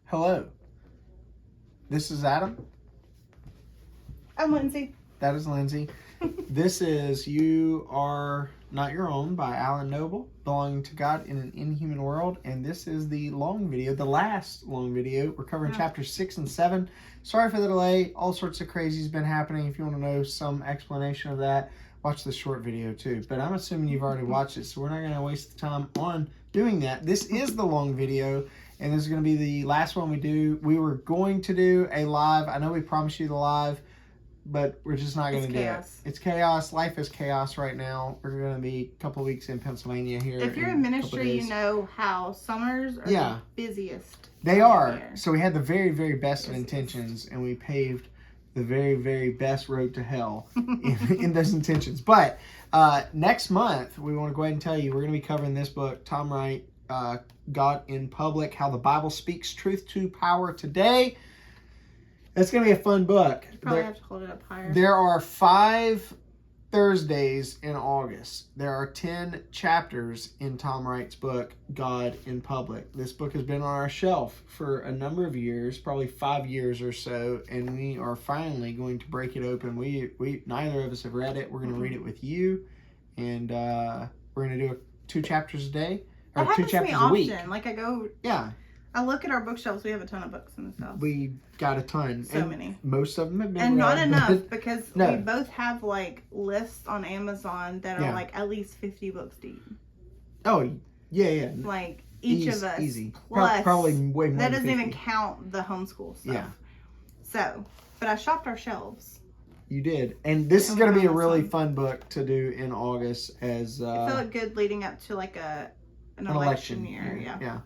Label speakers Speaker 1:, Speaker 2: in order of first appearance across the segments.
Speaker 1: Hello. This is Adam.
Speaker 2: I'm Lindsay.
Speaker 1: That is Lindsay. This is You Are Not Your Own by Alan Noble, Belonging to God in an Inhuman World. And this is the long video, the last long video. We're covering chapters 6 and 7. Sorry for the delay. All sorts of crazy's been happening. If you want to know some explanation of that, watch the short video too. But I'm assuming you've already watched it, so we're not going to waste the time on doing that. This is the long video. And this is going to be the last one we do. We were going to do a live. I know we promised you the live, but we're just not going to do it. It's chaos. Life is chaos right now. We're going to be a couple of weeks in Pennsylvania here.
Speaker 2: If you're in ministry, you know how summers are the busiest.
Speaker 1: They are. So we had the very, very best of intentions, and we paved the very, very best road to hell in those intentions. But next month, we want to go ahead and tell you, we're going to be covering this book, Tom Wright, God in Public, How the Bible Speaks Truth to Power Today. That's going to be a fun book.
Speaker 2: You probably have to hold it up higher.
Speaker 1: There are 5 Thursdays in August. There are 10 chapters in Tom Wright's book, God in Public. This book has been on our shelf for a number of years, probably 5 years or so, and we are finally going to break it open. We neither of us have read it. We're going to read it with you, and we're going to do 2 chapters a day. Or
Speaker 2: that
Speaker 1: 2 chapters a week.
Speaker 2: Like I look at our bookshelves. We have a ton of books in this house.
Speaker 1: We got a ton.
Speaker 2: So many.
Speaker 1: Most of them have been
Speaker 2: and
Speaker 1: read,
Speaker 2: not enough because
Speaker 1: no.
Speaker 2: we both have like lists on Amazon that are like at least 50 books deep.
Speaker 1: Oh yeah.
Speaker 2: Like each of us.
Speaker 1: Easy.
Speaker 2: Plus,
Speaker 1: probably way more.
Speaker 2: That
Speaker 1: than
Speaker 2: doesn't
Speaker 1: 50.
Speaker 2: even count the homeschool stuff.
Speaker 1: Yeah.
Speaker 2: So, but I shopped our shelves.
Speaker 1: You did, and this is going to be a really fun book to do in August. As
Speaker 2: I felt good leading up to like an election year. Yeah.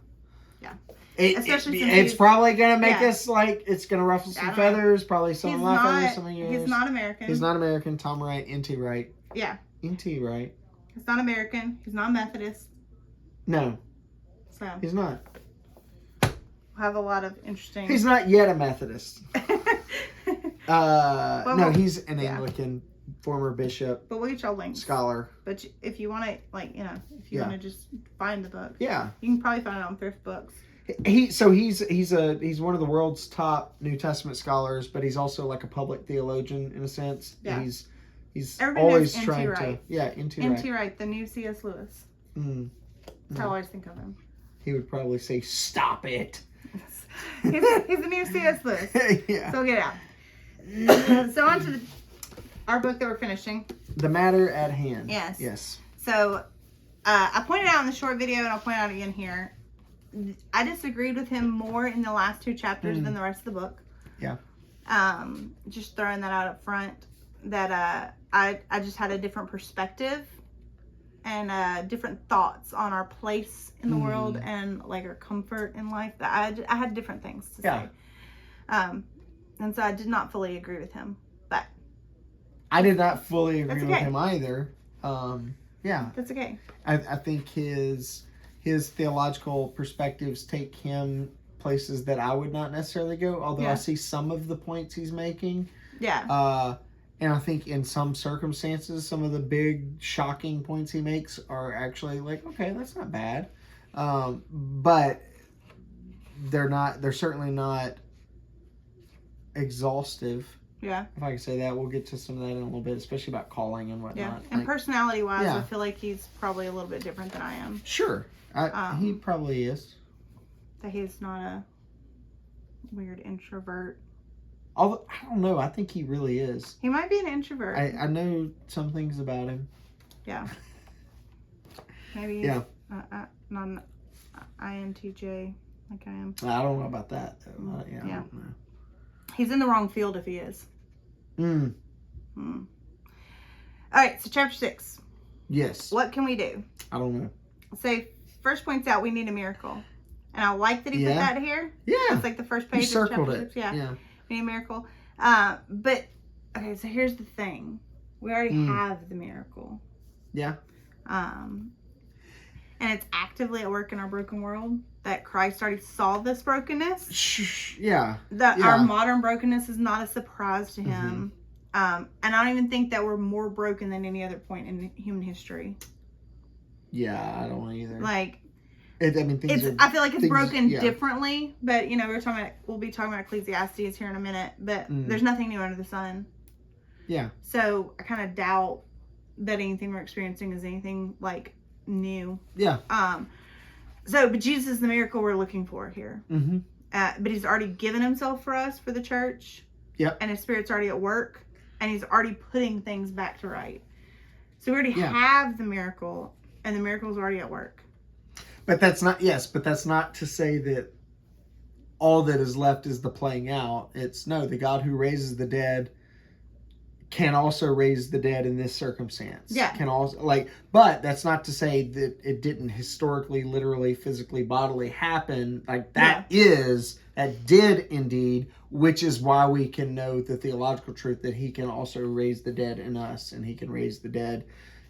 Speaker 2: Especially since
Speaker 1: it's probably going to make us like, it's going to ruffle some feathers, probably some of my feathers, some of yours.
Speaker 2: He's not American.
Speaker 1: He's not American. Tom Wright, N.T. Wright.
Speaker 2: Yeah.
Speaker 1: N.T. Wright.
Speaker 2: He's not American. He's not Methodist.
Speaker 1: No.
Speaker 2: So.
Speaker 1: He's not.
Speaker 2: We'll have a lot of interesting.
Speaker 1: He's not yet a Methodist. No, he's an Anglican, former bishop.
Speaker 2: But we'll get y'all links.
Speaker 1: Scholar.
Speaker 2: But if you want to, if you want to just find the book, you can probably find it on Thrift Books.
Speaker 1: He's one of the world's top New Testament scholars, but he's also like a public theologian in a sense.
Speaker 2: Yeah.
Speaker 1: He's
Speaker 2: Everybody
Speaker 1: always
Speaker 2: knows
Speaker 1: trying
Speaker 2: Wright.
Speaker 1: to. Yeah, N.T.
Speaker 2: N.T. Wright, the new C.S. Lewis. That's how I always think of him.
Speaker 1: He would probably say, "Stop it."
Speaker 2: he's the new C.S. Lewis.
Speaker 1: Yeah.
Speaker 2: So get out. So on to our book that we're finishing.
Speaker 1: The Matter at Hand.
Speaker 2: Yes. So I pointed out in the short video, and I'll point out again here, I disagreed with him more in the last 2 chapters than the rest of the book.
Speaker 1: Yeah.
Speaker 2: Just throwing that out up front, that I just had a different perspective and different thoughts on our place in the world and like our comfort in life. That I had different things to say. And so I did not fully agree with him, but
Speaker 1: I did not fully agree with him either.
Speaker 2: That's okay.
Speaker 1: I think his theological perspectives take him places that I would not necessarily go, although I see some of the points he's making.
Speaker 2: Yeah.
Speaker 1: And I think in some circumstances, some of the big, shocking points he makes are actually like, okay, that's not bad. But they're certainly not exhaustive.
Speaker 2: Yeah.
Speaker 1: If I can say that. We'll get to some of that in a little bit, especially about calling and whatnot.
Speaker 2: Yeah. And personality-wise, I feel like he's probably a little bit different than I am.
Speaker 1: Sure. He probably is.
Speaker 2: That he's not a weird introvert.
Speaker 1: Although, I don't know. I think he really is.
Speaker 2: He might be an introvert.
Speaker 1: I know some things about him.
Speaker 2: Yeah. Maybe he's not an INTJ like I am.
Speaker 1: I don't know about that, though. I don't know.
Speaker 2: He's in the wrong field if he is. All right, so chapter 6.
Speaker 1: Yes.
Speaker 2: What can we do?
Speaker 1: I don't know.
Speaker 2: So first points out we need a miracle. And I like that he put that here.
Speaker 1: Yeah.
Speaker 2: It's like the first page
Speaker 1: of
Speaker 2: chapter
Speaker 1: it.
Speaker 2: 6. Yeah. We need a miracle. But, okay, so here's the thing. We already have the miracle.
Speaker 1: Yeah.
Speaker 2: And it's actively at work in our broken world. That Christ already saw this brokenness.
Speaker 1: Yeah.
Speaker 2: That our modern brokenness is not a surprise to him. And I don't even think that we're more broken than any other point in human history.
Speaker 1: Yeah, I don't either.
Speaker 2: Like,
Speaker 1: I mean, things are.
Speaker 2: I feel like it's broken
Speaker 1: yeah.
Speaker 2: differently, but you know, we'll be talking about Ecclesiastes here in a minute, but there's nothing new under the sun.
Speaker 1: Yeah.
Speaker 2: So I kind of doubt that anything we're experiencing is anything like new.
Speaker 1: Yeah.
Speaker 2: But Jesus is the miracle we're looking for here.
Speaker 1: Mm-hmm.
Speaker 2: But he's already given himself for us, for the church.
Speaker 1: Yep.
Speaker 2: And his Spirit's already at work, and he's already putting things back to right. So we already have the miracle, and the miracle's already at work.
Speaker 1: But that's not to say that all that is left is the playing out. It's no, the God who raises the dead can also raise the dead in this circumstance.
Speaker 2: Yeah.
Speaker 1: Can also but that's not to say that it didn't historically, literally, physically, bodily happen. Like that did indeed, which is why we can know the theological truth that he can also raise the dead in us, and he can raise the dead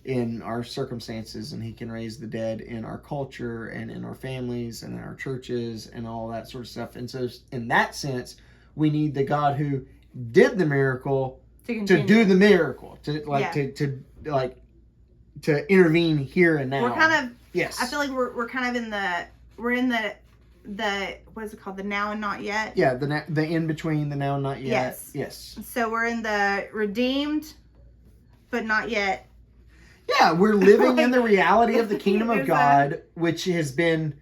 Speaker 1: in our circumstances, and he can raise the dead in our culture and in our families and in our churches and all that sort of stuff. And so in that sense, we need the God who did the miracle to do the miracle, to intervene here and now.
Speaker 2: We're kind of
Speaker 1: I
Speaker 2: feel like we're kind of in the what is it called, the now and not yet.
Speaker 1: Yeah, the in between, the now and not yet. Yes.
Speaker 2: So we're in the redeemed but not yet.
Speaker 1: Yeah, we're living in the reality of the kingdom of God, which has been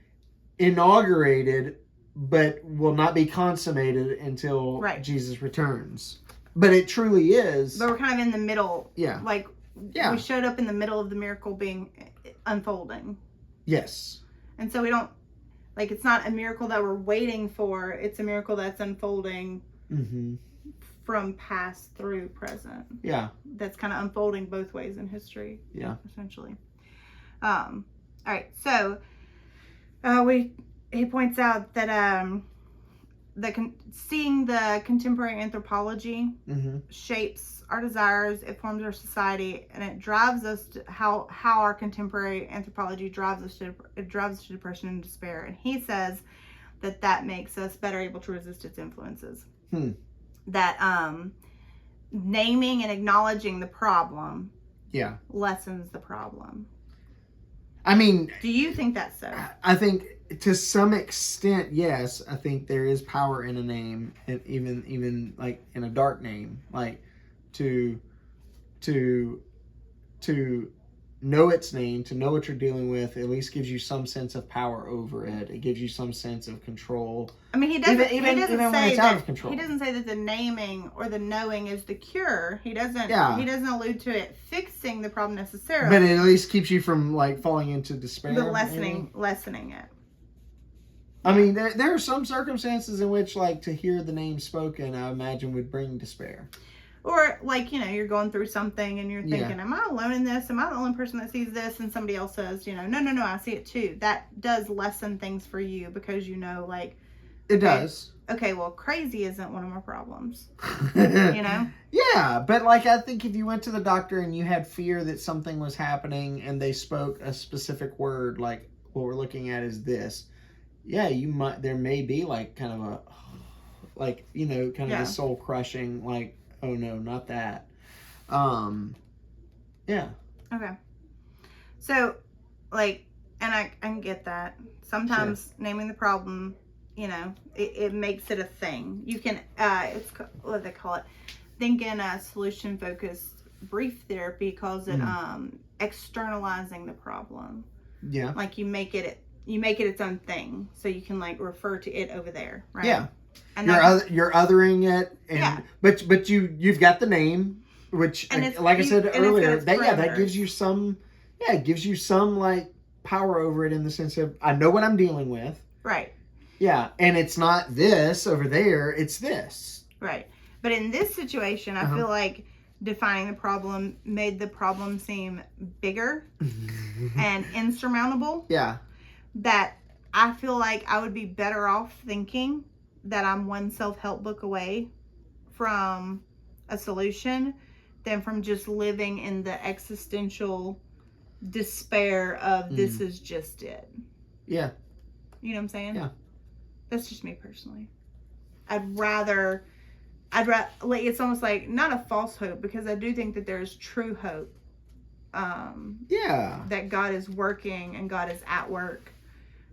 Speaker 1: inaugurated but will not be consummated until Jesus returns. But it truly is.
Speaker 2: But we're kind of in the middle.
Speaker 1: Yeah.
Speaker 2: We showed up in the middle of the miracle being unfolding.
Speaker 1: Yes.
Speaker 2: And so we don't, it's not a miracle that we're waiting for. It's a miracle that's unfolding from past through present.
Speaker 1: Yeah.
Speaker 2: That's kind of unfolding both ways in history.
Speaker 1: Yeah.
Speaker 2: Essentially. All right. So he points out that seeing the contemporary anthropology shapes our desires, it forms our society, and it drives us to how our contemporary anthropology drives us to depression and despair. And he says that makes us better able to resist its influences. That naming and acknowledging the problem lessens the problem.
Speaker 1: I mean,
Speaker 2: do you think that's so?
Speaker 1: I think to some extent, yes. I think there is power in a name, and even like in a dark name, like to know its name, to know what you're dealing with, at least gives you some sense of power over it. It gives you some sense of control.
Speaker 2: I mean, he doesn't say
Speaker 1: out of control.
Speaker 2: He doesn't say that the naming or the knowing is the cure. He doesn't. Yeah. He doesn't allude to it fixing the problem necessarily.
Speaker 1: But it at least keeps you from falling into despair.
Speaker 2: The lessening it.
Speaker 1: I mean, there are some circumstances in which, to hear the name spoken, I imagine would bring despair.
Speaker 2: Or, you're going through something and you're thinking, am I alone in this? Am I the only person that sees this? And somebody else says, no, I see it too. That does lessen things for you because
Speaker 1: It does.
Speaker 2: Okay, well, crazy isn't one of my problems.
Speaker 1: Yeah, but I think if you went to the doctor and you had fear that something was happening and they spoke a specific word, like what we're looking at is this. Yeah, there may be kind of a, the soul crushing, oh no, not that. Yeah.
Speaker 2: Okay. So, and I can get that. Sometimes naming the problem, it makes it a thing. You can, it's, what do they call it? Think in a solution-focused brief therapy calls it externalizing the problem.
Speaker 1: Yeah.
Speaker 2: You make it its own thing, so you can refer to it over there, right?
Speaker 1: Yeah. And you're othering it, but you've got the name, which, like I said earlier, that gives you some, power over it in the sense of I know what I'm dealing with,
Speaker 2: right?
Speaker 1: Yeah, and it's not this over there; it's this,
Speaker 2: right? But in this situation, I feel like defining the problem made the problem seem bigger and insurmountable.
Speaker 1: Yeah.
Speaker 2: That I feel like I would be better off thinking that I'm one self-help book away from a solution than from just living in the existential despair of this is just it.
Speaker 1: Yeah.
Speaker 2: You know what I'm saying?
Speaker 1: Yeah.
Speaker 2: That's just me personally. I'd rather it's almost like not a false hope, because I do think that there's true hope. That God is working and God is at work.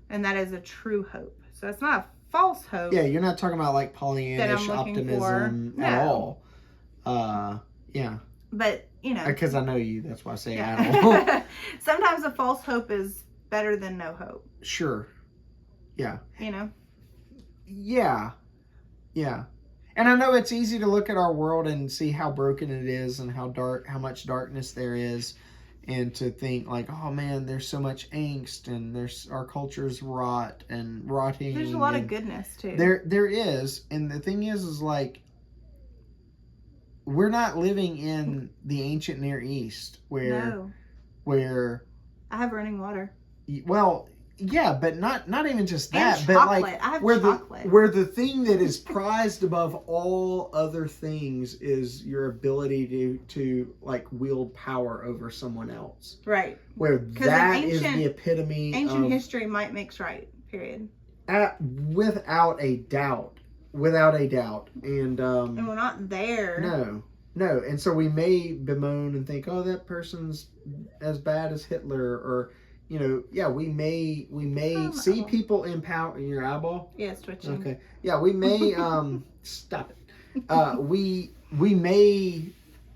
Speaker 2: And that is a true hope. So it's not a false hope.
Speaker 1: Yeah, you're not talking about like
Speaker 2: That
Speaker 1: Pollyannish
Speaker 2: I'm looking
Speaker 1: optimism
Speaker 2: for.
Speaker 1: at
Speaker 2: No.
Speaker 1: all. Yeah.
Speaker 2: But,
Speaker 1: Because I know you, that's why I say at all.
Speaker 2: Sometimes a false hope is better than no hope.
Speaker 1: Sure. Yeah.
Speaker 2: Yeah.
Speaker 1: Yeah. And I know it's easy to look at our world and see how broken it is and how much darkness there is, and to think like, oh man, there's so much angst and our culture's rotting.
Speaker 2: There's a lot of goodness too.
Speaker 1: There is, and the thing is like, we're not living in the ancient Near East where
Speaker 2: I have running water.
Speaker 1: Well, yeah, but not even just that,
Speaker 2: and
Speaker 1: but
Speaker 2: chocolate.
Speaker 1: like
Speaker 2: I have
Speaker 1: where
Speaker 2: chocolate.
Speaker 1: where the thing that is prized above all other things is your ability to like wield power over someone else.
Speaker 2: Right.
Speaker 1: Where that is the epitome.
Speaker 2: Ancient history might makes right. Period.
Speaker 1: Without a doubt. And
Speaker 2: we're not there.
Speaker 1: No. And so we may bemoan and think, oh, that person's as bad as Hitler, or we may see people in power. Your eyeball?
Speaker 2: Yeah, it's twitching.
Speaker 1: Okay. Yeah, we may stop it. We may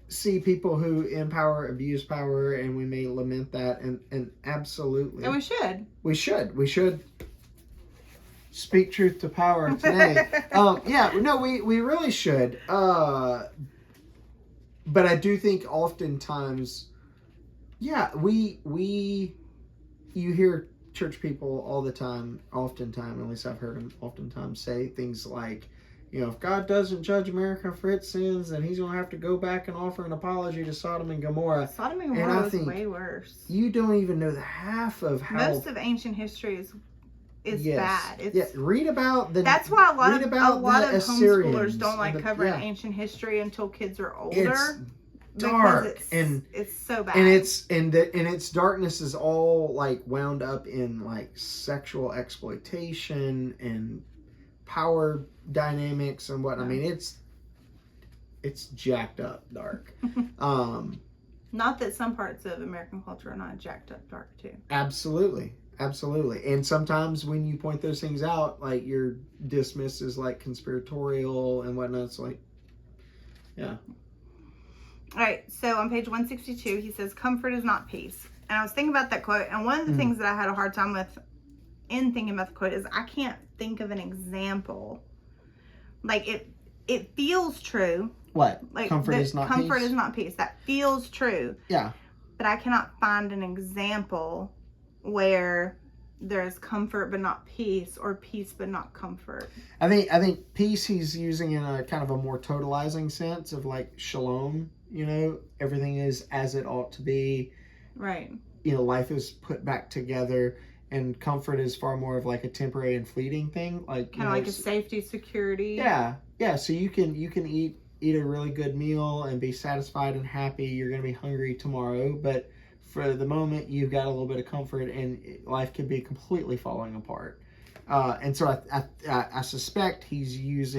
Speaker 1: see people who in power abuse power, and we may lament that, and absolutely.
Speaker 2: And we should.
Speaker 1: We should speak truth to power today. We really should. But I do think oftentimes, you hear church people all the time, oftentimes, at least I've heard them oftentimes say things like, if God doesn't judge America for its sins, then he's going to have to go back and offer an apology to Sodom and Gomorrah.
Speaker 2: Sodom and Gomorrah was way worse.
Speaker 1: You don't even know the half of how...
Speaker 2: Most of ancient history is bad.
Speaker 1: Read about the...
Speaker 2: That's why a lot of homeschoolers don't like covering ancient history until kids are older.
Speaker 1: It's dark, and
Speaker 2: it's so bad,
Speaker 1: and its darkness is all like wound up in like sexual exploitation and power dynamics and what. I mean, it's jacked up dark.
Speaker 2: Not that some parts of American culture are not jacked up dark too.
Speaker 1: Absolutely. And sometimes when you point those things out, like, you're dismissed as like conspiratorial and whatnot. It's like, yeah.
Speaker 2: All right, so on page 162, he says, comfort is not peace. And I was thinking about that quote, and one of the things that I had a hard time with in thinking about the quote is I can't think of an example. Like, it feels true.
Speaker 1: What?
Speaker 2: Like,
Speaker 1: comfort is not peace?
Speaker 2: Comfort is not peace. That feels true.
Speaker 1: Yeah.
Speaker 2: But I cannot find an example where there's comfort but not peace, or peace but not comfort.
Speaker 1: I think peace he's using in a kind of a more totalizing sense of like shalom. Everything is as it ought to be.
Speaker 2: Right.
Speaker 1: Life is put back together, and comfort is far more of like a temporary and fleeting thing. Like
Speaker 2: kind of like a safety, security.
Speaker 1: Yeah. So you can eat a really good meal and be satisfied and happy. You're going to be hungry tomorrow, but for the moment you've got a little bit of comfort, and life could be completely falling apart. And so I suspect he's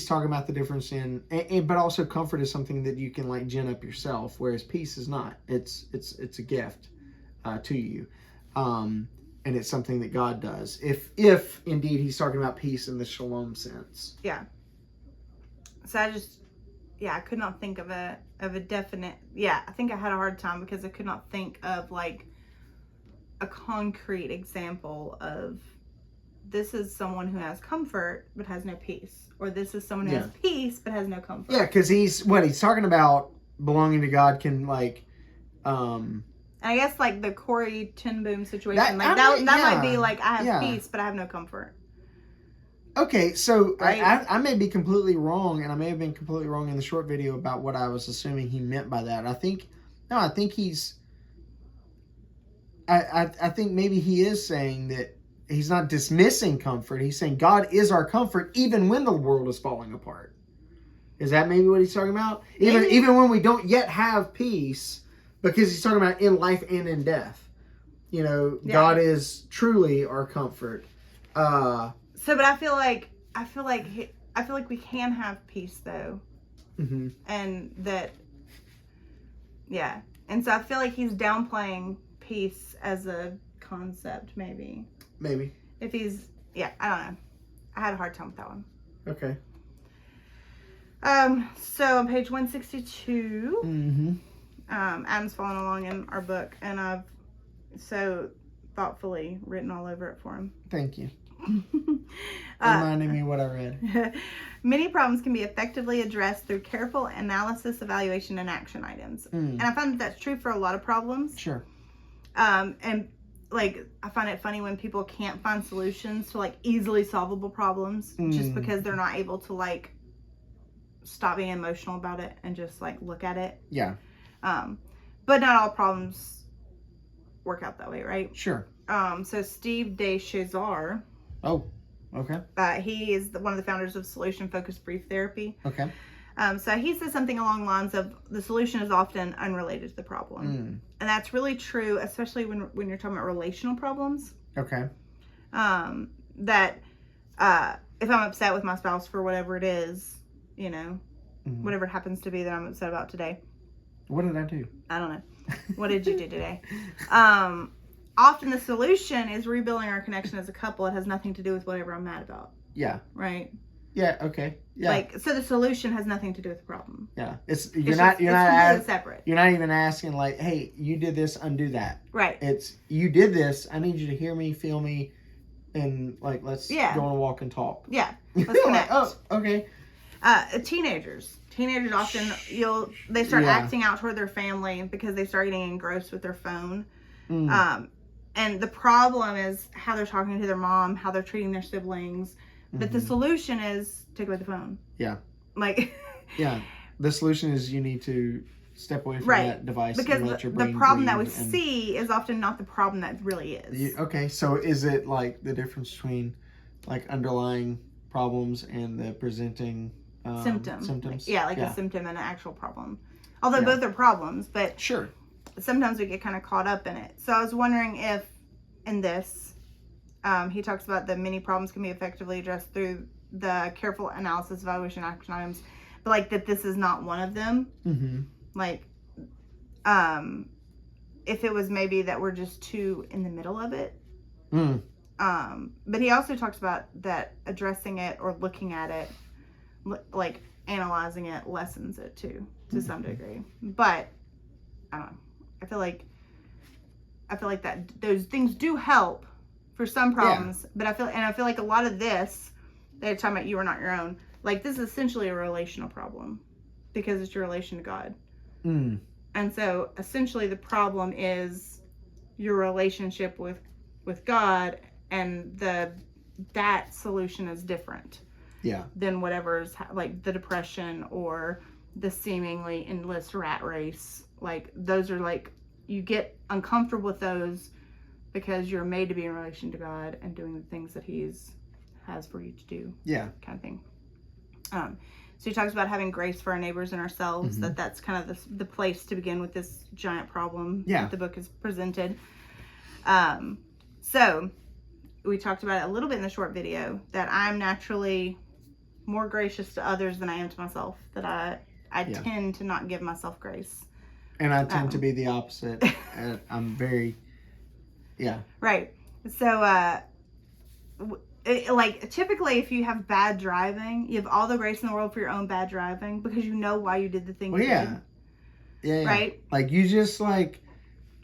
Speaker 1: talking about the difference in, but also comfort is something that you can like gin up yourself, whereas peace is not. It's a gift to you, and it's something that God does. If indeed he's talking about peace in the shalom sense.
Speaker 2: Yeah. So I could not think of a definite. Yeah, I think I had a hard time because I could not think of like a concrete example of, this is someone who has comfort but has no peace, or this is someone who has peace but has no comfort.
Speaker 1: Yeah, because he's talking about belonging to God can like,
Speaker 2: and I guess like the Corey Ten Boom situation, that might be like, I have peace but I have no comfort.
Speaker 1: Okay, so
Speaker 2: right?
Speaker 1: I may be completely wrong, and I may have been completely wrong in the short video about what I was assuming he meant by that. I think maybe he is saying that he's not dismissing comfort. He's saying God is our comfort even when the world is falling apart. Is that maybe what he's talking about? Even when we don't yet have peace, because he's talking about in life and in death. God is truly our comfort.
Speaker 2: But I feel like we can have peace though.
Speaker 1: Mm-hmm.
Speaker 2: And that, and so I feel like he's downplaying peace as a concept, maybe.
Speaker 1: Maybe.
Speaker 2: If he's, yeah, I don't know. I had a hard time with that one.
Speaker 1: Okay.
Speaker 2: So on page 162,
Speaker 1: Mm-hmm.
Speaker 2: Adam's following along in our book, and I've so thoughtfully written all over it for him.
Speaker 1: Thank you. Reminding me what I read.
Speaker 2: Many problems can be effectively addressed through careful analysis, evaluation, and action items. And I find that that's true for a lot of problems.
Speaker 1: Sure.
Speaker 2: And like, I find it funny when people can't find solutions to like easily solvable problems just because they're not able to like stop being emotional about it and just like look at it.
Speaker 1: Yeah.
Speaker 2: But not all problems work out that way, right?
Speaker 1: Sure.
Speaker 2: So Steve De Chazar.
Speaker 1: Oh, okay.
Speaker 2: He is one of the founders of Solution-Focused Brief Therapy.
Speaker 1: Okay.
Speaker 2: So he says something along the lines of the solution is often unrelated to the problem. And that's really true, especially when you're talking about relational problems.
Speaker 1: Okay.
Speaker 2: That if I'm upset with my spouse for whatever it is, you know, whatever it happens to be that I'm upset about today.
Speaker 1: What did I do?
Speaker 2: I don't know. What did you do today? Often the solution is rebuilding our connection as a couple. It has nothing to do with whatever I'm mad about.
Speaker 1: Yeah.
Speaker 2: Right?
Speaker 1: Yeah, okay. Yeah.
Speaker 2: Like, so the solution has nothing to do with the problem.
Speaker 1: Yeah.
Speaker 2: It's completely separate.
Speaker 1: You're not even asking like, hey, you did this, undo that.
Speaker 2: Right.
Speaker 1: It's, you did this, I need you to hear me, feel me, and like, let's go on a walk and talk.
Speaker 2: Yeah. Let's connect.
Speaker 1: Oh, okay.
Speaker 2: Teenagers often they start acting out toward their family because they start getting engrossed with their phone. And the problem is how they're talking to their mom, how they're treating their siblings. But the solution is take away the phone.
Speaker 1: Yeah.
Speaker 2: Like.
Speaker 1: Yeah. The solution is you need to step away from that device
Speaker 2: because
Speaker 1: and let your brain
Speaker 2: the problem that we
Speaker 1: breathe
Speaker 2: see is often not the problem that really is.
Speaker 1: Okay, so is it like the difference between like underlying problems and the presenting symptoms?
Speaker 2: Yeah, like a symptom and an actual problem. Although both are problems, but
Speaker 1: sure.
Speaker 2: Sometimes we get kind of caught up in it. So I was wondering if in this, he talks about that many problems can be effectively addressed through the careful analysis, evaluation, action items, but like that this is not one of them. Like, if it was maybe that we're just too in the middle of it. But he also talks about that addressing it or looking at it, like analyzing it, lessens it too, to some degree. But I don't know. I feel like that those things do help for some problems, but I feel like a lot of this, they're talking about you are not your own. Like, this is essentially a relational problem because it's your relation to God. And so essentially the problem is your relationship with God, and that solution is different than whatever's like the depression or the seemingly endless rat race. Like, those are like, you get uncomfortable with those because you're made to be in relation to God and doing the things that has for you to do. Yeah. Kind of thing. So he talks about having grace for our neighbors and ourselves, that's kind of the place to begin with this giant problem that the book has presented. So we talked about it a little bit in the short video, that I'm naturally more gracious to others than I am to myself, that I tend to not give myself grace.
Speaker 1: And I tend to be the opposite. I'm very,
Speaker 2: Right. So, like, typically if you have bad driving, you have all the grace in the world for your own bad driving because you know why you did the thing you did.
Speaker 1: Yeah.
Speaker 2: Right?
Speaker 1: Like, you just, like,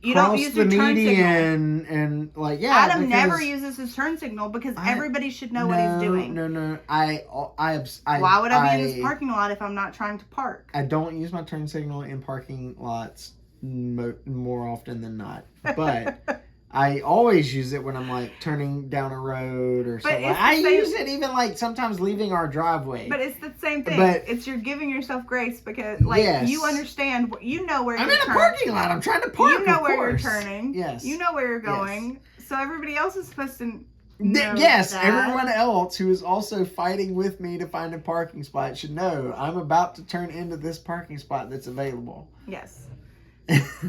Speaker 2: you don't use your turn signal.
Speaker 1: And like,
Speaker 2: Adam never uses his turn signal because everybody should know what he's doing.
Speaker 1: No.
Speaker 2: Why would I be in this parking lot if I'm not trying to park?
Speaker 1: I don't use my turn signal in parking lots more often than not. But I always use it when I'm like turning down a road or something. I use it even like sometimes leaving our driveway.
Speaker 2: But it's the same thing. It's you're giving yourself grace because like you understand, you know where you're turning. I'm in a parking
Speaker 1: lot. I'm trying to park.
Speaker 2: You know where you're turning.
Speaker 1: Yes.
Speaker 2: You know where you're going. Yes. So everybody else is supposed to know
Speaker 1: that.
Speaker 2: Everyone
Speaker 1: else who is also fighting with me to find a parking spot should know I'm about to turn into this parking spot that's available.
Speaker 2: Yes.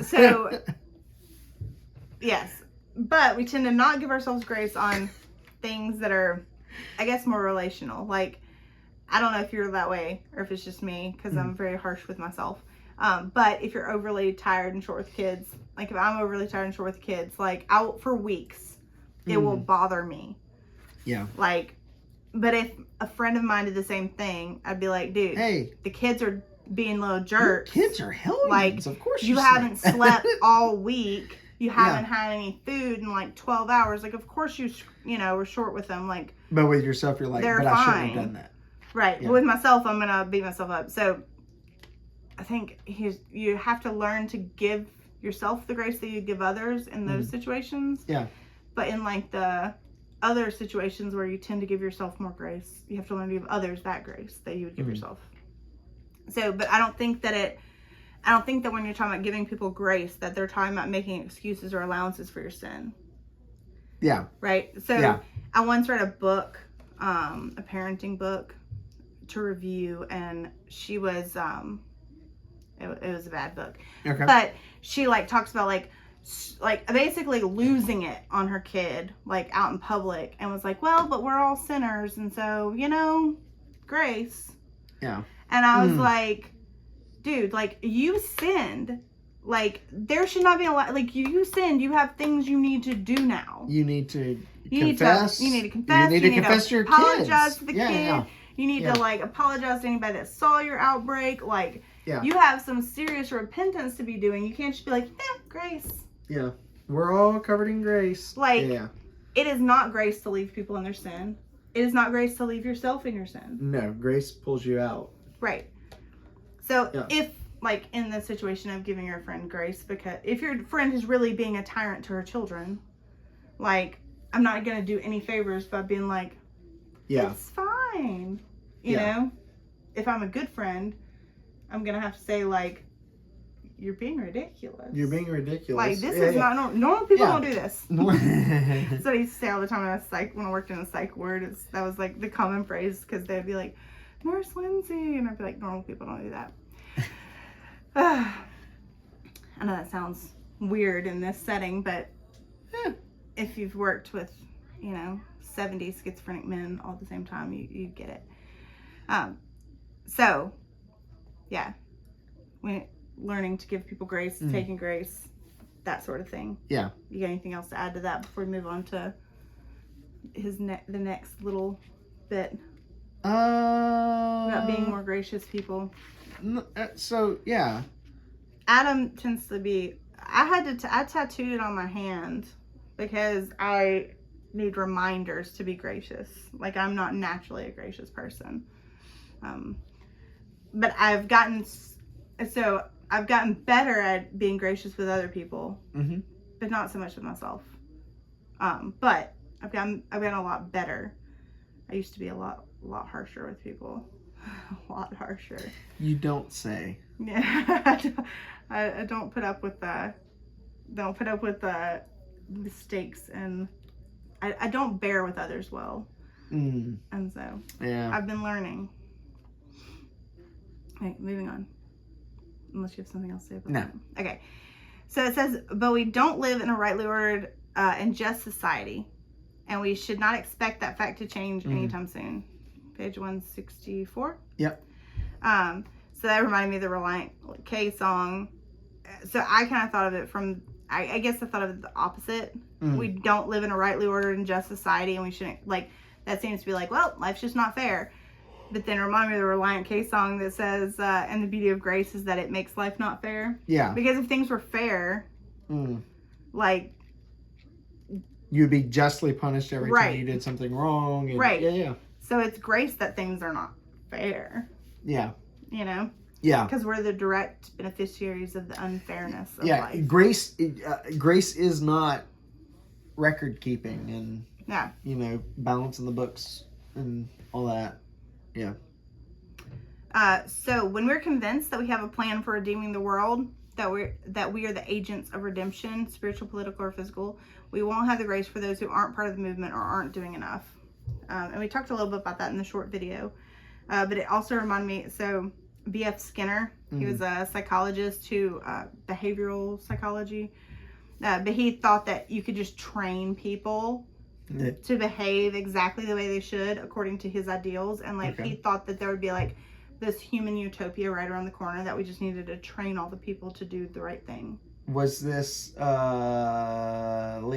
Speaker 2: So yes. But we tend to not give ourselves grace on things that are, I guess, more relational. Like, I don't know if you're that way or if it's just me because I'm very harsh with myself. But if you're overly tired and short with kids, like if I'm overly tired and short with kids, like out for weeks, it will bother me.
Speaker 1: Yeah.
Speaker 2: Like, but if a friend of mine did the same thing, I'd be like, dude,
Speaker 1: hey,
Speaker 2: the kids are being little jerks.
Speaker 1: Your kids are hellions.
Speaker 2: Like,
Speaker 1: of course
Speaker 2: you haven't slept all week. You haven't had any food in like 12 hours. Like, of course you were short with them. Like,
Speaker 1: but with yourself, you're like, but I shouldn't have done that.
Speaker 2: Right. Yeah. But with myself, I'm gonna beat myself up. So I think you have to learn to give yourself the grace that you give others in those situations.
Speaker 1: Yeah.
Speaker 2: But in like the other situations where you tend to give yourself more grace, you have to learn to give others that grace that you would give yourself. So, but I don't think that when you're talking about giving people grace, that they're talking about making excuses or allowances for your sin.
Speaker 1: Yeah.
Speaker 2: Right? So I once read a book, a parenting book to review, and she was, it was a bad book.
Speaker 1: Okay.
Speaker 2: But she like talks about like basically losing it on her kid, like out in public, and was like, well, but we're all sinners. And so, grace.
Speaker 1: Yeah.
Speaker 2: And I was like, dude, like you sinned. Like there should not be a lot. Like you sinned. You have things you need to do now.
Speaker 1: You need to confess.
Speaker 2: You need to confess.
Speaker 1: You need to confess to your kids.
Speaker 2: Apologize to the kid.
Speaker 1: Yeah.
Speaker 2: You need to like apologize to anybody that saw your outbreak. Like you have some serious repentance to be doing. You can't just be like, grace.
Speaker 1: Yeah. We're all covered in grace.
Speaker 2: Like it is not grace to leave people in their sin. It is not grace to leave yourself in your sin.
Speaker 1: No, grace pulls you out.
Speaker 2: Right. So if, like, in the situation of giving your friend grace, because if your friend is really being a tyrant to her children, like, I'm not going to do any favors by being like, it's fine. You know? If I'm a good friend, I'm going to have to say, like, you're being ridiculous.
Speaker 1: You're being ridiculous.
Speaker 2: Like, this is not normal people don't do this. That's what I used to say all the time when I worked in a psych ward. That was, like, the common phrase, because they'd be like, Nurse Lindsay, and I'd be like, normal people don't do that. I know that sounds weird in this setting, but if you've worked with 70 schizophrenic men all at the same time, you get it. So when learning to give people grace, taking grace, that sort of thing. You got anything else to add to that before we move on to the next little bit? About being more gracious people. Adam tends to be. I tattooed it on my hand because I need reminders to be gracious. Like I'm not naturally a gracious person, but I've gotten better at being gracious with other people, but not so much with myself. But I've gotten a lot better. I used to be a lot harsher with people. A lot harsher. You don't say. Yeah. I don't put up with mistakes, and I don't bear with others well. And so I've been learning. Okay, moving on. Unless you have something else to say about that. Okay. So it says, but we don't live in a rightly ordered and just society, and we should not expect that fact to change anytime soon. Page 164. Yep. So that reminded me of the Reliant K song. So I kind of thought of it from, I guess I thought of it the opposite. We don't live in a rightly ordered and just society, and we shouldn't, like, that seems to be like, well, life's just not fair. But then remind me of the Reliant K song that says, and the beauty of grace is that it makes life not fair. Yeah. Because if things were fair, like, you'd be justly punished every time you did something wrong. And, yeah. So it's grace that things are not fair. Yeah. Yeah. Because we're the direct beneficiaries of the unfairness of life. Grace is not record keeping and balancing the books and all that. Yeah. So when we're convinced that we have a plan for redeeming the world, that we are the agents of redemption, spiritual, political, or physical, we won't have the grace for those who aren't part of the movement or aren't doing enough. And we talked a little bit about that in the short video. But it also reminded me, so B.F. Skinner, he was a psychologist who, behavioral psychology, but he thought that you could just train people to behave exactly the way they should according to his ideals. And he thought that there would be this human utopia right around the corner that we just needed to train all the people to do the right thing.
Speaker 1: Was this late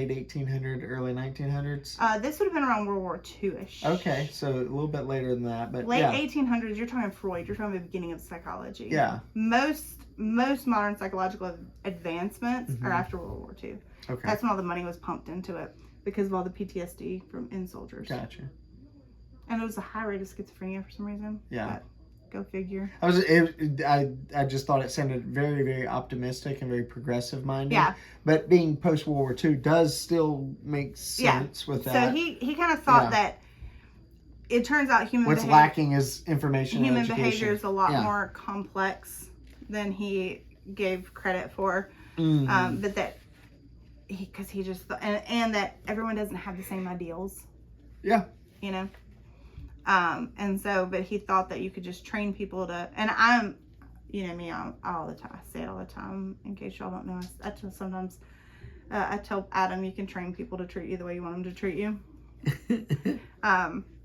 Speaker 1: 1800, early 1900s?
Speaker 2: This would have been around World War II-ish.
Speaker 1: Okay, so a little bit later than that, but
Speaker 2: late
Speaker 1: yeah.
Speaker 2: 1800s. You're talking Freud. You're talking the beginning of psychology.
Speaker 1: Yeah.
Speaker 2: Most modern psychological advancements are after World War II.
Speaker 1: Okay.
Speaker 2: That's when all the money was pumped into it because of all the PTSD in soldiers.
Speaker 1: Gotcha.
Speaker 2: And it was a high rate of schizophrenia for some reason.
Speaker 1: Yeah.
Speaker 2: But go figure.
Speaker 1: I just thought it sounded very, very optimistic and very progressive minded.
Speaker 2: Yeah.
Speaker 1: But being post World War II does still make sense with that.
Speaker 2: So he kind of thought that it turns out
Speaker 1: what's lacking is information.
Speaker 2: Human
Speaker 1: and education.
Speaker 2: behavior is a lot more complex than he gave credit for. But that because he just and that everyone doesn't have the same ideals.
Speaker 1: Yeah.
Speaker 2: You know. And so, but he thought that you could just train people to, and I'm, you know me, all the time, I say it all the time, in case y'all don't know, I tell Adam, you can train people to treat you the way you want them to treat you.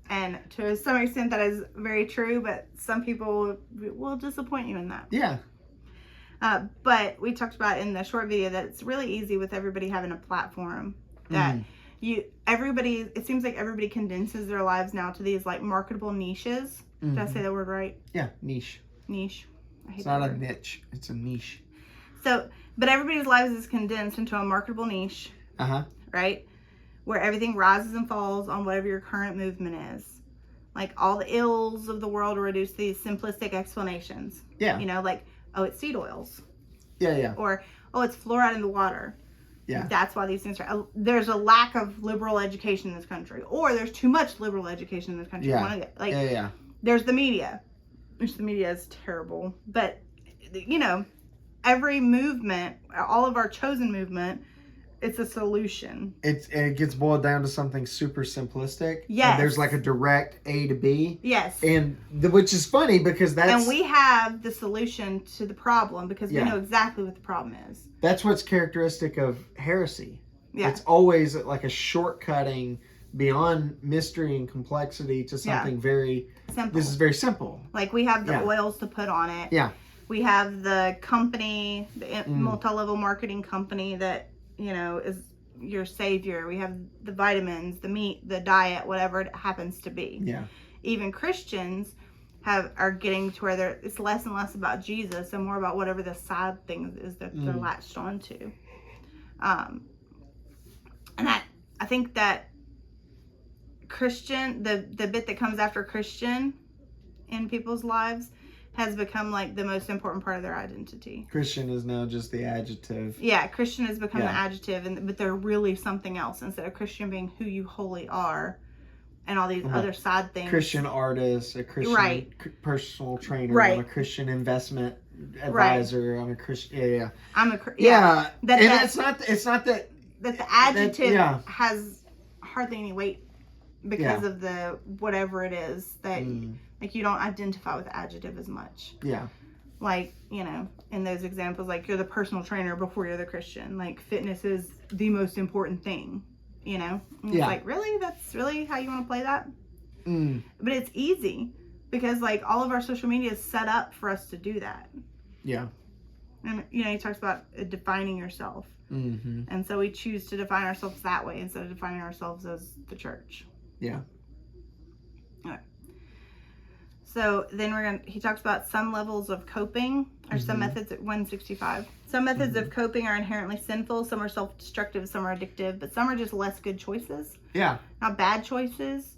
Speaker 2: And to some extent that is very true, but some people will disappoint you in that.
Speaker 1: Yeah.
Speaker 2: But we talked about in the short video that it's really easy with everybody having a platform that it seems like everybody condenses their lives now to these like marketable niches. Did I say that word right?
Speaker 1: Yeah, niche.
Speaker 2: I hate
Speaker 1: it's not
Speaker 2: that
Speaker 1: a
Speaker 2: word.
Speaker 1: niche, it's a niche.
Speaker 2: So, but everybody's lives is condensed into a marketable niche. Right? Where everything rises and falls on whatever your current movement is. Like all the ills of the world are reduced to these simplistic explanations.
Speaker 1: Yeah.
Speaker 2: You know, like, oh, it's seed oils.
Speaker 1: Yeah.
Speaker 2: Or, oh, it's fluoride in the water.
Speaker 1: Yeah.
Speaker 2: That's why these things are. There's a lack of liberal education in this country, or there's too much liberal education in this country.
Speaker 1: Yeah.
Speaker 2: There's the media, which the media is terrible. But you know, every movement, all of our chosen movement, it's a solution.
Speaker 1: It gets boiled down to something super simplistic.
Speaker 2: Yes.
Speaker 1: And there's like a direct A to B.
Speaker 2: Yes.
Speaker 1: And which is funny because
Speaker 2: and we have the solution to the problem because we know exactly what the problem is.
Speaker 1: That's what's characteristic of heresy.
Speaker 2: Yeah.
Speaker 1: It's always like a shortcutting beyond mystery and complexity to something very
Speaker 2: simple.
Speaker 1: This is very simple.
Speaker 2: Like we have the oils to put on it.
Speaker 1: Yeah.
Speaker 2: We have the company, the multi-level marketing company that, you know, is your savior. We have the vitamins, the meat, the diet, whatever it happens to be.
Speaker 1: Yeah.
Speaker 2: Even Christians are getting to where it's less and less about Jesus and more about whatever the side thing is that they're latched onto. And I think that Christian, the bit that comes after Christian in people's lives has become like the most important part of their identity.
Speaker 1: Christian is now just the adjective.
Speaker 2: Yeah, Christian has become the adjective, but they're really something else instead of Christian being who you wholly are, and all these other side things.
Speaker 1: Christian artist, a Christian personal trainer, I'm a Christian investment advisor. I'm a Christian. Yeah.
Speaker 2: I'm a
Speaker 1: It's not that
Speaker 2: the adjective has hardly any weight because of the whatever it is that. Like, you don't identify with the adjective as much. Yeah. Like, you know, in those examples, like, you're the personal trainer before you're the Christian. Like, fitness is the most important thing, you know? And it's like, really? That's really how you want to play that? But it's easy because, like, all of our social media is set up for us to do that. Yeah. And, you know, he talks about defining yourself. And so we choose to define ourselves that way instead of defining ourselves as the church. Yeah. All right. So then he talks about some levels of coping, or some methods at 165. Some methods of coping are inherently sinful, some are self-destructive, some are addictive, but some are just less good choices. Yeah. Not bad choices,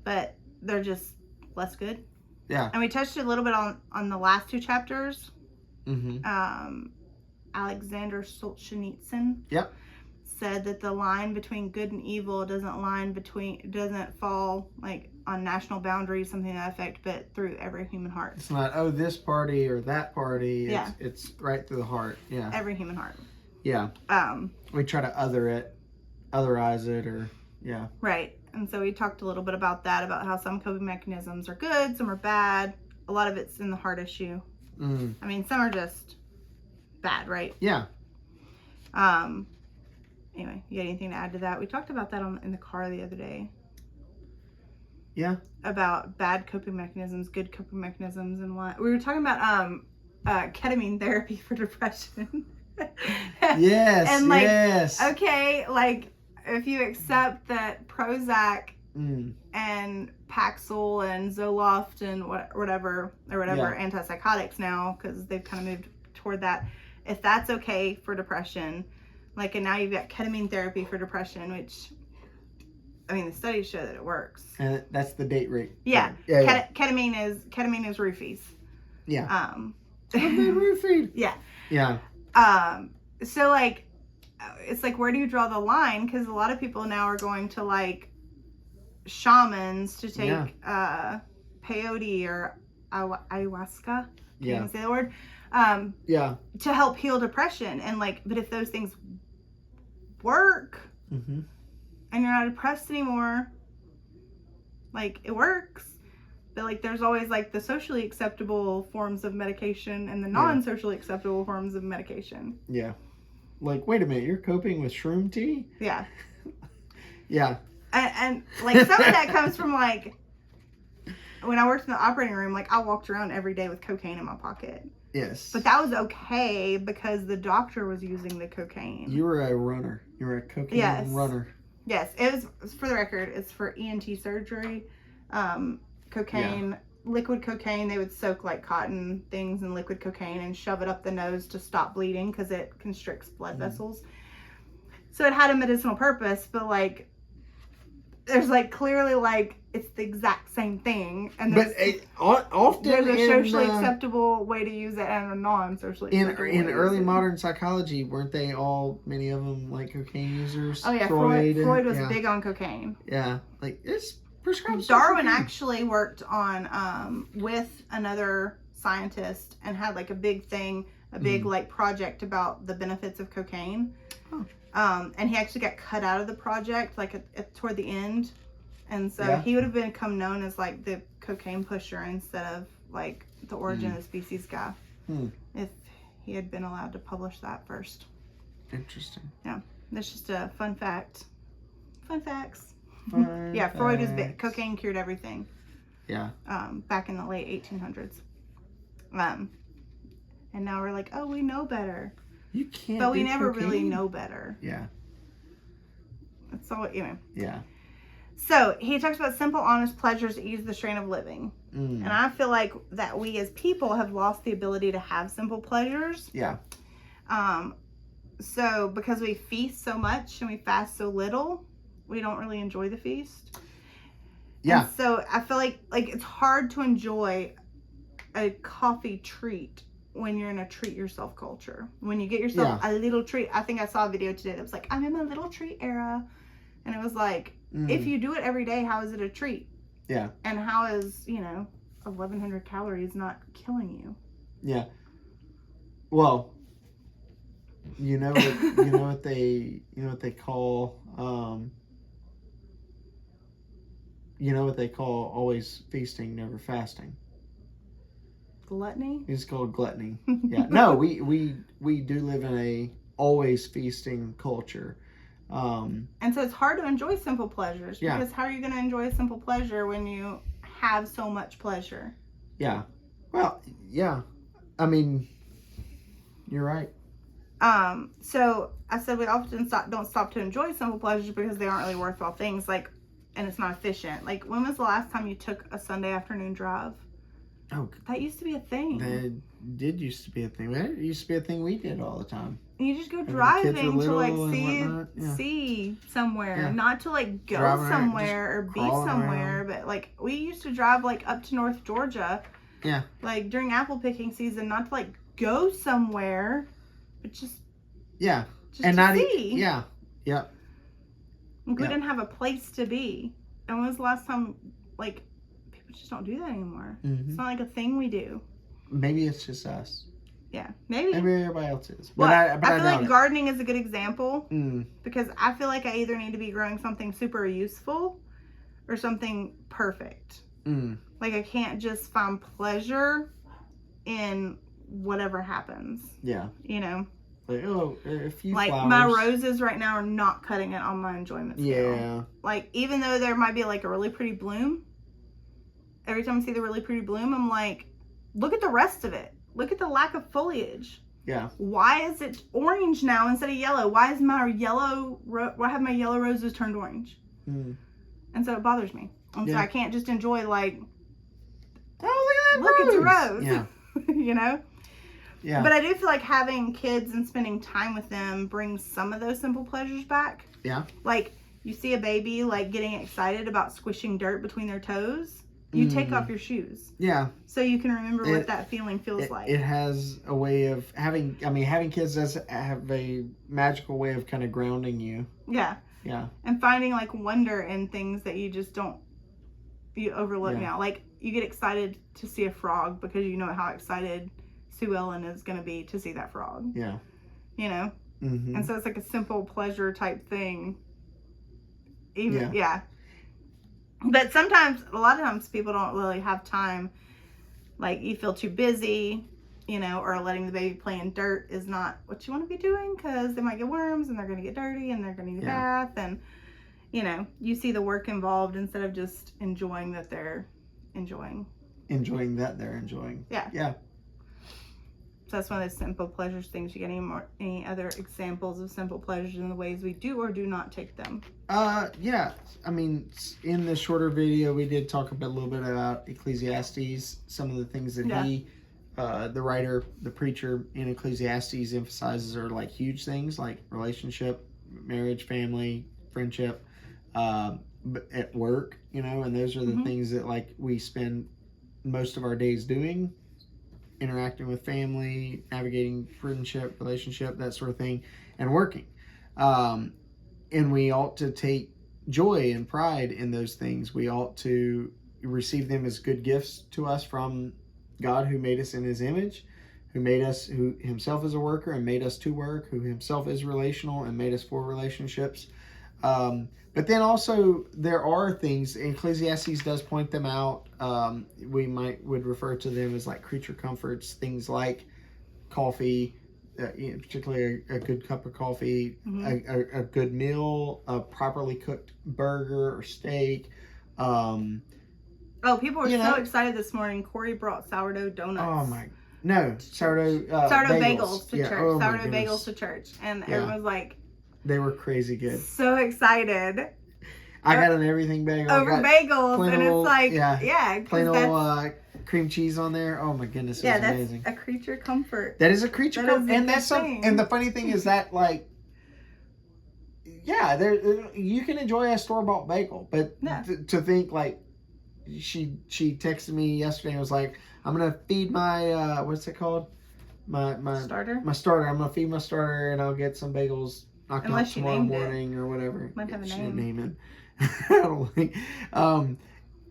Speaker 2: but they're just less good. Yeah. And we touched a little bit on the last two chapters. Alexander Solzhenitsyn. Yep. Said that the line between good and evil doesn't fall like on national boundaries, something to that effect, but through every human heart. It's not this party or that party. It's right through the heart. Yeah. Every human heart. Yeah. We try to otherize it, or Right. And so we talked a little bit about that, about how some coping mechanisms are good, some are bad. A lot of it's in the heart issue. I mean, some are just bad, right? Yeah. Anyway, you got anything to add to that? We talked about that in the car the other day.
Speaker 1: Yeah.
Speaker 2: About bad coping mechanisms, good coping mechanisms, and what we were talking about. Ketamine therapy for depression.
Speaker 1: Yes.
Speaker 2: And like,
Speaker 1: yes.
Speaker 2: okay, like if you accept that Prozac and Paxil and Zoloft and whatever antipsychotics now, because they've kind of moved toward that. If that's okay for depression, like, and now you've got ketamine therapy for depression, which, I mean, the studies show that it works.
Speaker 1: And that's the date rate.
Speaker 2: Yeah. Ketamine is roofies.
Speaker 1: Yeah. Roofied.
Speaker 2: Yeah.
Speaker 1: Yeah.
Speaker 2: So like, it's like, where do you draw the line? Because a lot of people now are going to like shamans to take peyote or ayahuasca. Can't even say the word. To help heal depression, and like, but if those things work and you're not depressed anymore, like, it works. But like, there's always like the socially acceptable forms of medication and the non-socially acceptable forms of medication.
Speaker 1: Yeah. Like, wait a minute, you're coping with shroom tea?
Speaker 2: Yeah.
Speaker 1: Yeah.
Speaker 2: And like, some of that comes from like, when I worked in the operating room, like, I walked around every day with cocaine in my pocket.
Speaker 1: Yes.
Speaker 2: But that was okay because the doctor was using the cocaine.
Speaker 1: You were a runner. You were a cocaine runner.
Speaker 2: Yes. It was, for the record, it's for ENT surgery. Cocaine, liquid cocaine, they would soak like cotton things in liquid cocaine and shove it up the nose to stop bleeding because it constricts blood vessels. So it had a medicinal purpose, but like, there's like clearly like it's the exact same thing, and
Speaker 1: often
Speaker 2: there's a socially acceptable way to use it and a non-socially acceptable way
Speaker 1: in
Speaker 2: to
Speaker 1: early
Speaker 2: use it.
Speaker 1: modern psychology, weren't they all, many of them, like cocaine users?
Speaker 2: Oh yeah, Freud was big on cocaine.
Speaker 1: Yeah, like, it's prescribed.
Speaker 2: Darwin actually worked on with another scientist and had like a big like project about the benefits of cocaine. And he actually got cut out of the project like toward the end, and so he would have become known as like the cocaine pusher instead of like the origin of the species guy if he had been allowed to publish that first.
Speaker 1: Interesting.
Speaker 2: Yeah, that's just a fun fact. Fun facts.
Speaker 1: Fun
Speaker 2: yeah, Freud was
Speaker 1: facts.
Speaker 2: big. Cocaine cured everything.
Speaker 1: Yeah.
Speaker 2: Back in the late 1800s. And now we're like, oh, we know better.
Speaker 1: You can't.
Speaker 2: But we never
Speaker 1: cocaine.
Speaker 2: really know better.
Speaker 1: Yeah.
Speaker 2: That's all. Anyway.
Speaker 1: Yeah.
Speaker 2: So he talks about simple, honest pleasures to ease the strain of living, and I feel like that we as people have lost the ability to have simple pleasures.
Speaker 1: Yeah.
Speaker 2: So because we feast so much and we fast so little, we don't really enjoy the feast.
Speaker 1: Yeah.
Speaker 2: And so I feel like it's hard to enjoy a coffee treat when you're in a treat yourself culture. When you get yourself a little treat. I think I saw a video today that was like, I'm in my little treat era. And it was like, if you do it every day, how is it a treat?
Speaker 1: Yeah.
Speaker 2: And how is, 1,100 calories not killing you?
Speaker 1: Yeah. Well, you know what they call always feasting, never fasting.
Speaker 2: Gluttony?
Speaker 1: It's called gluttony. Yeah. No, we do live in a always feasting culture.
Speaker 2: And so it's hard to enjoy simple pleasures because how are you going to enjoy a simple pleasure when you have so much pleasure?
Speaker 1: Yeah. Well, yeah. I mean, you're right.
Speaker 2: So I said we often don't stop to enjoy simple pleasures because they aren't really worthwhile things, and it's not efficient. Like, when was the last time you took a Sunday afternoon drive?
Speaker 1: Oh,
Speaker 2: that used to be a thing.
Speaker 1: That did used to be a thing. It used to be a thing we did all the time.
Speaker 2: You just go driving to see somewhere, not to go
Speaker 1: driving
Speaker 2: somewhere or be somewhere, but we used to drive up to North Georgia.
Speaker 1: Yeah.
Speaker 2: During apple picking season, not to go somewhere, but just
Speaker 1: and
Speaker 2: to see.
Speaker 1: Yeah. Yep.
Speaker 2: We didn't have a place to be. And when was the last time people just don't do that anymore? It's not a thing we do.
Speaker 1: Maybe it's just us.
Speaker 2: Yeah, maybe
Speaker 1: everybody else is.
Speaker 2: But I feel like gardening is a good example because I feel like I either need to be growing something super useful or something perfect. I can't just find pleasure in whatever happens.
Speaker 1: Yeah. A few flowers.
Speaker 2: My roses right now are not cutting it on my enjoyment scale.
Speaker 1: Yeah.
Speaker 2: Even though there might be a really pretty bloom, every time I see the really pretty bloom, I'm like, look at the rest of it. Look at the lack of foliage.
Speaker 1: Yeah.
Speaker 2: Why is it orange now instead of yellow? Why have my yellow roses turned orange?
Speaker 1: Mm.
Speaker 2: And so it bothers me. And so I can't just enjoy like,
Speaker 1: oh,
Speaker 2: look
Speaker 1: at
Speaker 2: it's a rose.
Speaker 1: Yeah.
Speaker 2: You know?
Speaker 1: Yeah.
Speaker 2: But I do feel like having kids and spending time with them brings some of those simple pleasures back.
Speaker 1: Yeah.
Speaker 2: Like, you see a baby like getting excited about squishing dirt between their toes. You take off your shoes.
Speaker 1: Yeah.
Speaker 2: So you can remember what that feeling feels like.
Speaker 1: It has a way of having kids does have a magical way of kind of grounding you.
Speaker 2: Yeah.
Speaker 1: Yeah.
Speaker 2: And finding like wonder in things that you just you overlook now. Like, you get excited to see a frog because you know how excited Sue Ellen is going to be to see that frog.
Speaker 1: Yeah.
Speaker 2: You know?
Speaker 1: Mm-hmm.
Speaker 2: And so it's like a simple pleasure type thing. But sometimes, a lot of times, people don't really have time. Like, you feel too busy, you know, or letting the baby play in dirt is not what you want to be doing because they might get worms and they're going to get dirty and they're going to need a bath. And, you know, you see the work involved instead of just enjoying that they're enjoying.
Speaker 1: Enjoying that they're enjoying.
Speaker 2: Yeah.
Speaker 1: Yeah.
Speaker 2: So that's one of those simple pleasures things. You get any other examples of simple pleasures in the ways we do or do not take them?
Speaker 1: Yeah. I mean, in the shorter video, we did talk a little bit about Ecclesiastes, some of the things that he, the writer, the preacher in Ecclesiastes emphasizes are like huge things like relationship, marriage, family, friendship, at work, you know, and those are the things that like we spend most of our days doing. Interacting with family, navigating friendship, relationship, that sort of thing, and working. And we ought to take joy and pride in those things. We ought to receive them as good gifts to us from God, who made us in his image, who himself is a worker and made us to work, who himself is relational and made us for relationships. But then also there are things, Ecclesiastes does point them out. We would refer to them as like creature comforts, things like coffee, particularly a good cup of coffee, a good meal, a properly cooked burger or steak.
Speaker 2: People were so excited this morning. Corey brought sourdough donuts.
Speaker 1: Oh my! No, sourdough
Speaker 2: bagels to church.
Speaker 1: Oh
Speaker 2: sourdough bagels to church, and everyone was like,
Speaker 1: they were crazy good.
Speaker 2: So excited.
Speaker 1: I got an everything bagel.
Speaker 2: Over bagels, and it's like,
Speaker 1: plain old cream cheese on there. Oh my goodness, it was amazing.
Speaker 2: That's a creature comfort.
Speaker 1: That is a creature comfort, and that's something. And the funny thing is that, like, you can enjoy a store-bought bagel, but to think like, she texted me yesterday and was like, I'm gonna feed my what's it called? My
Speaker 2: starter.
Speaker 1: My starter. I'm gonna feed my starter, and I'll get some bagels knocked out tomorrow morning or whatever.
Speaker 2: Might have a
Speaker 1: she
Speaker 2: name.
Speaker 1: Didn't name it. I don't think. And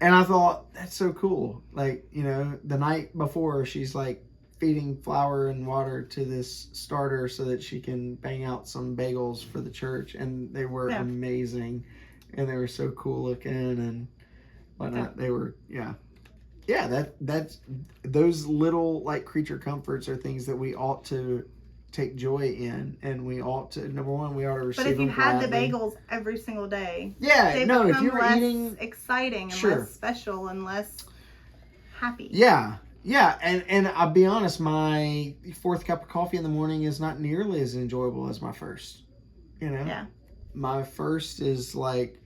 Speaker 1: I thought, that's so cool. Like, you know, the night before, she's like feeding flour and water to this starter so that she can bang out some bagels for the church, and they were amazing, and they were so cool looking and whatnot. They were that's those little like creature comforts are things that we ought to take joy in, and we ought to, number one, we ought to receive them.
Speaker 2: But if you had the bagels every single day,
Speaker 1: if you were
Speaker 2: less
Speaker 1: eating
Speaker 2: exciting and less special and less happy.
Speaker 1: And I'll be honest, my fourth cup of coffee in the morning is not nearly as enjoyable as my first. You know, my first is like,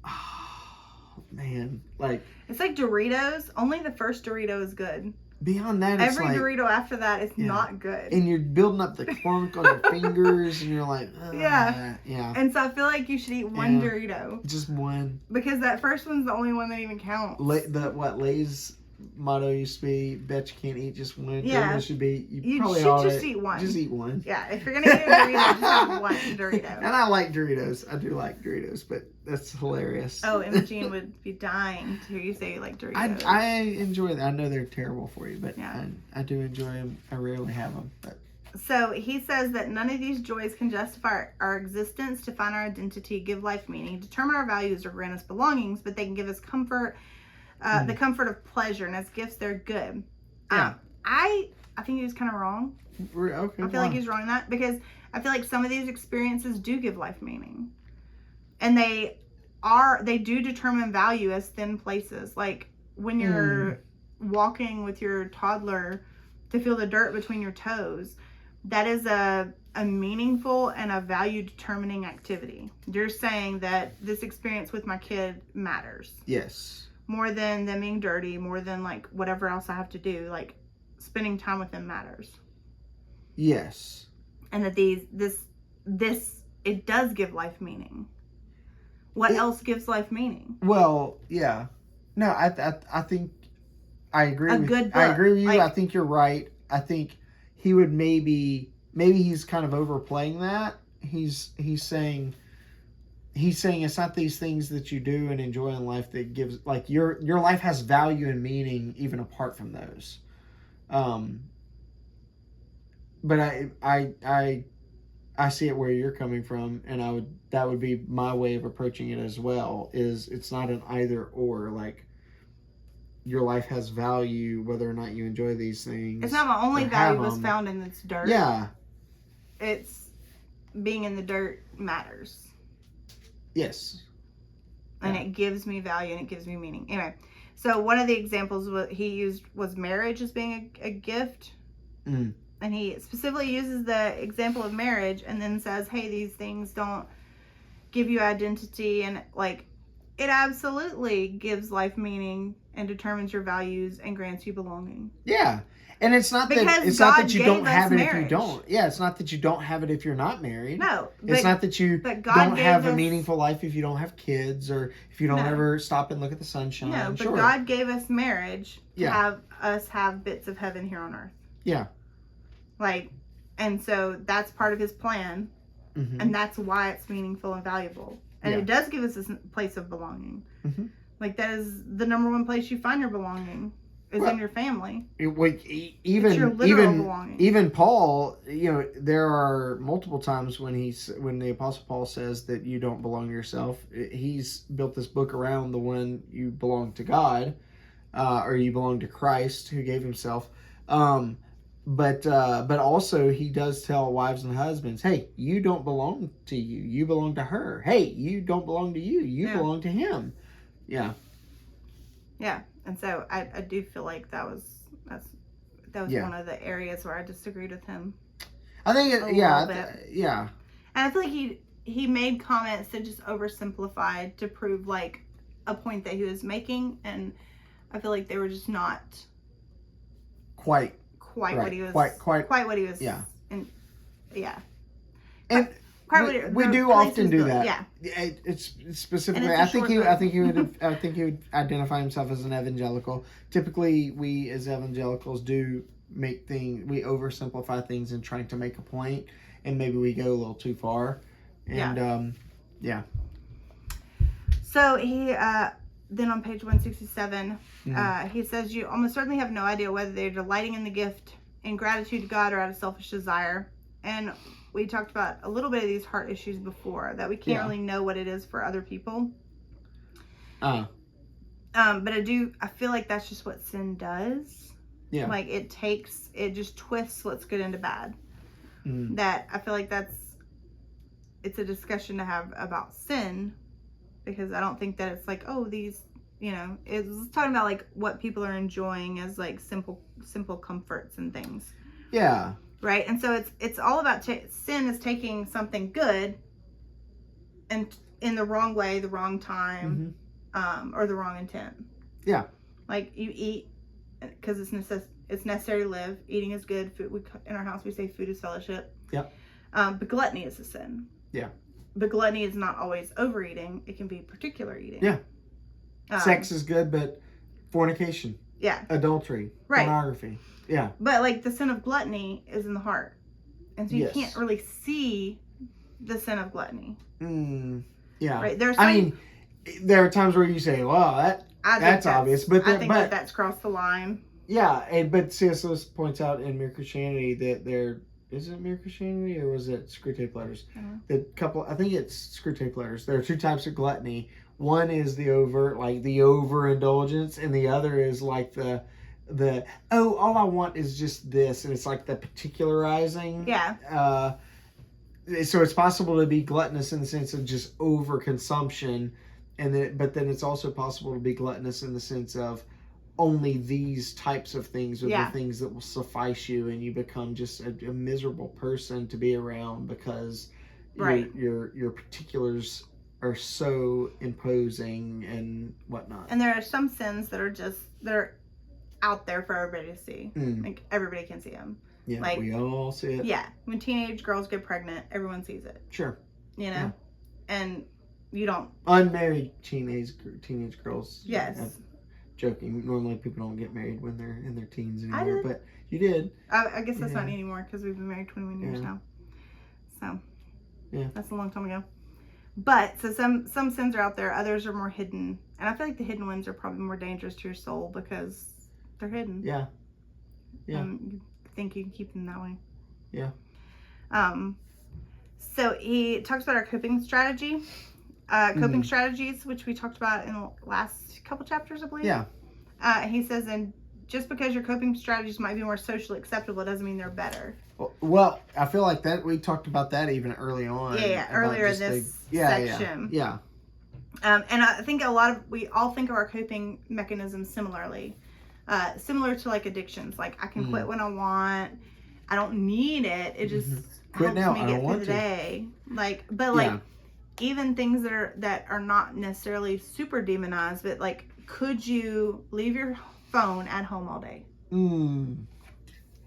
Speaker 1: oh man, like
Speaker 2: it's like Doritos. Only the first Dorito is good.
Speaker 1: Beyond that, it's
Speaker 2: every
Speaker 1: like,
Speaker 2: Dorito after that is not good.
Speaker 1: And you're building up the clunk on your fingers, and you're like, yeah.
Speaker 2: And so I feel like you should eat one Dorito.
Speaker 1: Just one.
Speaker 2: Because that first one's the only one that even counts.
Speaker 1: Lay's motto used to be, bet you can't eat just one.
Speaker 2: Yeah.
Speaker 1: It should be,
Speaker 2: you probably should just eat one.
Speaker 1: Just eat one.
Speaker 2: Yeah, if you're going to eat a Dorito, just have one Dorito.
Speaker 1: And I like Doritos. I do like Doritos, but that's hilarious.
Speaker 2: Oh, Imogene would be dying to hear you say you like Doritos.
Speaker 1: I enjoy them. I know they're terrible for you, but I do enjoy them. I rarely have them. But.
Speaker 2: So he says that none of these joys can justify our existence, define our identity, give life meaning, determine our values, or grant us belongings, but they can give us comfort, the comfort of pleasure, and as gifts, they're good. I think he was kind of wrong.
Speaker 1: Okay.
Speaker 2: I feel like he's wrong in that, because I feel like some of these experiences do give life meaning, and they do determine value as thin places. Like when you're walking with your toddler to feel the dirt between your toes. That is a meaningful and a value determining activity. You're saying that this experience with my kid matters.
Speaker 1: Yes.
Speaker 2: More than them being dirty, more than like whatever else I have to do. Like spending time with them matters.
Speaker 1: Yes.
Speaker 2: And that it does give life meaning. What else gives life meaning?
Speaker 1: Well, yeah. No, I think I agree. I agree with you. Like, I think you're right. I think he would maybe he's kind of overplaying that. He's saying it's not these things that you do and enjoy in life that gives, like, your life has value and meaning even apart from those. But I see it where you're coming from, and that would be my way of approaching it as well. Is it's not an either or, like, your life has value whether or not you enjoy these things.
Speaker 2: It's not my only value was found in this dirt.
Speaker 1: Yeah.
Speaker 2: It's being in the dirt matters.
Speaker 1: Yes.
Speaker 2: And it gives me value and it gives me meaning. Anyway, so one of the examples he used was marriage as being a gift.
Speaker 1: Mm.
Speaker 2: And he specifically uses the example of marriage and then says, hey, these things don't give you identity. And like, it absolutely gives life meaning and determines your values and grants you belonging.
Speaker 1: Yeah. And it's not that you don't have it if you don't. Yeah, it's not that you don't have it if you're not married.
Speaker 2: No.
Speaker 1: It's not that you don't have a meaningful life if you don't have kids or if you don't ever stop and look at the sunshine.
Speaker 2: No, but God gave us marriage to have us have bits of heaven here on earth.
Speaker 1: Yeah.
Speaker 2: Like, and so that's part of his plan.
Speaker 1: Mm-hmm.
Speaker 2: And that's why it's meaningful and valuable. And it does give us a place of belonging.
Speaker 1: Mm-hmm.
Speaker 2: Like, that is the number one place you find your belonging is in your family.
Speaker 1: It's your
Speaker 2: literal belonging.
Speaker 1: Even Paul, there are multiple times when the Apostle Paul says that you don't belong to yourself. He's built this book around the one you belong to God, or you belong to Christ who gave himself. But also he does tell wives and husbands, hey, you don't belong to you. You belong to her. Hey, you don't belong to you. You belong to him. Yeah. Yeah.
Speaker 2: And so I do feel like that was one of the areas where I disagreed with him.
Speaker 1: I think
Speaker 2: And I feel like he made comments that just oversimplified to prove like a point that he was making, and I feel like they were just not
Speaker 1: quite
Speaker 2: right. what he was
Speaker 1: quite
Speaker 2: what he was.
Speaker 1: Yeah.
Speaker 2: And
Speaker 1: and we do often do that.
Speaker 2: Yeah.
Speaker 1: It's specifically. I think he would identify himself as an evangelical. Typically, we as evangelicals do we oversimplify things in trying to make a point, and maybe we go a little too far. And
Speaker 2: So he then on page 167, he says, you almost certainly have no idea whether they're delighting in the gift in gratitude to God or out of selfish desire. And we talked about a little bit of these heart issues before, that we can't really know what it is for other people. But I feel like that's just what sin does.
Speaker 1: Yeah.
Speaker 2: Like it just twists what's good into bad. That I feel like it's a discussion to have about sin, because I don't think that it's like, oh, these, it's talking about like what people are enjoying as like simple comforts and things.
Speaker 1: Yeah.
Speaker 2: Right, and so it's all about sin is taking something good and in the wrong way, the wrong time, or the wrong intent.
Speaker 1: Yeah,
Speaker 2: like you eat because it's necessary to live. Eating is good. Food, in our house we say food is fellowship.
Speaker 1: Yeah.
Speaker 2: But gluttony is a sin.
Speaker 1: Yeah.
Speaker 2: But gluttony is not always overeating. It can be particular eating.
Speaker 1: Yeah. Sex is good, but fornication.
Speaker 2: Yeah.
Speaker 1: Adultery. Right. Pornography. Yeah.
Speaker 2: But like the sin of gluttony is in the heart. And so you can't really see the sin of gluttony.
Speaker 1: Yeah.
Speaker 2: Right.
Speaker 1: There are times where you say, well, that's obvious. But
Speaker 2: I think that's crossed the line.
Speaker 1: Yeah. But C.S. Lewis points out in Mere Christianity that is it Mere Christianity or was it Screwtape Letters? I think it's Screwtape Letters. There are two types of gluttony. One is the overindulgence, and the other is like the all I want is just this, and it's like the particularizing.
Speaker 2: Yeah.
Speaker 1: So it's possible to be gluttonous in the sense of just overconsumption, but then it's also possible to be gluttonous in the sense of only these types of things are
Speaker 2: Yeah.
Speaker 1: the things that will suffice you, and you become just a miserable person to be around because
Speaker 2: Right.
Speaker 1: your particulars are so imposing and whatnot.
Speaker 2: And there are some sins that are they're out there for everybody to see. Like everybody can see them.
Speaker 1: Yeah,
Speaker 2: like,
Speaker 1: we all see it.
Speaker 2: Yeah, when teenage girls get pregnant, everyone sees it.
Speaker 1: Sure.
Speaker 2: You know,
Speaker 1: Yeah.
Speaker 2: and you don't.
Speaker 1: Unmarried teenage girls.
Speaker 2: Yes.
Speaker 1: Joking. Normally, people don't get married when they're in their teens
Speaker 2: I
Speaker 1: anymore,
Speaker 2: did.
Speaker 1: but you did.
Speaker 2: I guess that's not anymore because we've been married 21 years now. So.
Speaker 1: Yeah.
Speaker 2: That's a long time ago. But so some sins are out there, others are more hidden, and I feel like the hidden ones are probably more dangerous to your soul because they're hidden.
Speaker 1: Yeah. Yeah.
Speaker 2: You think you can keep them that way.
Speaker 1: Yeah.
Speaker 2: So he talks about our coping strategies, which we talked about in the last couple chapters, I believe.
Speaker 1: Yeah.
Speaker 2: He says, and just because your coping strategies might be more socially acceptable doesn't mean they're better.
Speaker 1: Well, I feel like that we talked about that even early on.
Speaker 2: Yeah, earlier in this section.
Speaker 1: Yeah.
Speaker 2: And I think we all think of our coping mechanisms similarly. Similar to like addictions. Like I can quit when I want. I don't need it. It just helps me get through the day. Even things that are not necessarily super demonized, but like, could you leave your phone at home all day?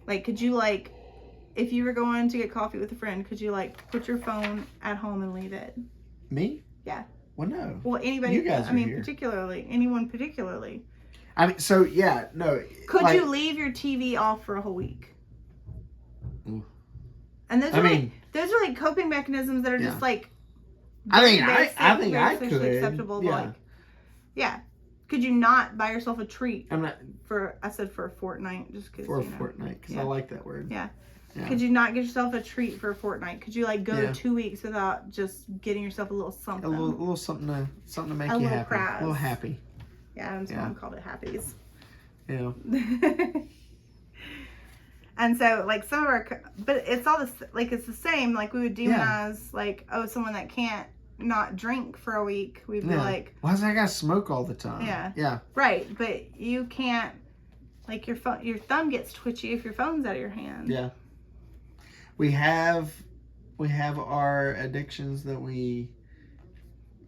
Speaker 2: Like, could you like, if you were going to get coffee with a friend, could you like put your phone at home and leave it?
Speaker 1: Me?
Speaker 2: Yeah.
Speaker 1: Well, no.
Speaker 2: Well, anybody.
Speaker 1: You guys are here.
Speaker 2: Anyone particularly.
Speaker 1: I mean, so yeah, no.
Speaker 2: Could you leave your TV off for a whole week?
Speaker 1: Ooh.
Speaker 2: And those are like coping mechanisms that are just like.
Speaker 1: I think I could.
Speaker 2: Acceptable. Yeah. Could you not buy yourself a treat? I said for a fortnight, just because.
Speaker 1: For a fortnight, because I like that word.
Speaker 2: Yeah. Could you not get yourself a treat for a fortnight? Could you like go 2 weeks without just getting yourself a little something?
Speaker 1: A little something to make you happy. A little happy.
Speaker 2: Yeah, Adam's mom called it happies.
Speaker 1: Yeah.
Speaker 2: And so, like, some of our, but it's all this, like, it's the same. Like, we would demonize, like, someone that can't not drink for a week. We'd be like,
Speaker 1: why does that guy smoke all the time?
Speaker 2: Yeah.
Speaker 1: Yeah.
Speaker 2: Right, but you can't, like, your thumb gets twitchy if your phone's out of your hand.
Speaker 1: Yeah. We have our addictions that we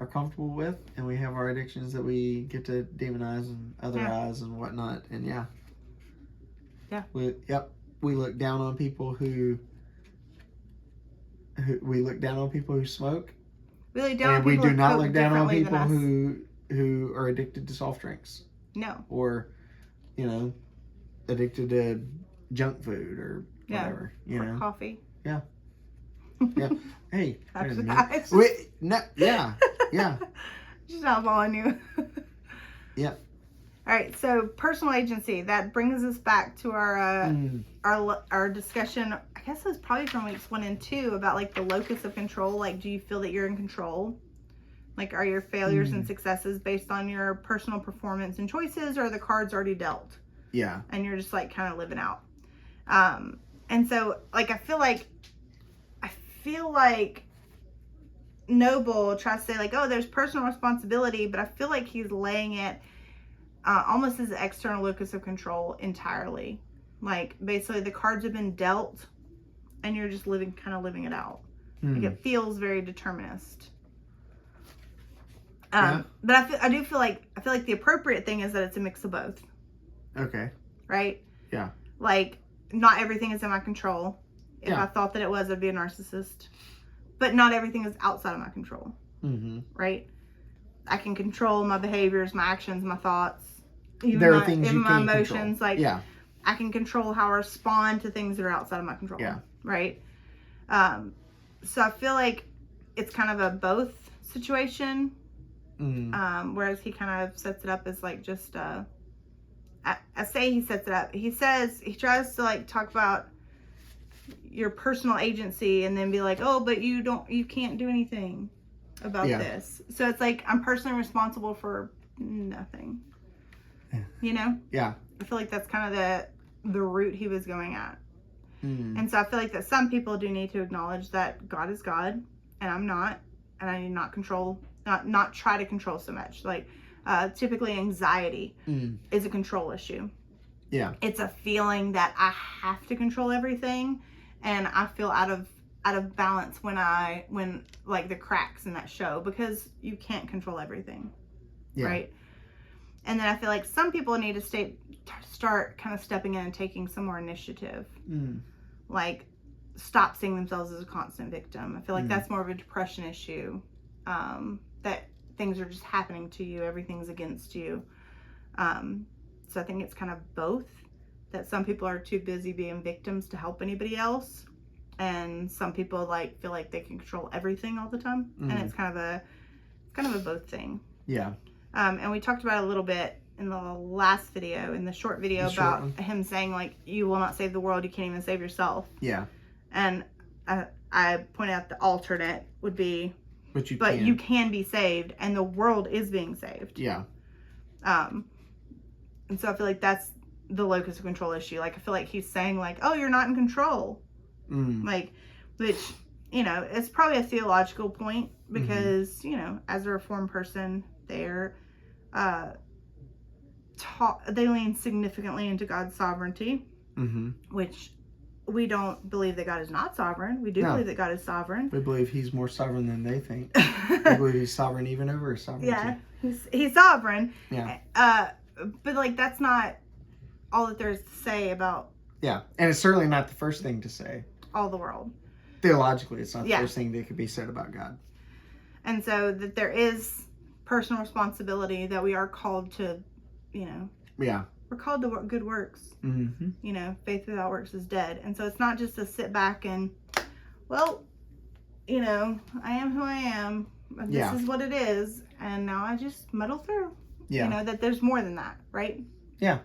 Speaker 1: are comfortable with, and we have our addictions that we get to demonize and otherize and whatnot. And we look down on people who smoke.
Speaker 2: We look down on people
Speaker 1: we do not
Speaker 2: who
Speaker 1: look down on people
Speaker 2: than
Speaker 1: who are addicted to soft drinks.
Speaker 2: No.
Speaker 1: Or, addicted to junk food or whatever.
Speaker 2: Or coffee.
Speaker 1: Yeah. Yeah. Hey.
Speaker 2: Just not following you.
Speaker 1: Yeah.
Speaker 2: All right. So personal agency, that brings us back to our discussion. I guess it was probably from weeks 1 and 2 about like the locus of control. Like, do you feel that you're in control? Like, are your failures and successes based on your personal performance and choices, or are the cards already dealt?
Speaker 1: Yeah.
Speaker 2: And you're just like kind of living out. And so like, I feel like Noble tries to say like, oh, there's personal responsibility, but I feel like he's laying it almost as an external locus of control entirely. Like, basically the cards have been dealt and you're just living it out. Like, it feels very determinist. But I feel like the appropriate thing is that it's a mix of both.
Speaker 1: Okay.
Speaker 2: Right?
Speaker 1: Yeah.
Speaker 2: Like, not everything is in my control. If I thought that it was, I'd be a narcissist. But not everything is outside of my control.
Speaker 1: Mm-hmm.
Speaker 2: Right? I can control my behaviors, my actions, my thoughts.
Speaker 1: There are things you can
Speaker 2: emotions.
Speaker 1: Control.
Speaker 2: Like, I can control how I respond to things that are outside of my control.
Speaker 1: Yeah.
Speaker 2: Right? So I feel like it's kind of a both situation. Whereas he kind of sets it up as like just I say he sets it up. He says he tries to like talk about your personal agency and then be like, oh, but you can't do anything about this. So it's like, I'm personally responsible for nothing.
Speaker 1: Yeah.
Speaker 2: I feel like that's kind of the route he was going at. And so I feel like that some people do need to acknowledge that God is God and I'm not, and I need not try to control so much. Like, typically anxiety is a control issue.
Speaker 1: Yeah.
Speaker 2: It's a feeling that I have to control everything, and I feel out of balance when like the cracks in that show, because you can't control everything.
Speaker 1: Yeah.
Speaker 2: Right? And then I feel like some people need to start kind of stepping in and taking some more initiative. Like, stop seeing themselves as a constant victim. I feel like that's more of a depression issue. That things are just happening to you. Everything's against you. So I think it's kind of both. That some people are too busy being victims to help anybody else. And some people feel like they can control everything all the time. And it's kind of a both thing.
Speaker 1: Yeah.
Speaker 2: And we talked about it a little bit in the last video, in the short video, about him saying, like, you will not save the world, you can't even save yourself.
Speaker 1: Yeah.
Speaker 2: And I pointed out the alternate would be,
Speaker 1: but
Speaker 2: you can be saved, and the world is being saved.
Speaker 1: Yeah.
Speaker 2: And so I feel like that's the locus of control issue. Like, I feel like he's saying, like, oh, you're not in control. Like, which, it's probably a theological point, because, as a Reformed person, they're they lean significantly into God's sovereignty, which we don't believe that God is not sovereign. We do believe that God is sovereign.
Speaker 1: We believe he's more sovereign than they think. We believe he's sovereign even over his sovereignty.
Speaker 2: Yeah, he's sovereign.
Speaker 1: Yeah.
Speaker 2: But, like, that's not all that there is to say about...
Speaker 1: Yeah, and it's certainly not the first thing to say.
Speaker 2: All the world.
Speaker 1: Theologically, it's not the first thing that could be said about God. And
Speaker 2: so that there is personal responsibility, that we are called to,
Speaker 1: Yeah.
Speaker 2: We're called to good works. Faith without works is dead. And so it's not just to sit back and, well, I am who I am. This is what it is. And now I just muddle through.
Speaker 1: Yeah.
Speaker 2: That there's more than that, right?
Speaker 1: Yeah.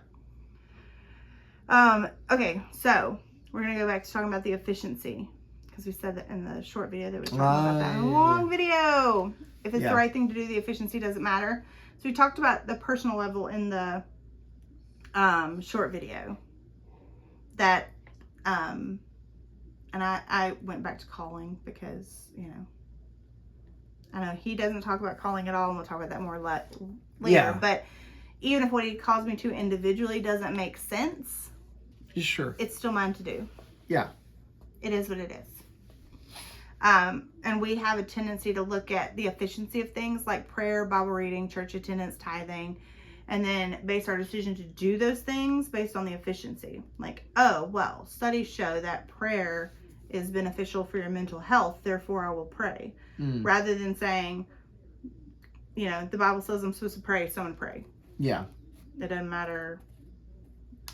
Speaker 2: Okay, so we're going to go back to talking about the efficiency. Because we said that in the short video that we were talking about that in a long video. If it's the right thing to do, the efficiency doesn't matter. So we talked about the personal level in the short video. That, and I went back to calling because, I know he doesn't talk about calling at all, and we'll talk about that more later.
Speaker 1: Yeah.
Speaker 2: But even if what he calls me to individually doesn't make sense,
Speaker 1: sure,
Speaker 2: it's still mine to do.
Speaker 1: Yeah.
Speaker 2: It is what it is. And we have a tendency to look at the efficiency of things like prayer, Bible reading, church attendance, tithing, and then base our decision to do those things based on the efficiency. Like, oh, well, studies show that prayer is beneficial for your mental health, therefore I will pray. Rather than saying, the Bible says I'm supposed to pray, so I'm going to pray.
Speaker 1: Yeah.
Speaker 2: It doesn't matter.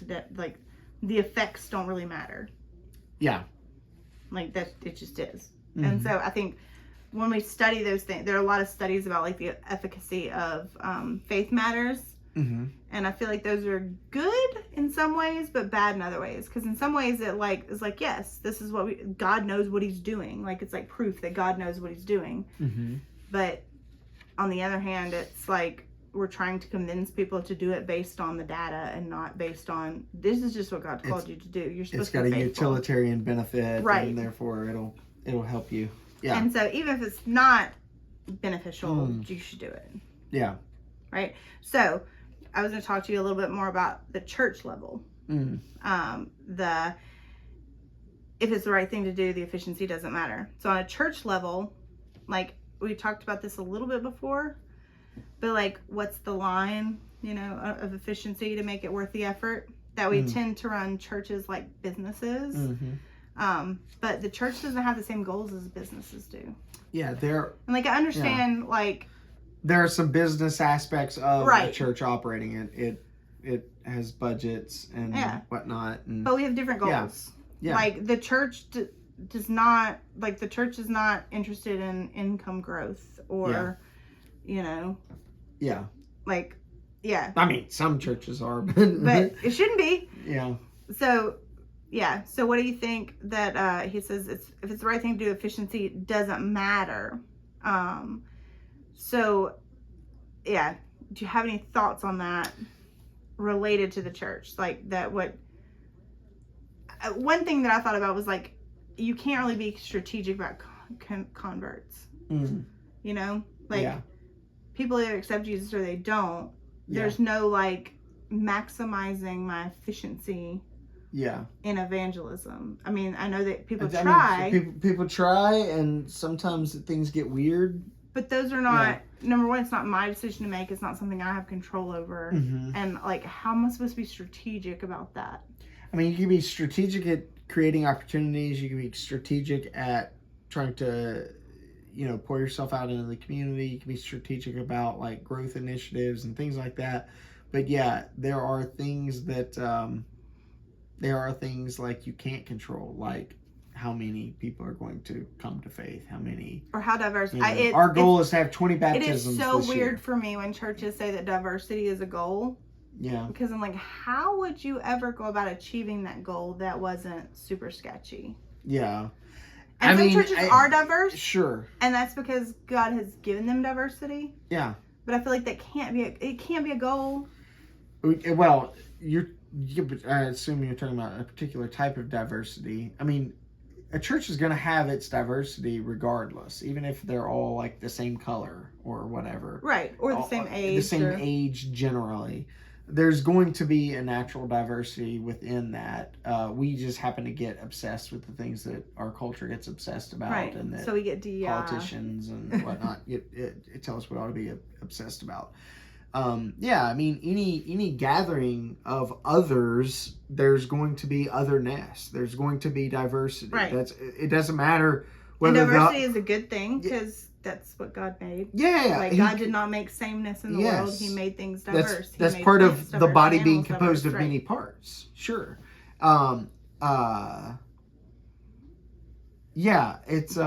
Speaker 2: That, like, the effects don't really matter.
Speaker 1: Yeah.
Speaker 2: Like, that, it just is. And so I think when we study those things, there are a lot of studies about, like, the efficacy of faith matters. And I feel like those are good in some ways, but bad in other ways. Because in some ways it, like, is like, yes, this is what God knows what he's doing. Like, it's like proof that God knows what he's doing. But on the other hand, it's like we're trying to convince people to do it based on the data and not based on, this is just what God called you to do. You're supposed to be faithful.
Speaker 1: It's got a utilitarian benefit,
Speaker 2: right?
Speaker 1: And therefore it'll help you. Yeah.
Speaker 2: And so even if it's not beneficial, you should do it.
Speaker 1: Yeah.
Speaker 2: Right. So I was going to talk to you a little bit more about the church level. If it's the right thing to do, the efficiency doesn't matter. So on a church level, like we talked about this a little bit before, but like, what's the line, of efficiency to make it worth the effort? That we tend to run churches like businesses. But the church doesn't have the same goals as businesses do.
Speaker 1: Yeah,
Speaker 2: and like I understand, like
Speaker 1: there are some business aspects of
Speaker 2: right.
Speaker 1: the church operating. It has budgets and whatnot. And,
Speaker 2: but we have different goals. Yeah. Like the church does not, like the church is not interested in income growth or,
Speaker 1: Yeah.
Speaker 2: Like, yeah.
Speaker 1: I mean, some churches are,
Speaker 2: but it shouldn't be.
Speaker 1: Yeah.
Speaker 2: So, yeah. So what do you think that he says if it's the right thing to do, efficiency doesn't matter. So, yeah. Do you have any thoughts on that related to the church? Like that one thing that I thought about was like, you can't really be strategic about converts. Like people either accept Jesus or they don't. There's no like maximizing my efficiency in evangelism. I mean, I know that people try.
Speaker 1: People try, and sometimes things get weird.
Speaker 2: But those are not, number one, it's not my decision to make. It's not something I have control over. And, like, how am I supposed to be strategic about that?
Speaker 1: I mean, you can be strategic at creating opportunities. You can be strategic at trying to, pour yourself out into the community. You can be strategic about, like, growth initiatives and things like that. But, yeah, there are things that, like you can't control, like how many people are going to come to faith, how many,
Speaker 2: or how diverse.
Speaker 1: Our goal is to have 20 baptisms.
Speaker 2: It is so
Speaker 1: this
Speaker 2: weird
Speaker 1: year.
Speaker 2: for me when churches say that diversity is a goal.
Speaker 1: Yeah.
Speaker 2: Because I'm like, how would you ever go about achieving that goal that wasn't super sketchy?
Speaker 1: Yeah.
Speaker 2: And some churches are diverse.
Speaker 1: Sure.
Speaker 2: And that's because God has given them diversity.
Speaker 1: Yeah.
Speaker 2: But I feel like it can't be a goal.
Speaker 1: Well, I assume you're talking about a particular type of diversity. I mean, a church is going to have its diversity regardless, even if they're all like the same color or whatever.
Speaker 2: Right, or the same age.
Speaker 1: The same age generally. There's going to be a natural diversity within that. We just happen to get obsessed with the things that our culture gets obsessed about.
Speaker 2: Right,
Speaker 1: and that
Speaker 2: so we get DEI.
Speaker 1: Politicians and whatnot it tell us we ought to be obsessed about. I mean, any gathering of others, there's going to be otherness. There's going to be diversity.
Speaker 2: Right.
Speaker 1: It doesn't matter whether
Speaker 2: and diversity is a good thing because that's what God made.
Speaker 1: Yeah.
Speaker 2: Like God did not make sameness in the world. He made things diverse.
Speaker 1: That's part of the body being composed of many parts. Sure. It's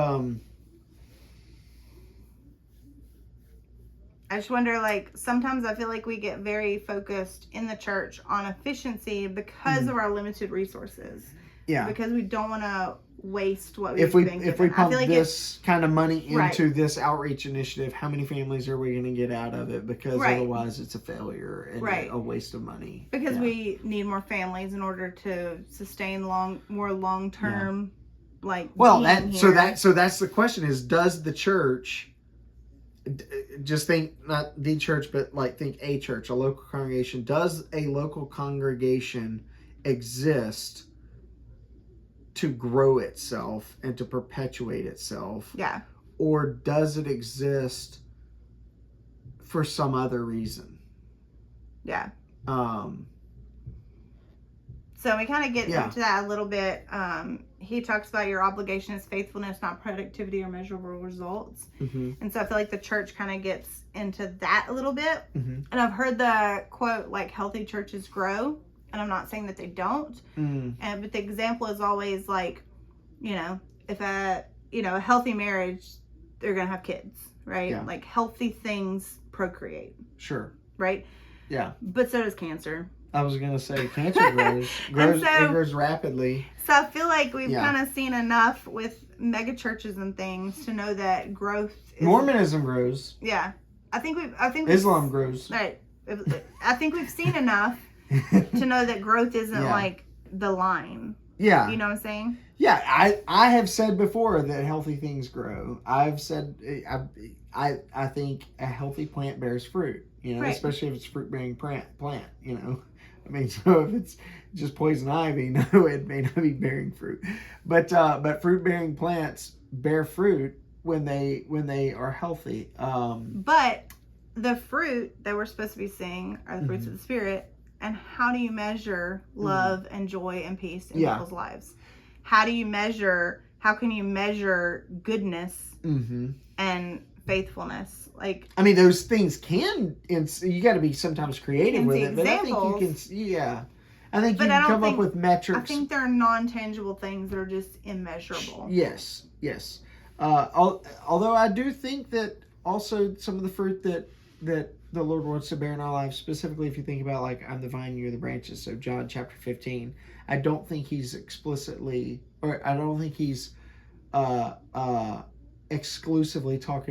Speaker 2: I just wonder, like, sometimes I feel like we get very focused in the church on efficiency because of our limited resources.
Speaker 1: Yeah.
Speaker 2: Because we don't want to waste what
Speaker 1: we've been given. If we pump this kind of money into this outreach initiative, how many families are we going to get out of it? Because otherwise it's a failure and a waste of money.
Speaker 2: Because we need more families in order to sustain more long-term, like,
Speaker 1: well, so that's the question is, does the church... Just think not the church, but like think a church, a local congregation. Does a local congregation exist to grow itself and to perpetuate itself?
Speaker 2: Yeah.
Speaker 1: Or does it exist for some other reason?
Speaker 2: Yeah. So we kind of get into that a little bit. He talks about your obligation is faithfulness, not productivity or measurable results. And so I feel like the church kind of gets into that a little bit. And I've heard the quote, like, healthy churches grow. And I'm not saying that they don't. But the example is always like, if a healthy marriage, they're going to have kids, right?
Speaker 1: Yeah.
Speaker 2: Like healthy things procreate.
Speaker 1: Sure.
Speaker 2: Right?
Speaker 1: Yeah.
Speaker 2: But so does cancer.
Speaker 1: I was going to say cancer grows it grows rapidly.
Speaker 2: So I feel like we've kind of seen enough with mega churches and things to know that growth
Speaker 1: Mormonism grows.
Speaker 2: Yeah. I think
Speaker 1: Islam grows.
Speaker 2: Right. I think we've seen enough to know that growth isn't like the line.
Speaker 1: Yeah.
Speaker 2: You know what I'm saying?
Speaker 1: Yeah, I have said before that healthy things grow. I've said I think a healthy plant bears fruit, especially if it's fruit-bearing plant, I mean, so if it's just poison ivy, no, it may not be bearing fruit. But fruit-bearing plants bear fruit when they are healthy.
Speaker 2: But the fruit that we're supposed to be seeing are the fruits of the Spirit. And how do you measure love and joy and peace in people's lives? How can you measure goodness and faithfulness? Like,
Speaker 1: I mean, those things you got to be sometimes creative with it, but I think you can, I think you can come up with metrics.
Speaker 2: I think there are non-tangible things that are just immeasurable.
Speaker 1: Yes. Although I do think that also some of the fruit that the Lord wants to bear in our lives, specifically if you think about, like, I'm the vine, you're the branches, so John chapter 15, I don't think he's exclusively talking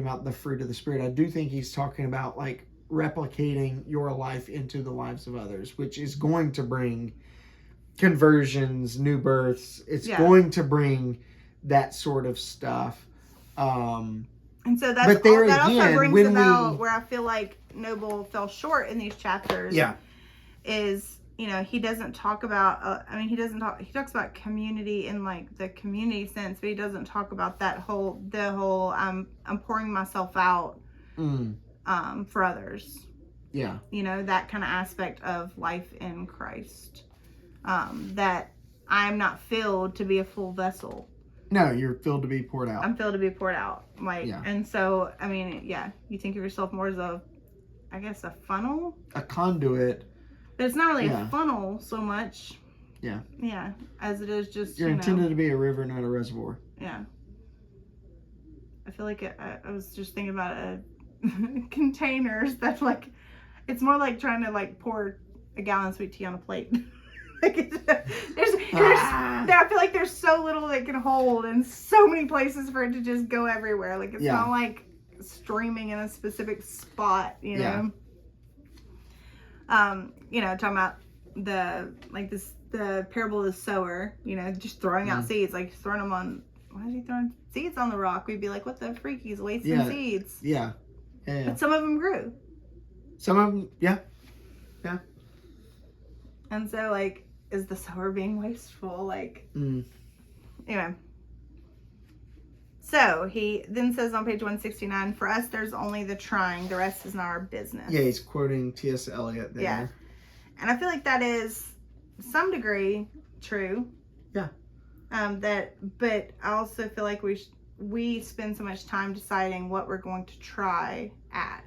Speaker 1: about the fruit of the Spirit. I do think he's talking about, like, replicating your life into the lives of others, which is going to bring conversions, new births. It's going to bring that sort of stuff.
Speaker 2: And so that's
Speaker 1: But there
Speaker 2: that also
Speaker 1: again,
Speaker 2: brings
Speaker 1: when
Speaker 2: about where I feel like Noble fell short in these chapters.
Speaker 1: Yeah.
Speaker 2: Is, you know, he doesn't talk about, he talks about community in like the community sense, but he doesn't talk about the whole, I'm pouring myself out for others.
Speaker 1: Yeah.
Speaker 2: You know, that kind of aspect of life in Christ. That I'm not filled to be a full vessel.
Speaker 1: No, you're filled to be poured out.
Speaker 2: I'm filled to be poured out. Like,
Speaker 1: yeah.
Speaker 2: And so, I mean, yeah, you think of yourself more as a funnel?
Speaker 1: A conduit.
Speaker 2: But it's not really a funnel so much.
Speaker 1: Yeah.
Speaker 2: Yeah, as it is just,
Speaker 1: You're intended to be a river, not a reservoir.
Speaker 2: Yeah. I feel like I was just thinking about containers that's like, it's more like trying to like pour a gallon of sweet tea on a plate. Like I feel like there's so little that can hold and so many places for it to just go everywhere. Like it's not like streaming in a specific spot, you know. You know, talking about the parable of the sower, you know, just throwing out seeds, like throwing them on. Why is he throwing seeds on the rock? We'd be like, what the freak? He's wasting seeds.
Speaker 1: Yeah.
Speaker 2: But some of them grew.
Speaker 1: Some of them, yeah.
Speaker 2: And so, like, is the sower being wasteful? Like, anyway. So he then says on page 169, for us, there's only the trying. The rest is not our business.
Speaker 1: Yeah, he's quoting T.S. Eliot there.
Speaker 2: Yeah. And I feel like that is, to some degree, true.
Speaker 1: Yeah.
Speaker 2: But I also feel like we spend so much time deciding what we're going to try at.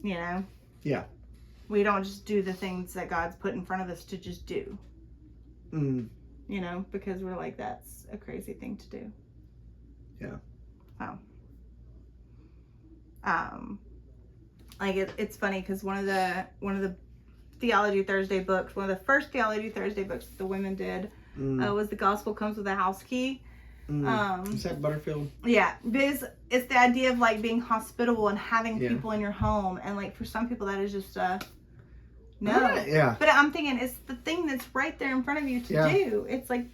Speaker 2: You know?
Speaker 1: Yeah.
Speaker 2: We don't just do the things that God's put in front of us to just do. You know, because we're like, that's a crazy thing to do.
Speaker 1: Yeah.
Speaker 2: Oh. Like it's funny because one of the Theology Thursday books, one of the first Theology Thursday books the women did, was The Gospel Comes with a House Key.
Speaker 1: Is that Butterfield?
Speaker 2: Yeah, because it's the idea of like being hospitable and having people in your home, and like for some people that is just no.
Speaker 1: Yeah.
Speaker 2: But I'm thinking it's the thing that's right there in front of you to do. It's like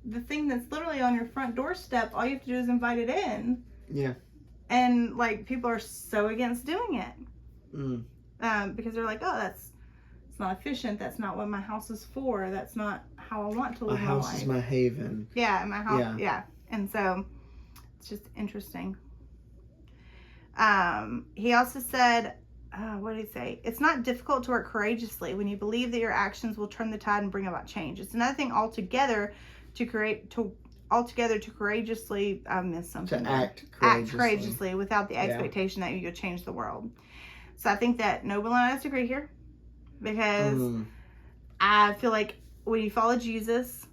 Speaker 2: the thing that's literally on your front doorstep. All you have to do is invite it in.
Speaker 1: Yeah.
Speaker 2: And like people are so against doing it. Because they're like, oh, it's not efficient. That's not what my house is for. That's not how I want to live my life.
Speaker 1: My house is my haven.
Speaker 2: Yeah, my house. Yeah. And so it's just interesting. He also said, what did he say? It's not difficult to work courageously when you believe that your actions will turn the tide and bring about change. It's another thing altogether to courageously, I missed something.
Speaker 1: To act courageously
Speaker 2: without the expectation that you'll change the world. So I think that Noble and I disagree here, because I feel like when you follow Jesus,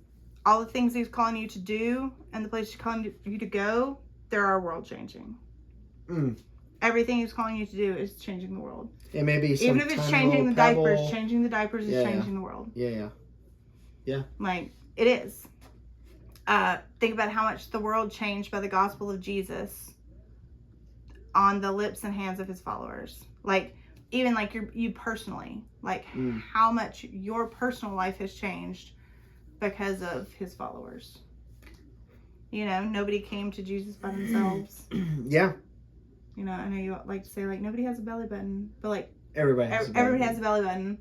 Speaker 2: all the things he's calling you to do and the place he's calling you to go, there are world changing. Everything he's calling you to do is changing the world.
Speaker 1: It may be some
Speaker 2: even if it's changing the diapers is changing the world.
Speaker 1: Yeah.
Speaker 2: Like it is. Think about how much the world changed by the gospel of Jesus on the lips and hands of his followers. Like even like you personally, like how much your personal life has changed because of his followers. You know, nobody came to Jesus by themselves.
Speaker 1: Yeah.
Speaker 2: You know, I know you like to say like nobody has a belly button, but like
Speaker 1: everybody has a belly
Speaker 2: button.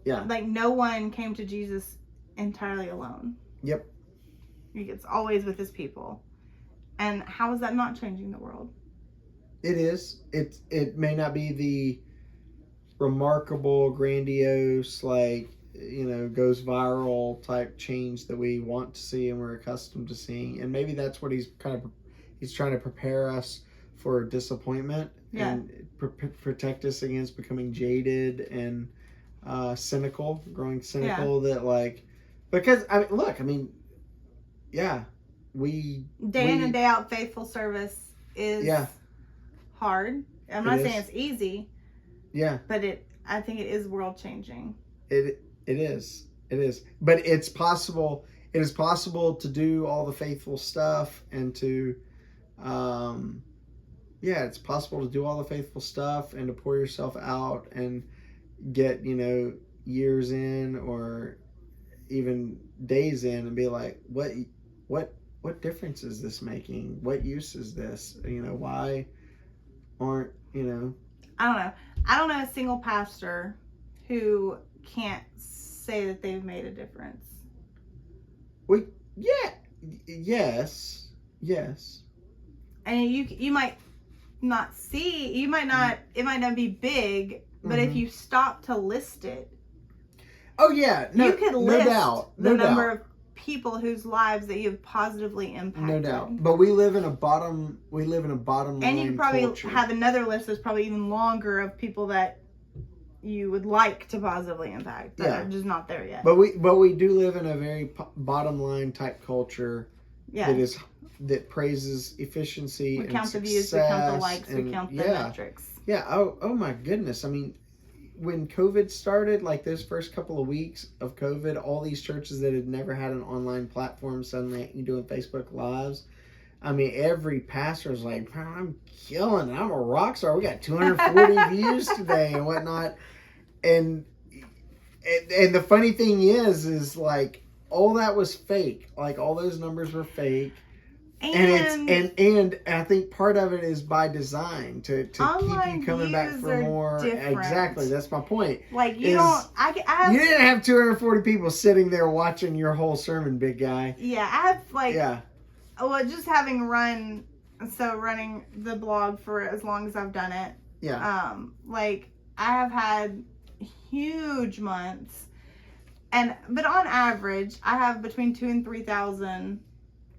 Speaker 1: Yeah.
Speaker 2: Like no one came to Jesus entirely alone.
Speaker 1: Yep.
Speaker 2: It's always with his people. And how is that not changing the world?
Speaker 1: It is. It may not be the remarkable, grandiose, like, you know, goes viral type change that we want to see and we're accustomed to seeing. And maybe that's what he's trying to prepare us for disappointment and protect us against becoming jaded and growing cynical. That like, because we
Speaker 2: day in and day out faithful service is hard. I'm not saying it's easy. Yeah. But I think it is world changing.
Speaker 1: It is. But it's possible. It is possible to do all the faithful stuff and to it's possible to do all the faithful stuff and to pour yourself out and get, you know, years in or even days in and be like, what what difference is this making? What use is this? Why aren't,
Speaker 2: I don't know a single pastor who can't say that they've made a difference.
Speaker 1: Yes.
Speaker 2: And you might not see, it might not be big, but if you stop to list it.
Speaker 1: Oh yeah,
Speaker 2: you could list the number
Speaker 1: doubt.
Speaker 2: of people whose lives that you've positively impacted.
Speaker 1: No doubt. But we live in a bottom line.
Speaker 2: And you could probably
Speaker 1: culture.
Speaker 2: have another list that's probably even longer of people that you would like to positively impact that are just not there yet.
Speaker 1: But we do live in a very bottom line type culture that praises efficiency.
Speaker 2: We
Speaker 1: and
Speaker 2: count the
Speaker 1: success,
Speaker 2: views, we count the likes, we count the metrics.
Speaker 1: Yeah. Oh my goodness. I mean, when COVID started, like those first couple of weeks of COVID, all these churches that had never had an online platform suddenly doing Facebook Lives. I mean, every pastor was like, I'm killing it. I'm a rock star. We got 240 views today and whatnot. And the funny thing is like all that was fake. Like all those numbers were fake. And I think part of it is by design to keep you coming back for more.
Speaker 2: Different.
Speaker 1: Exactly, that's my point.
Speaker 2: Like you
Speaker 1: didn't have 240 people sitting there watching your whole sermon, big guy.
Speaker 2: Yeah, I have well, just having running the blog for as long as I've done it.
Speaker 1: Yeah.
Speaker 2: I have had huge months, but on average, I have between 2,000 and 3,000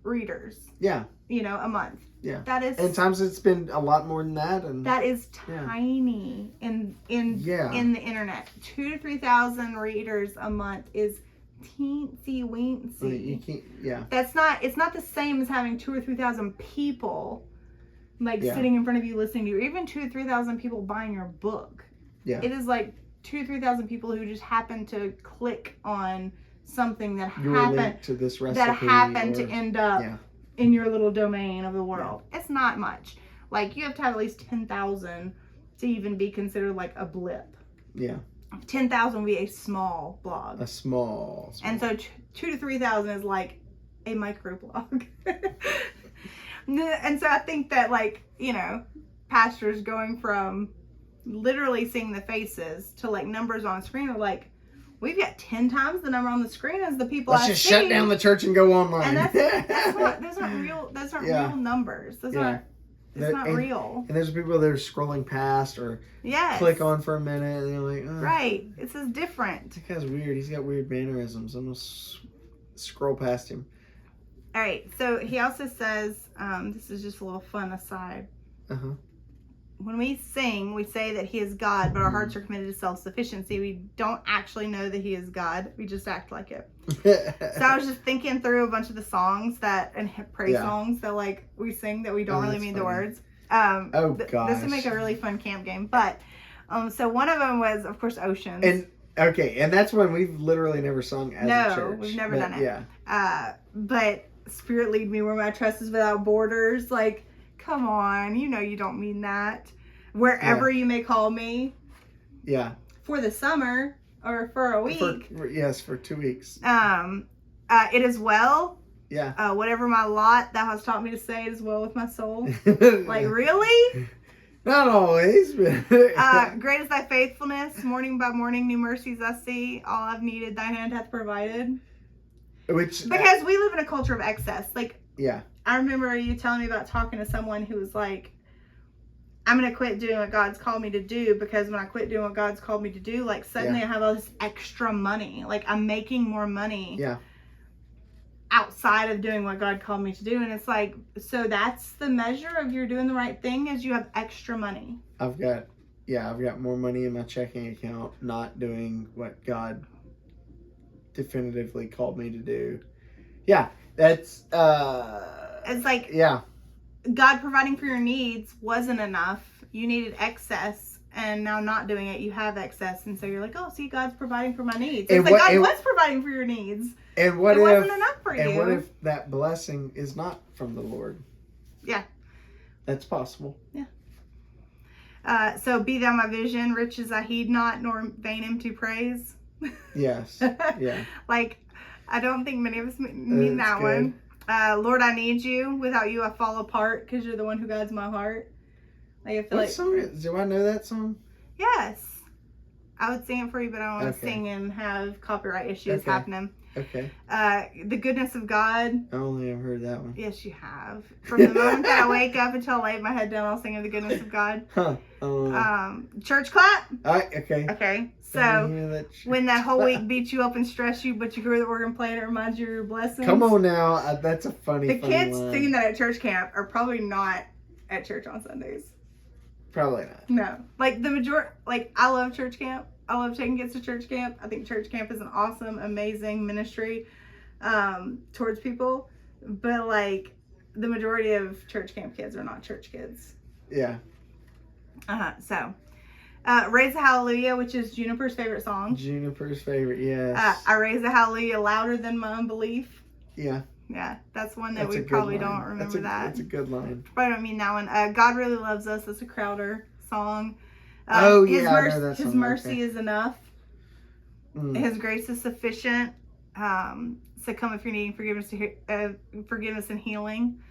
Speaker 2: readers.
Speaker 1: Yeah.
Speaker 2: A month.
Speaker 1: Yeah.
Speaker 2: That is.
Speaker 1: And times it's been a lot more than that, and
Speaker 2: that is tiny in the internet. 2,000 to 3,000 readers a month is teensy weensy.
Speaker 1: You can't. Yeah.
Speaker 2: It's not the same as having 2,000 or 3,000 people sitting in front of you listening to you, or even 2,000 or 3,000 people buying your book.
Speaker 1: Yeah.
Speaker 2: It is like 2,000 or 3,000 people who just happen to click on something that
Speaker 1: happened to this recipe
Speaker 2: to end up in your little domain of the world. Yeah. It's not much. Like you have to have at least 10,000 to even be considered like a blip.
Speaker 1: Yeah.
Speaker 2: 10,000 would be a small blog.
Speaker 1: A small.
Speaker 2: And so 2,000 to 3,000 is like a micro blog. And so I think that pastors going from literally seeing the faces to numbers on a screen are we've got 10 times the number on the screen as the people
Speaker 1: Let's just shut down the church and go online.
Speaker 2: And those aren't real numbers. Those aren't. It's not real.
Speaker 1: And there's people that are scrolling past or click on for a minute and they're like, oh.
Speaker 2: Right. This is different.
Speaker 1: That guy's weird. He's got weird mannerisms. I'm going to scroll past him.
Speaker 2: All right. So he also says, this is just a little fun aside.
Speaker 1: Uh-huh.
Speaker 2: When we sing, we say that he is God, but our hearts are committed to self-sufficiency. We don't actually know that he is God. We just act like it. So I was just thinking through a bunch of the songs and praise songs that we sing that we don't really mean the words.
Speaker 1: Gosh.
Speaker 2: This would make a really fun camp game. But so one of them was, of course, Oceans.
Speaker 1: And that's one we've literally never sung as a church.
Speaker 2: No, we've never done it.
Speaker 1: Yeah.
Speaker 2: But Spirit lead me where my trust is without borders. Come on, you don't mean that. Wherever you may call me.
Speaker 1: Yeah.
Speaker 2: For the summer or for a week.
Speaker 1: For 2 weeks.
Speaker 2: It is well.
Speaker 1: Yeah.
Speaker 2: Whatever my lot thou hast taught me to say, it is well with my soul. Really?
Speaker 1: Not always.
Speaker 2: Great is thy faithfulness. Morning by morning, new mercies I see. All I've needed, thine hand hath provided. Because we live in a culture of excess.
Speaker 1: Yeah.
Speaker 2: I remember you telling me about talking to someone who was like, I'm going to quit doing what God's called me to do because when I quit doing what God's called me to do, suddenly I have all this extra money. I'm making more money.
Speaker 1: Yeah.
Speaker 2: Outside of doing what God called me to do. And it's so that's the measure of you're doing the right thing is you have extra money.
Speaker 1: I've got more money in my checking account not doing what God definitively called me to do. Yeah. That's
Speaker 2: it's God providing for your needs wasn't enough. You needed excess, and now not doing it, you have excess, and so you're like, oh, see, God's providing for my needs. It's God was providing for your needs.
Speaker 1: And what
Speaker 2: it
Speaker 1: if
Speaker 2: wasn't enough for you?
Speaker 1: And what if that blessing is not from the Lord?
Speaker 2: Yeah,
Speaker 1: that's possible.
Speaker 2: Yeah. So be thou my vision, riches I heed not, nor vain empty praise.
Speaker 1: Yes. Yeah.
Speaker 2: I don't think many of us mean that one. Lord, I need you. Without you, I fall apart because you're the one who guides my heart. Like, I feel
Speaker 1: What
Speaker 2: like.
Speaker 1: song is, do I know that song?
Speaker 2: Yes. I would sing it for you, but I don't want to
Speaker 1: Okay.
Speaker 2: sing and have copyright issues happening.
Speaker 1: Okay.
Speaker 2: The goodness of God.
Speaker 1: I only have heard that one.
Speaker 2: Yes, you have. From the moment that I wake up until I lay my head down, I'll sing of the goodness of God.
Speaker 1: Huh.
Speaker 2: Church clap.
Speaker 1: Alright, okay.
Speaker 2: Okay. So when that whole week beats you up and stress you, but you go to the organ play and it reminds you of your blessings.
Speaker 1: Come on now. That's a funny
Speaker 2: The kids
Speaker 1: line.
Speaker 2: singing that at church camp are probably not at church on Sundays.
Speaker 1: Probably not.
Speaker 2: No. Like the majority, like I love church camp. I love taking kids to church camp. I think church camp is an awesome, amazing ministry towards people. But like the majority of church camp kids are not church kids.
Speaker 1: Yeah.
Speaker 2: So Raise a Hallelujah, which is Juniper's favorite song.
Speaker 1: Juniper's favorite, yes.
Speaker 2: I raise a hallelujah louder than my unbelief.
Speaker 1: Yeah.
Speaker 2: Yeah, that's one that
Speaker 1: That's
Speaker 2: we probably don't remember that.
Speaker 1: That's a good line.
Speaker 2: Probably don't mean that one. God Really Loves Us. That's a Crowder song.
Speaker 1: I know that song.
Speaker 2: His mercy is enough.
Speaker 1: Mm.
Speaker 2: His grace is sufficient. So come if you're needing forgiveness and healing.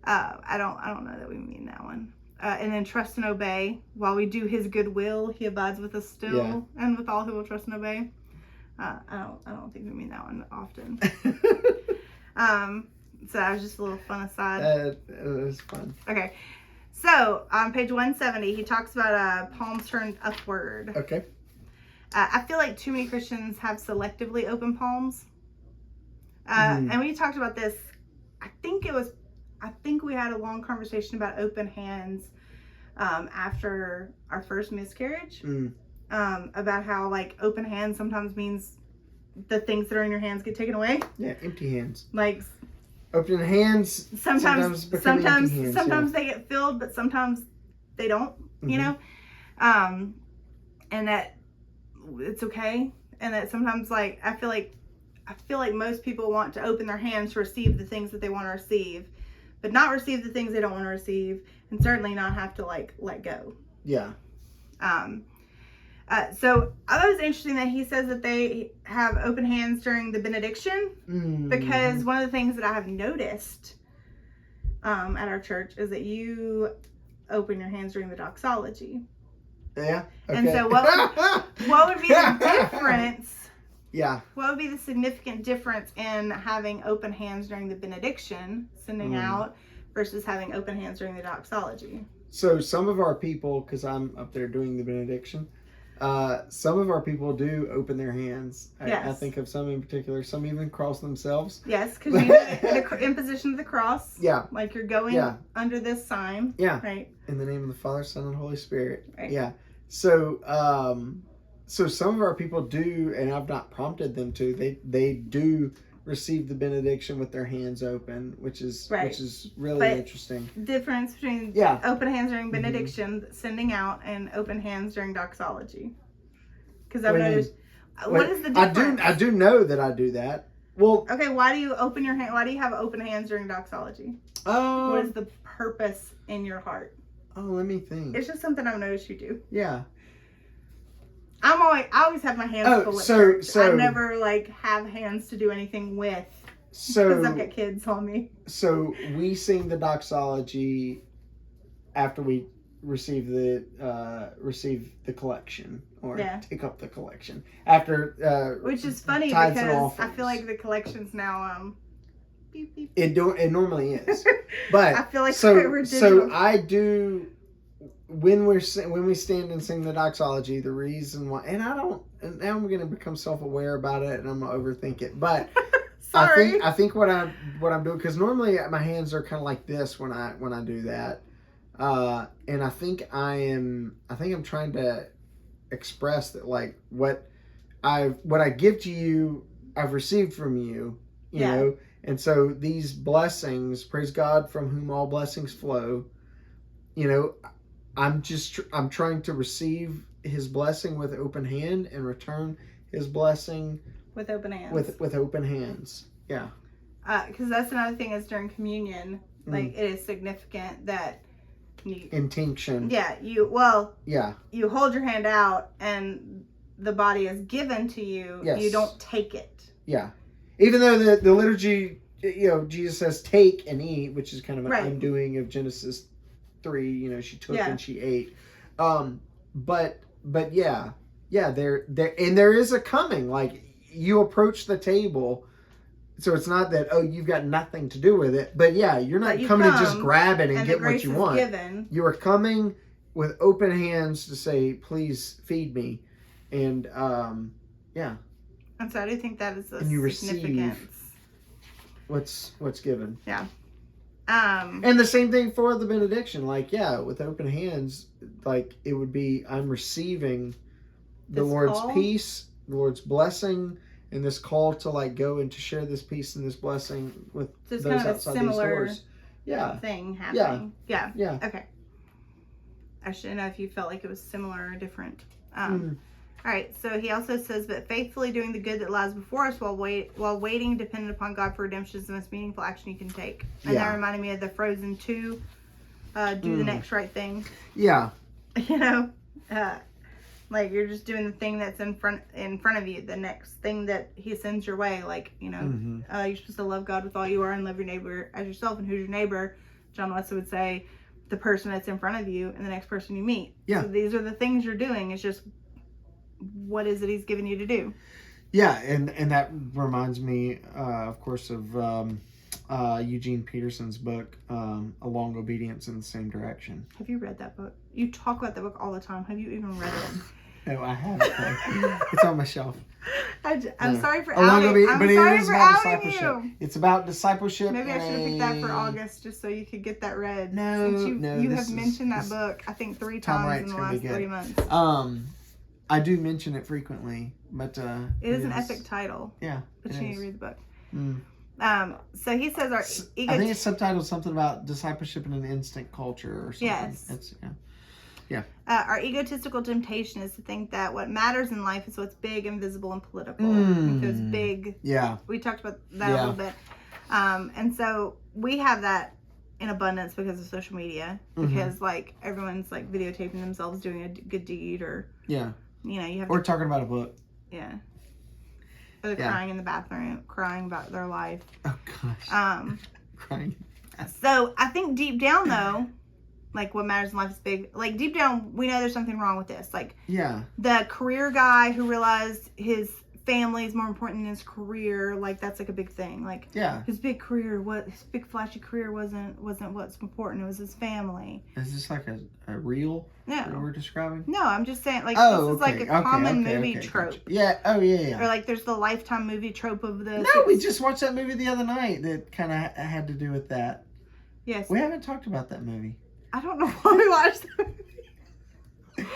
Speaker 2: I don't know that we mean that one. And then trust and obey. While we do His good will, He abides with us still, and with all who will trust and obey. I don't think we mean that one often. So that was just a little fun aside.
Speaker 1: It was fun.
Speaker 2: Okay. So on page 170, he talks about palms turned upward.
Speaker 1: Okay.
Speaker 2: I feel like too many Christians have selectively open palms. And we talked about this. I think we had a long conversation about open hands after our first miscarriage. About how like open hands sometimes means the things that are in your hands get taken away.
Speaker 1: Yeah, empty hands.
Speaker 2: Like
Speaker 1: open hands.
Speaker 2: Sometimes
Speaker 1: hands,
Speaker 2: they get filled, but sometimes they don't. You know, and that it's okay, and that sometimes like I feel like most people want to open their hands to receive the things that they want to receive, but not receive the things they don't want to receive, and certainly not have to like let go.
Speaker 1: Yeah.
Speaker 2: So I thought it was interesting that he says that they have open hands during the benediction, because one of the things that I have noticed at our church is that you open your hands during the doxology.
Speaker 1: Yeah. Okay.
Speaker 2: And so what would be the difference?
Speaker 1: Yeah.
Speaker 2: What would be the significant difference in having open hands during the benediction, sending out, versus having open hands during the doxology?
Speaker 1: So some of our people, because I'm up there doing the benediction, some of our people do open their hands. I think of some in particular. Some even cross themselves.
Speaker 2: Yes, because you do the imposition of the cross.
Speaker 1: Yeah.
Speaker 2: Like you're going under this sign.
Speaker 1: Yeah.
Speaker 2: Right.
Speaker 1: In the name of the Father, Son, and Holy Spirit.
Speaker 2: Right.
Speaker 1: Yeah. So, so some of our people do, and I've not prompted them to. They do receive the benediction with their hands open, which is really interesting.
Speaker 2: Difference between open hands during benediction, sending out, and open hands during doxology. Because I've noticed. What is the difference?
Speaker 1: I do know that I do that. Well,
Speaker 2: okay. Why do you open your hand? Why do you have open hands during doxology? What is the purpose in your heart?
Speaker 1: Oh, let me think.
Speaker 2: It's just something I've noticed you do.
Speaker 1: Yeah.
Speaker 2: I always have my hands full at church. I never like have hands to do anything with. Because I've got kids on me. So
Speaker 1: we sing the doxology after we receive the collection, or take up the collection after.
Speaker 2: Which is funny because I feel like the collection's now beep, beep.
Speaker 1: It normally is, but
Speaker 2: I feel like
Speaker 1: so I do. When we stand and sing the doxology, the reason why, and now I'm going to become self-aware about it, and I'm going to overthink it. But
Speaker 2: sorry,
Speaker 1: I think what I'm doing, because normally my hands are kind of like this when I do that, and I think I'm trying to express that like what I give to you, I've received from you, you know, and so these blessings, praise God, from whom all blessings flow, you know. I'm trying to receive His blessing with open hand and return His blessing
Speaker 2: with open hands.
Speaker 1: With open hands, yeah.
Speaker 2: Because that's another thing is during communion, like it is significant that you
Speaker 1: intention.
Speaker 2: Yeah, you hold your hand out and the body is given to you. Yes. You don't take it.
Speaker 1: Yeah, even though the liturgy Jesus says, take and eat, which is kind of an
Speaker 2: Right.
Speaker 1: undoing of Genesis 3. She took
Speaker 2: Yeah.
Speaker 1: and she ate. But yeah, there and there is a coming. Like, you approach the table, so it's not that you've got nothing to do with it. But yeah, you're not coming to just grab it and get what you want.
Speaker 2: Given.
Speaker 1: You are coming with open hands to say, please feed me, and yeah.
Speaker 2: And so I do think that is a
Speaker 1: and you
Speaker 2: significance.
Speaker 1: Receive what's given.
Speaker 2: Yeah.
Speaker 1: And the same thing for the benediction. Like, yeah, with open hands, like, it would be, I'm receiving the Lord's peace, the Lord's blessing, and this call to, like, go and to share this peace and this blessing with those
Speaker 2: kind of
Speaker 1: outside these doors. Yeah.
Speaker 2: Thing happening. Yeah.
Speaker 1: Yeah.
Speaker 2: Okay. I should know if you felt like it was similar or different. All right, so he also says, but faithfully doing the good that lies before us while waiting, dependent upon God for redemption, is the most meaningful action you can take. And that reminded me of the Frozen 2, do the next right thing.
Speaker 1: Yeah.
Speaker 2: Like, you're just doing the thing that's in front of you, the next thing that he sends your way. Like, you're supposed to love God with all you are and love your neighbor as yourself. And who's your neighbor? John Wesley would say, the person that's in front of you and the next person you meet.
Speaker 1: Yeah.
Speaker 2: So these are the things you're doing. It's just, what is it he's given you to do?
Speaker 1: Yeah, and that reminds me, of course, of Eugene Peterson's book, A Long Obedience in the Same Direction.
Speaker 2: Have you read that book? You talk about that book all the time. Have you even read it?
Speaker 1: No, I haven't. It's on my shelf.
Speaker 2: I'm sorry for outing you.
Speaker 1: It's about discipleship.
Speaker 2: Maybe I should have picked that for August just so you could get that read.
Speaker 1: No,
Speaker 2: Since you have mentioned that book, I think 3 times in the last 3 months.
Speaker 1: I do mention it frequently, but
Speaker 2: it is an epic title.
Speaker 1: Yeah,
Speaker 2: but you need to read the book.
Speaker 1: Mm.
Speaker 2: So he says
Speaker 1: I think it's subtitled something about discipleship in an instant culture or something.
Speaker 2: Yes.
Speaker 1: Yeah.
Speaker 2: Our egotistical temptation is to think that what matters in life is what's big and visible and political. Because big.
Speaker 1: Yeah.
Speaker 2: We talked about that a little bit. And so we have that in abundance because of social media. Because like everyone's like videotaping themselves doing a good deed or you have
Speaker 1: or talking about a book.
Speaker 2: Yeah. Or they're crying in the bathroom, crying about their life.
Speaker 1: Oh gosh. Crying.
Speaker 2: So I think deep down though, like what matters in life is big. Like deep down, we know there's something wrong with this. Like the career guy who realized his family is more important than his career. Like that's like a big thing. Like his big big flashy career wasn't what's important. It was his family.
Speaker 1: Is this like a reel?
Speaker 2: No.
Speaker 1: That we're describing?
Speaker 2: No, I'm just saying like this is like a common movie trope.
Speaker 1: Gotcha. Yeah. Oh yeah.
Speaker 2: Or like there's the Lifetime movie trope of the.
Speaker 1: No, we just watched that movie the other night that kind of had to do with that.
Speaker 2: Yes.
Speaker 1: We haven't talked about that movie.
Speaker 2: I don't know why we watched the movie.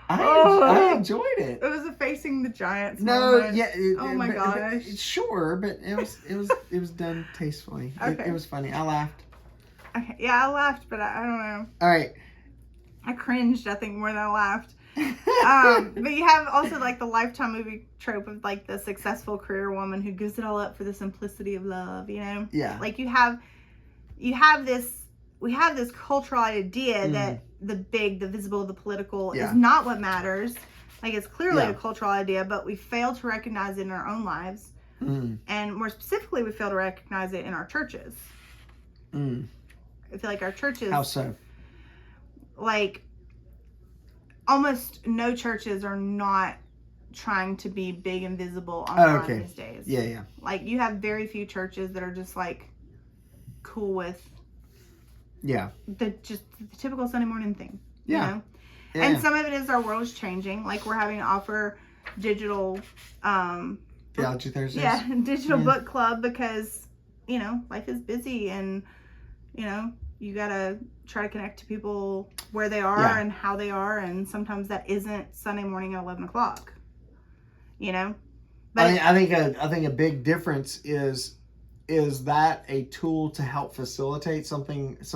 Speaker 1: I enjoyed it.
Speaker 2: It was a Facing the Giants
Speaker 1: moment.
Speaker 2: Oh my gosh.
Speaker 1: Sure, but it was done tastefully.
Speaker 2: Okay.
Speaker 1: It was funny. I laughed.
Speaker 2: Okay. Yeah, I laughed, but I don't know.
Speaker 1: All right.
Speaker 2: I cringed, I think, more than I laughed. But you have also like the Lifetime movie trope of like the successful career woman who gives it all up for the simplicity of love,
Speaker 1: Yeah.
Speaker 2: Like we have this cultural idea that the visible, the political is not what matters. Like it's clearly a cultural idea, but we fail to recognize it in our own lives. And more specifically, we fail to recognize it in our churches. I feel like our churches...
Speaker 1: How so?
Speaker 2: Like, almost no churches are not trying to be big and visible online these days.
Speaker 1: Yeah.
Speaker 2: Like, you have very few churches that are just, like, cool with... the typical Sunday morning thing. You know? And some of it is our world is changing. Like, we're having to offer digital...
Speaker 1: Theology Thursdays.
Speaker 2: Yeah, digital book club because, life is busy and, you gotta try to connect to people where they are and how they are, and sometimes that isn't Sunday morning at 11 o'clock. But
Speaker 1: I think a big difference is that a tool to help facilitate some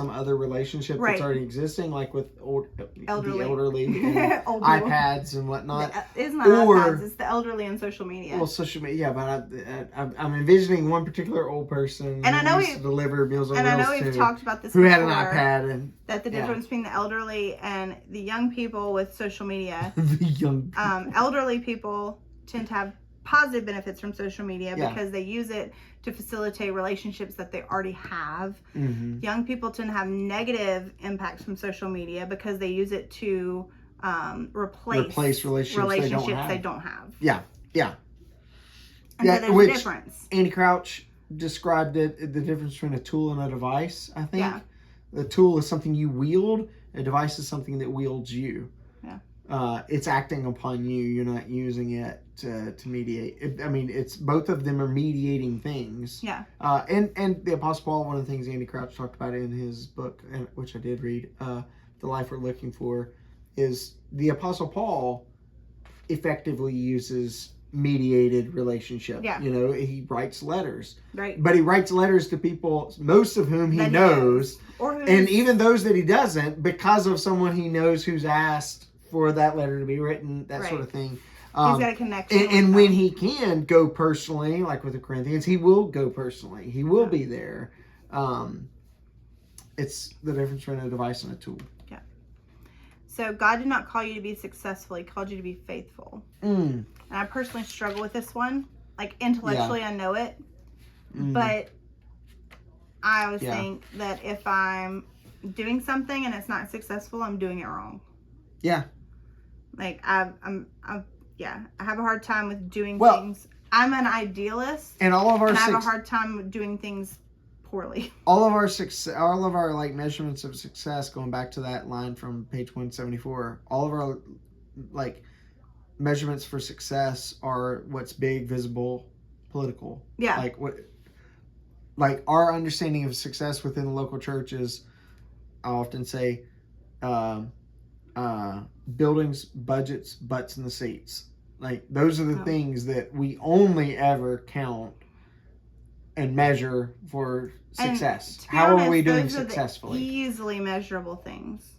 Speaker 1: other relationship that's already existing, like with the elderly and iPads and whatnot.
Speaker 2: It's not iPads, it's the elderly and social media.
Speaker 1: Well, social media, but I'm envisioning one particular old person
Speaker 2: and I know
Speaker 1: who delivered Meals on Wheels.
Speaker 2: And I know we've talked about this
Speaker 1: who
Speaker 2: before,
Speaker 1: had an iPad, and
Speaker 2: that the difference between the elderly and the young people with social media.
Speaker 1: The young
Speaker 2: elderly people tend to have positive benefits from social media
Speaker 1: Yeah.
Speaker 2: because they use it to facilitate relationships that they already have. Young people tend to have negative impacts from social media because they use it to replace relationships they don't have.
Speaker 1: Yeah.
Speaker 2: And so there's a difference.
Speaker 1: Andy Crouch described it, the difference between a tool and a device, I think.
Speaker 2: Yeah.
Speaker 1: The tool is something you wield. A device is something that wields you.
Speaker 2: Yeah.
Speaker 1: It's acting upon you. You're not using it to mediate. It's both of them are mediating things.
Speaker 2: Yeah.
Speaker 1: And the Apostle Paul, one of the things Andy Crouch talked about in his book, which I did read, The Life We're Looking For, is the Apostle Paul effectively uses mediated relationship.
Speaker 2: Yeah.
Speaker 1: He writes letters.
Speaker 2: Right.
Speaker 1: But he writes letters to people, most of whom he knows. And even those that he doesn't, because of someone he knows who's asked for that letter to be written, that sort of thing.
Speaker 2: He's got a connection.
Speaker 1: And when he can go personally, like with the Corinthians, he will go personally. He will be there. It's the difference between a device and a tool.
Speaker 2: Yeah. So God did not call you to be successful. He called you to be faithful. And I personally struggle with this one. Like intellectually, I know it. But I always think that if I'm doing something and it's not successful, I'm doing it wrong.
Speaker 1: Yeah.
Speaker 2: Like I have a hard time with doing things. I'm an idealist,
Speaker 1: and all of our
Speaker 2: I have a hard time with doing things poorly.
Speaker 1: All of our like measurements of success, going back to that line from page 174, all of our like measurements for success are what's big, visible, political.
Speaker 2: Yeah.
Speaker 1: Like our understanding of success within the local church is, I often say, buildings, budgets, butts in the seats. Like those are the things that we only ever count and measure for success. How are we doing successfully?
Speaker 2: Those are the easily measurable things.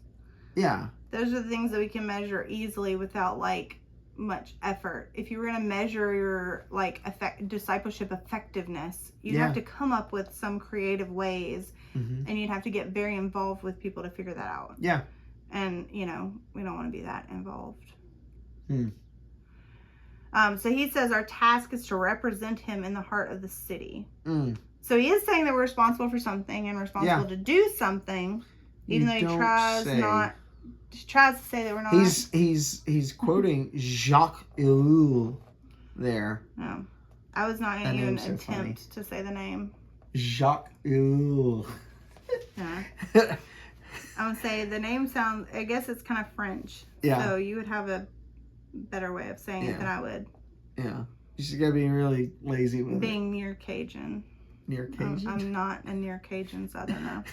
Speaker 1: Yeah.
Speaker 2: Those are the things that we can measure easily without like much effort. If you were going to measure your like discipleship effectiveness, you'd have to come up with some creative ways, and you'd have to get very involved with people to figure that out.
Speaker 1: Yeah.
Speaker 2: And we don't want to be that involved. So he says our task is to represent him in the heart of the city. So he is saying that we're responsible for something and responsible to do something, even though he tries to say that we're not.
Speaker 1: He's quoting Jacques Ellul there.
Speaker 2: No, I was not going to even attempt to say the name.
Speaker 1: Jacques Ellul.
Speaker 2: Yeah. I would say the name sounds, I guess it's kind of French. Yeah. So you would have a better way of saying it than I would.
Speaker 1: Yeah. You just got to be really lazy with
Speaker 2: being near Cajun. Near Cajun? I'm not a near Cajun Southerner.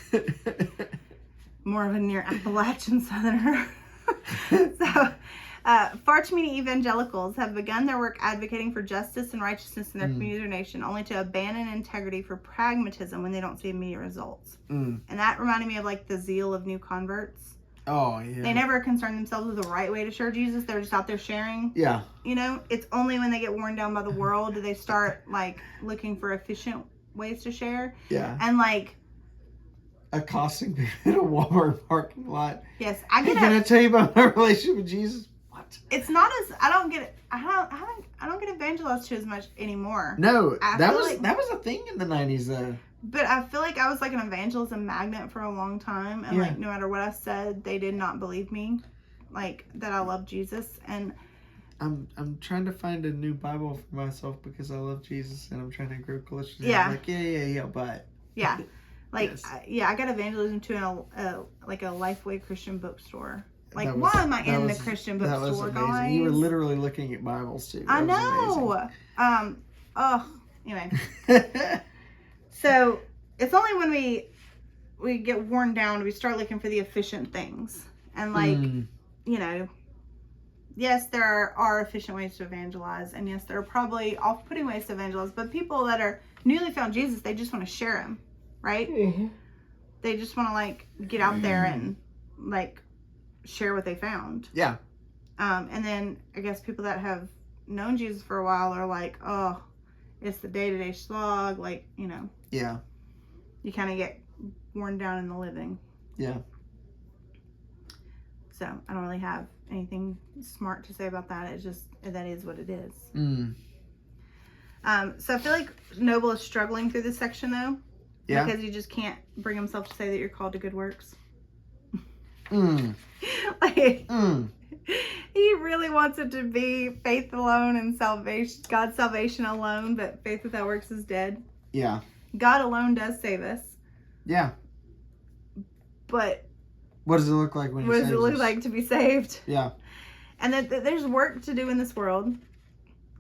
Speaker 2: More of a near Appalachian Southerner. So, far too many evangelicals have begun their work advocating for justice and righteousness in their community or nation, only to abandon integrity for pragmatism when they don't see immediate results. And that reminded me of like the zeal of new converts.
Speaker 1: Oh, yeah.
Speaker 2: They never concern themselves with the right way to share Jesus. They're just out there sharing.
Speaker 1: Yeah.
Speaker 2: It's only when they get worn down by the world do they start like looking for efficient ways to share.
Speaker 1: Yeah.
Speaker 2: And like
Speaker 1: accosting people in a Walmart parking lot.
Speaker 2: Yes,
Speaker 1: can I tell you about my relationship with Jesus? What?
Speaker 2: It's not as I don't get evangelized to as much anymore.
Speaker 1: No, that was a thing in the 90s though.
Speaker 2: But I feel like I was like an evangelism magnet for a long time, and like no matter what I said, they did not believe me, like that I love Jesus. And
Speaker 1: I'm trying to find a new Bible for myself because I love Jesus and I'm trying to grow closer to him.
Speaker 2: Yeah.
Speaker 1: Like but
Speaker 2: like I got evangelism to in a Lifeway Christian bookstore. Like, why am I in the Christian bookstore, guys?
Speaker 1: You were literally looking at Bibles too.
Speaker 2: I know. Anyway. So it's only when we get worn down we start looking for the efficient things, and like yes, there are efficient ways to evangelize, and yes, there are probably off-putting ways to evangelize. But people that are newly found Jesus, they just want to share him, right? They just want to like get out there and like share what they found.
Speaker 1: Yeah.
Speaker 2: And then I guess people that have known Jesus for a while are like, oh, it's the day-to-day slog, like
Speaker 1: Yeah.
Speaker 2: You kind of get worn down in the living.
Speaker 1: Yeah.
Speaker 2: So I don't really have anything smart to say about that. It's just, that is what it is. So I feel like Noble is struggling through this section though.
Speaker 1: Yeah.
Speaker 2: Because he just can't bring himself to say that you're called to good works. Like, he really wants it to be faith alone and salvation, God's salvation alone, but faith without works is dead.
Speaker 1: Yeah.
Speaker 2: God alone does save us.
Speaker 1: Yeah.
Speaker 2: But
Speaker 1: what does it look like when
Speaker 2: what does it look like to be saved?
Speaker 1: Yeah.
Speaker 2: And that there's work to do in this world,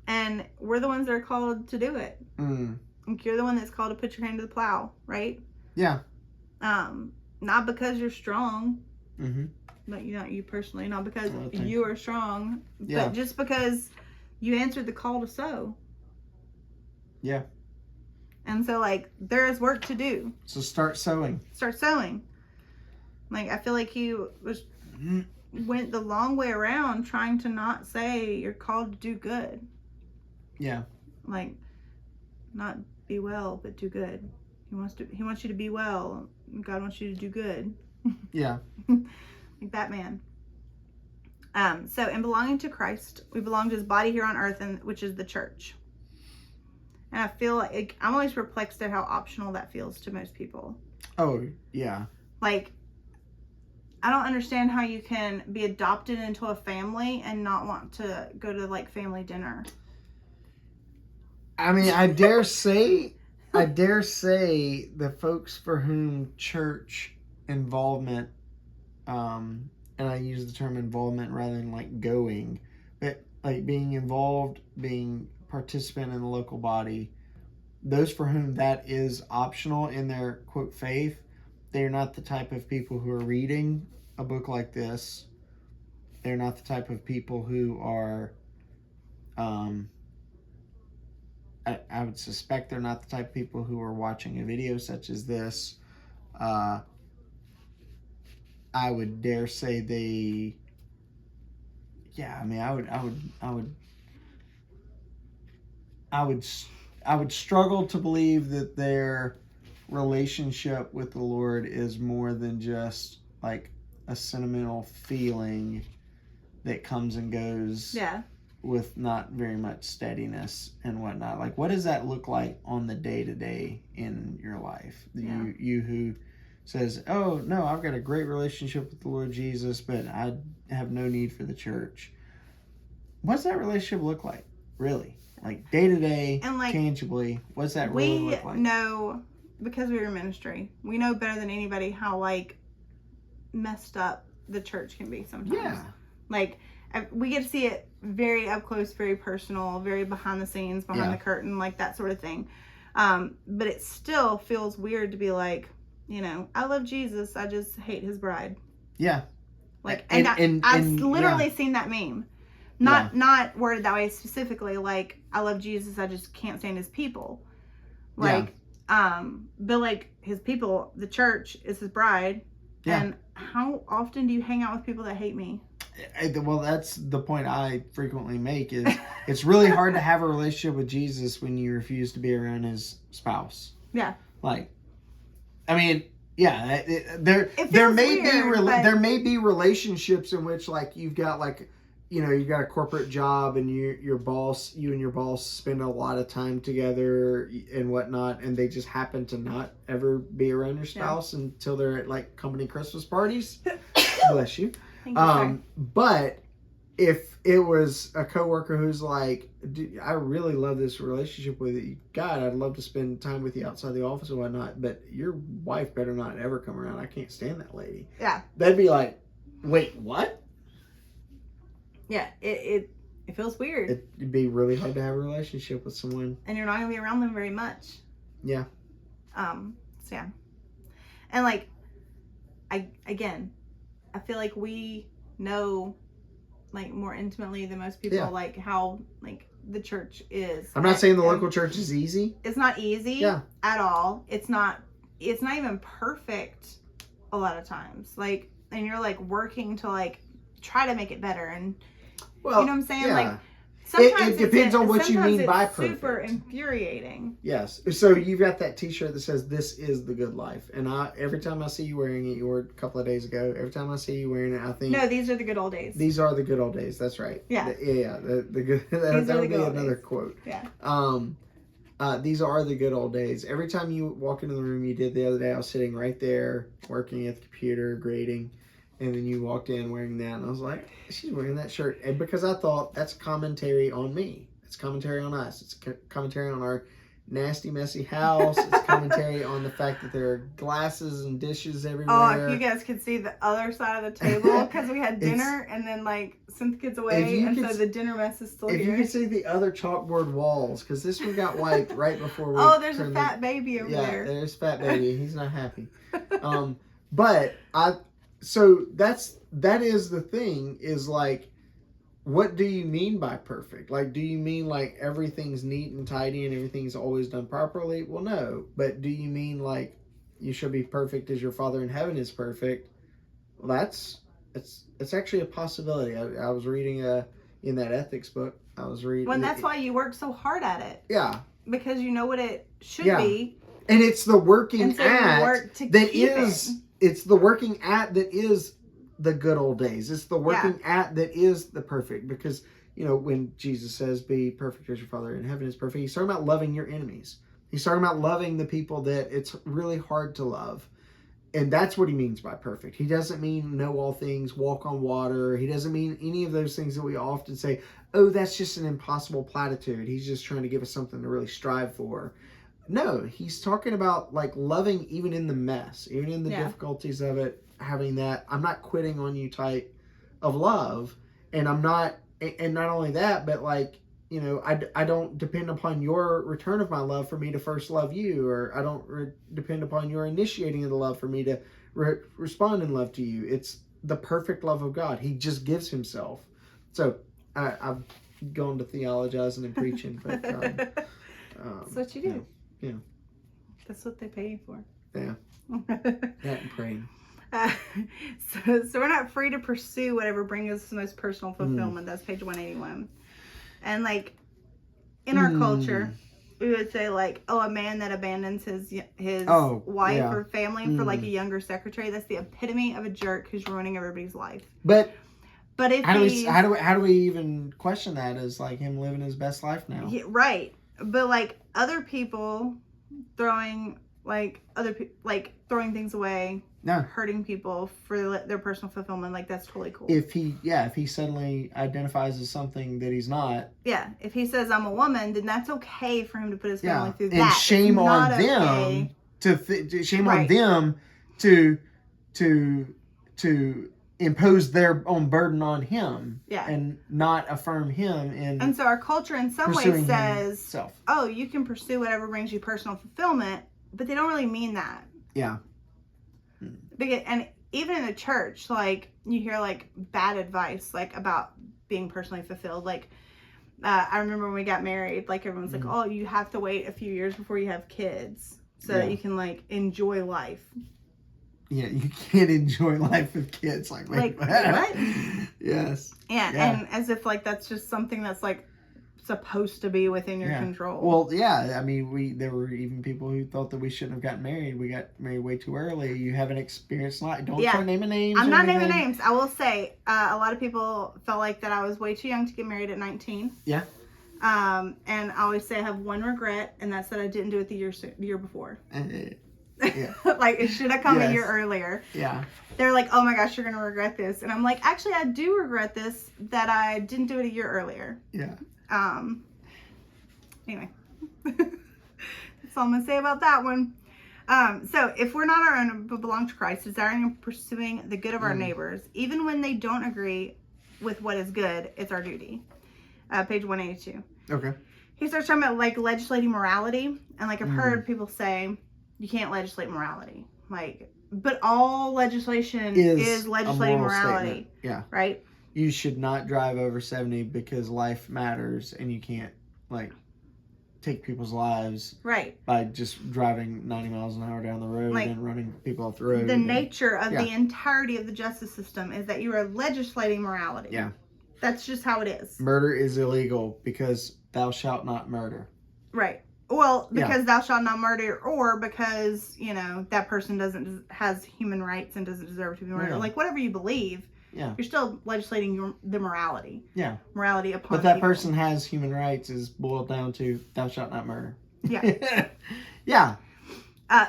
Speaker 2: and we're the ones that are called to do it. Like, you're the one that's called to put your hand to the plow, right?
Speaker 1: Yeah.
Speaker 2: Not because you're strong.
Speaker 1: But
Speaker 2: not you personally, not because you are strong,
Speaker 1: yeah.
Speaker 2: but just because you answered the call to sow.
Speaker 1: Yeah.
Speaker 2: And so, like, there is work to do.
Speaker 1: So start sowing.
Speaker 2: Start sowing. Like, I feel like he went the long way around trying to not say you're called to do good.
Speaker 1: Yeah.
Speaker 2: Like, not be well, but do good. He wants you to be well. God wants you to do good.
Speaker 1: Yeah.
Speaker 2: Like Batman. So in belonging to Christ, we belong to his body here on earth, which is the church. And I feel like I'm always perplexed at how optional that feels to most people.
Speaker 1: Oh, yeah.
Speaker 2: Like, I don't understand how you can be adopted into a family and not want to go to, like, family dinner.
Speaker 1: I mean, I dare say the folks for whom church involvement, and I use the term involvement rather than like going, but like being involved, being participant in the local body, those for whom that is optional in their quote faith, they're not the type of people who are reading a book like this. They're not the type of people who are, I would suspect they're not the type of people who are watching a video such as this. I would dare say they, yeah, I mean, I would struggle to believe that their relationship with the Lord is more than just like a sentimental feeling that comes and goes.
Speaker 2: Yeah.
Speaker 1: With not very much steadiness and whatnot. Like, what does that look like on the day-to-day in your life?
Speaker 2: Yeah.
Speaker 1: You who says, oh, no, I've got a great relationship with the Lord Jesus, but I have no need for the church. What's that relationship look like, really? Like, day-to-day, and like, tangibly, what's that really look like?
Speaker 2: We know, because we were in ministry, we know better than anybody how, like, messed up the church can be sometimes.
Speaker 1: Yeah.
Speaker 2: Like, we get to see it very up close, very personal, very behind the scenes, behind the curtain, like that sort of thing. But it still feels weird to be like, you know, I love Jesus, I just hate his bride.
Speaker 1: Yeah.
Speaker 2: Like, I've literally seen that meme. Not worded that way specifically, like, I love Jesus, I just can't stand his people. Like, but like, his people, the church is his bride. Yeah. And how often do you hang out with people that hate me?
Speaker 1: Well, that's the point I frequently make is it's really hard to have a relationship with Jesus when you refuse to be around his spouse.
Speaker 2: Yeah.
Speaker 1: Like, I mean, yeah, there may be relationships in which like you've got like, you know, you've got a corporate job and you and your boss spend a lot of time together and whatnot, and they just happen to not ever be around your spouse until they're at like company Christmas parties. Bless you. But if it was a coworker who's like, I really love this relationship with you, God, I'd love to spend time with you outside the office and whatnot, but your wife better not ever come around. I can't stand that lady.
Speaker 2: Yeah.
Speaker 1: That'd be like, wait, what?
Speaker 2: Yeah, it feels weird.
Speaker 1: It'd be really hard to have a relationship with someone.
Speaker 2: And you're not going to be around them very much.
Speaker 1: Yeah.
Speaker 2: So yeah. And like, I feel like we know, like, more intimately than most people, like, how, like, the church is.
Speaker 1: I'm not saying the local church is easy.
Speaker 2: It's not easy at all. It's not even perfect a lot of times. Like, and you're, like, working to, like, try to make it better. And, you know what I'm saying? Yeah. Like, sometimes it depends on what you mean by perfect. Super infuriating.
Speaker 1: Yes. So you've got that T-shirt that says "This is the good life," and every time I see you wearing it, you wore it a couple of days ago. Every time I see you wearing it, I think,
Speaker 2: no, these are the good old days.
Speaker 1: These are the good old days. That's right.
Speaker 2: Yeah.
Speaker 1: The good. That would be another quote.
Speaker 2: Yeah.
Speaker 1: these are the good old days. Every time you walk into the room you did the other day, I was sitting right there working at the computer, grading, and then you walked in wearing that, and I was like, she's wearing that shirt. And because I thought that's commentary on me. It's commentary on us. It's commentary on our nasty, messy house. It's commentary on the fact that there are glasses and dishes everywhere.
Speaker 2: Oh, if you guys could see the other side of the table, because we had dinner and then like sent the kids away, and so the dinner mess is still here.
Speaker 1: If you could see the other chalkboard walls, because this one got wiped right before we.
Speaker 2: Oh, there's a fat baby over there.
Speaker 1: Yeah, there's fat baby. He's not happy. But so that is the thing, is like, what do you mean by perfect? Like, do you mean like everything's neat and tidy and everything's always done properly? Well, no. But do you mean like you should be perfect as your Father in heaven is perfect? Well, it's actually a possibility. I was reading in that ethics book. I was reading.
Speaker 2: Well, that's why you work so hard at it.
Speaker 1: Yeah.
Speaker 2: Because you know what it should be.
Speaker 1: And it's the working
Speaker 2: and so
Speaker 1: at that is. It's the working at that is the good old days. It's the working at that is the perfect. Because, you know, when Jesus says, be perfect as your Father in heaven is perfect, he's talking about loving your enemies. He's talking about loving the people that it's really hard to love. And that's what he means by perfect. He doesn't mean know all things, walk on water. He doesn't mean any of those things that we often say, oh, that's just an impossible platitude. He's just trying to give us something to really strive for. No, he's talking about like loving even in the mess, even in the difficulties of it, having that I'm not quitting on you type of love. And not only that, but like, you know, I don't depend upon your return of my love for me to first love you, or I don't depend upon your initiating of the love for me to respond in love to you. It's the perfect love of God. He just gives himself. So I've gone to theologizing and preaching, but
Speaker 2: that's what you do.
Speaker 1: Yeah.
Speaker 2: That's what they pay you for.
Speaker 1: Yeah. That and praying.
Speaker 2: So we're not free to pursue whatever brings us the most personal fulfillment. That's page 181. And like in our culture, we would say like, oh, a man that abandons his wife or family for like a younger secretary, that's the epitome of a jerk who's ruining everybody's life.
Speaker 1: But
Speaker 2: if
Speaker 1: how do we even question that as like him living his best life now?
Speaker 2: Yeah, right. But like other people throwing things away, hurting people for their personal fulfillment, like that's totally cool.
Speaker 1: If he suddenly identifies as something that he's not.
Speaker 2: Yeah, if he says I'm a woman, then that's okay for him to put his family through that.
Speaker 1: And shame on them on them to impose their own burden on him.
Speaker 2: Yeah.
Speaker 1: And not affirm him
Speaker 2: and so our culture in some ways says, oh, you can pursue whatever brings you personal fulfillment, but they don't really mean that.
Speaker 1: Yeah.
Speaker 2: And even in the church, like you hear like bad advice like about being personally fulfilled. Like I remember when we got married, like everyone's like, oh, you have to wait a few years before you have kids so that you can like enjoy life.
Speaker 1: Yeah, you can't enjoy life with kids. Like what? Yes.
Speaker 2: Yeah, and as if like that's just something that's like supposed to be within your control.
Speaker 1: Well, yeah, I mean, there were even people who thought that we shouldn't have gotten married. We got married way too early. You haven't experienced life. Don't try naming names.
Speaker 2: I'm not naming names. I will say a lot of people felt like that I was way too young to get married at 19.
Speaker 1: Yeah.
Speaker 2: And I always say I have one regret, and that's that I didn't do it the year before.
Speaker 1: Yeah.
Speaker 2: Like it should have come a year earlier.
Speaker 1: Yeah. They're
Speaker 2: like, oh my gosh, you're gonna regret this, and I'm like, actually, I do regret this that I didn't do it a year earlier.
Speaker 1: Yeah.
Speaker 2: Anyway, that's all I'm gonna say about that one. So if we're not our own but belong to Christ, desiring and pursuing the good of our neighbors, even when they don't agree with what is good, it's our duty. Page 182.
Speaker 1: Okay.
Speaker 2: He starts talking about like legislating morality, and like I've heard people say you can't legislate morality, like, but all legislation is legislating morality.
Speaker 1: Statement. Yeah.
Speaker 2: Right.
Speaker 1: You should not drive over 70 because life matters, and you can't like take people's lives by just driving 90 miles an hour down the road and running people off the road.
Speaker 2: The nature of the entirety of the justice system is that you are legislating morality.
Speaker 1: Yeah.
Speaker 2: That's just how it is.
Speaker 1: Murder is illegal because thou shalt not murder.
Speaker 2: Right. Well, because thou shalt not murder, or because, you know, that person has human rights and doesn't deserve to be murdered. Like, whatever you believe, you're still legislating the morality. Yeah. Morality upon
Speaker 1: But that person has human rights is boiled down to thou shalt not murder.
Speaker 2: Yeah.
Speaker 1: Yeah.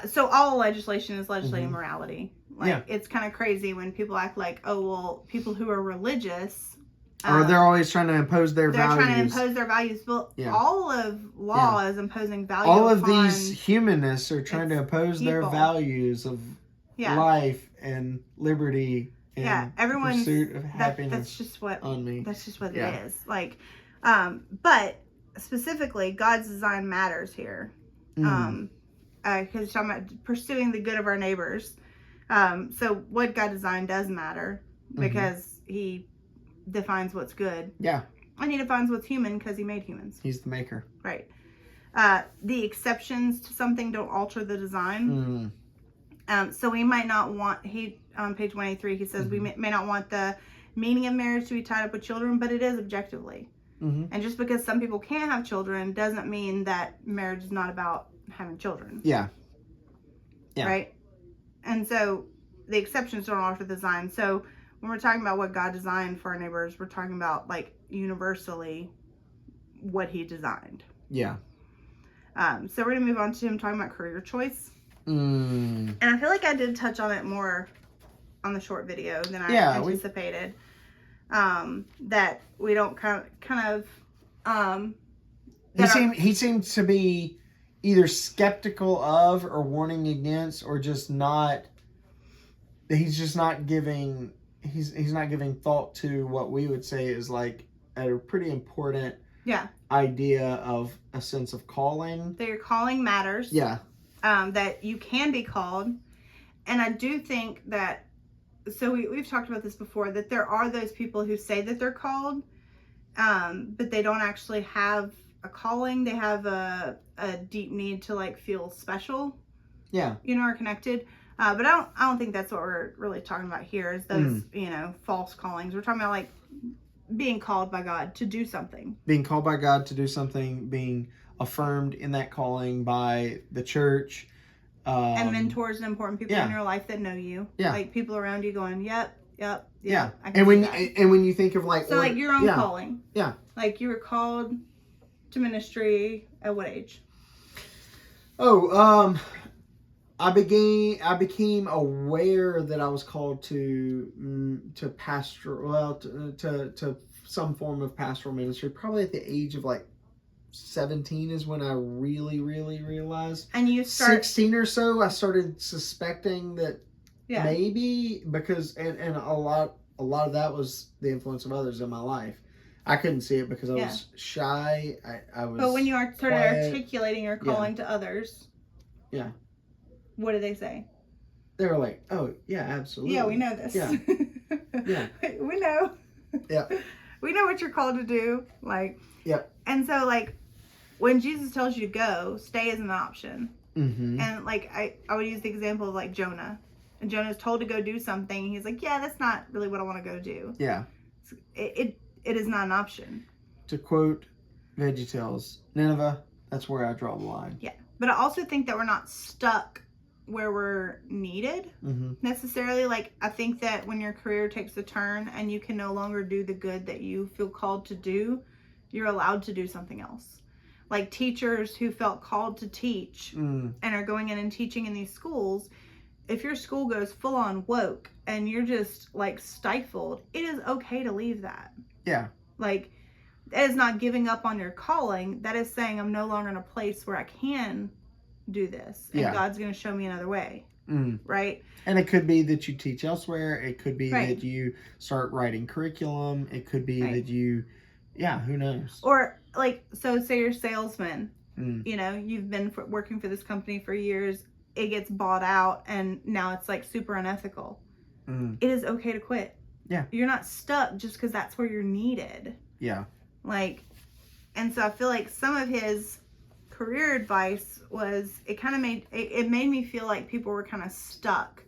Speaker 2: So all legislation is legislating
Speaker 1: Mhm.
Speaker 2: morality. Like,
Speaker 1: Yeah.
Speaker 2: it's kind of crazy when people act like, oh, well, people who are religious,
Speaker 1: Or they're always trying to impose their
Speaker 2: they're
Speaker 1: values.
Speaker 2: trying to impose their values. Well,
Speaker 1: Yeah.
Speaker 2: all of law is imposing value
Speaker 1: all of
Speaker 2: upon
Speaker 1: these humanists are trying to impose their
Speaker 2: people.
Speaker 1: values of life and liberty and
Speaker 2: everyone's
Speaker 1: pursuit of happiness.
Speaker 2: That's just what
Speaker 1: on me.
Speaker 2: That's just what it is. Like, but specifically, God's design matters here. Because it's talking about pursuing the good of our neighbors. So what God designed does matter because He defines what's good.
Speaker 1: Yeah.
Speaker 2: And He defines what's human because He made humans.
Speaker 1: He's the maker.
Speaker 2: Right. The exceptions to something don't alter the design. So we might not want, on page 183, he says we may not want the meaning of marriage to be tied up with children, but it is objectively. And just because some people can't have children doesn't mean that marriage is not about having children.
Speaker 1: Yeah.
Speaker 2: Right? And so the exceptions don't alter the design. So when we're talking about what God designed for our neighbors, we're talking about, like, universally what He designed.
Speaker 1: Yeah.
Speaker 2: So we're going to move on to him talking about career choice.
Speaker 1: And
Speaker 2: I feel like I did touch on it more on the short video than I anticipated. That we don't
Speaker 1: he seemed to be either skeptical of or warning against, or just not. He's just not giving. He's not giving thought to what we would say is like a pretty important idea of a sense of calling.
Speaker 2: That your calling matters.
Speaker 1: Yeah.
Speaker 2: That you can be called. And I do think that, so we've talked about this before, that there are those people who say that they're called, but they don't actually have a calling. They have a deep need to, like, feel special.
Speaker 1: Yeah.
Speaker 2: Or connected. But I don't think that's what we're really talking about here, is those, false callings. We're talking about, like, being called by God to do something.
Speaker 1: Being called by God to do something, being affirmed in that calling by the church.
Speaker 2: And mentors and important people in your life that know you.
Speaker 1: Yeah.
Speaker 2: Like, people around you going, yep.
Speaker 1: Yeah. And when you think of, like...
Speaker 2: So, like, your own calling.
Speaker 1: Yeah.
Speaker 2: Like, you were called to ministry at what age?
Speaker 1: I became aware that I was called to pastoral, to some form of pastoral ministry, probably at the age of, like, 17 is when I really, really realized.
Speaker 2: And you
Speaker 1: 16 or so, I started suspecting that maybe, because and a lot of that was the influence of others in my life. I couldn't see it because I was shy. I was.
Speaker 2: But when you started
Speaker 1: quiet.
Speaker 2: Articulating your calling to others, what did they say?
Speaker 1: They were like, "Oh yeah, absolutely.
Speaker 2: Yeah, we know this.
Speaker 1: Yeah, yeah,
Speaker 2: we know.
Speaker 1: Yeah,
Speaker 2: we know what you're called to do. Like, And so, like, when Jesus tells you to go, stay isn't an option. And, like, I would use the example of, like, Jonah. And Jonah's told to go do something. And he's like, yeah, that's not really what I want to go do.
Speaker 1: Yeah.
Speaker 2: It is not an option.
Speaker 1: To quote VeggieTales, Nineveh, that's where I draw the line.
Speaker 2: Yeah. But I also think that we're not stuck where we're needed necessarily. Like, I think that when your career takes a turn and you can no longer do the good that you feel called to do, you're allowed to do something else. Like, teachers who felt called to teach and are going in and teaching in these schools, if your school goes full on woke and you're just, like, stifled, it is okay to leave that.
Speaker 1: Yeah.
Speaker 2: Like, that is not giving up on your calling. That is saying, I'm no longer in a place where I can do this. And God's going to show me another way. Right?
Speaker 1: And it could be that you teach elsewhere. It could be that you start writing curriculum. It could be that you... Yeah, who knows? Or,
Speaker 2: like, so say you're a salesman. You've been working for this company for years. It gets bought out, and now it's, like, super unethical. It is okay to quit.
Speaker 1: Yeah.
Speaker 2: You're not stuck just because that's where you're needed.
Speaker 1: Yeah.
Speaker 2: Like, and so I feel like some of his career advice was, it made me feel like people were kind of stuck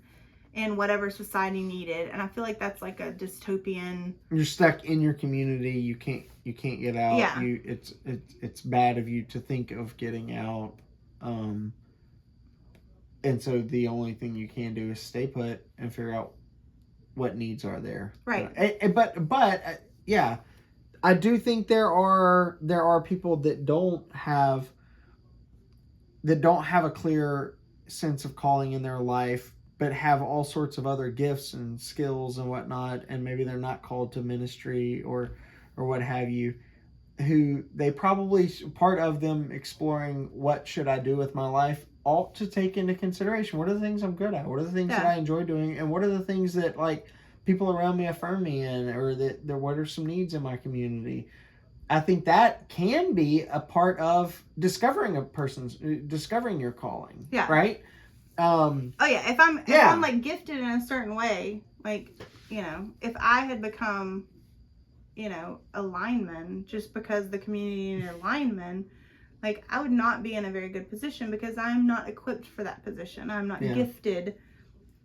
Speaker 2: in whatever society needed, and I feel like that's like a dystopian.
Speaker 1: You're stuck in your community. You can't get out.
Speaker 2: Yeah.
Speaker 1: It's bad of you to think of getting out. And so the only thing you can do is stay put and figure out what needs are there.
Speaker 2: Right.
Speaker 1: But yeah, I do think there are people that don't have that don't have a clear sense of calling in their life, but have all sorts of other gifts and skills and whatnot, and maybe they're not called to ministry or what have you, who they probably, part of them exploring what should I do with my life, ought to take into consideration what are the things I'm good at, what are the things that I enjoy doing, and what are the things that like people around me affirm me in, or that what are some needs in my community. I think that can be a part of discovering your calling.
Speaker 2: Yeah.
Speaker 1: Right.
Speaker 2: Oh yeah. If I'm like gifted in a certain way, like, you know, if I had become, you know, a lineman just because the community needed a lineman, like I would not be in a very good position because I'm not equipped for that position. I'm not gifted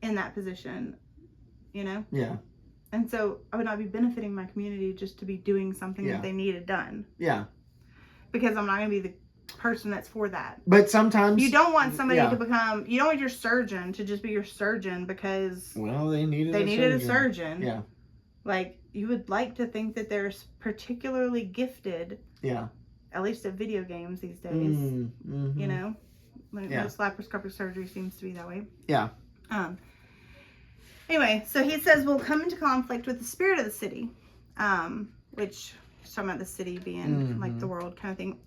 Speaker 2: in that position, you know?
Speaker 1: Yeah.
Speaker 2: And so I would not be benefiting my community just to be doing something that they needed done.
Speaker 1: Yeah.
Speaker 2: Because I'm not going to be the person that's for that.
Speaker 1: But sometimes
Speaker 2: you don't want somebody to become, you don't want your surgeon to just be your surgeon because
Speaker 1: they needed
Speaker 2: a surgeon.
Speaker 1: Yeah.
Speaker 2: Like, you would like to think that they're particularly gifted.
Speaker 1: Yeah.
Speaker 2: At least at video games these days.
Speaker 1: Mm-hmm.
Speaker 2: You know? Most laparoscopic surgery seems to be that way.
Speaker 1: Yeah.
Speaker 2: Anyway, so he says we'll come into conflict with the spirit of the city, which is talking about the city being like the world kind of thing.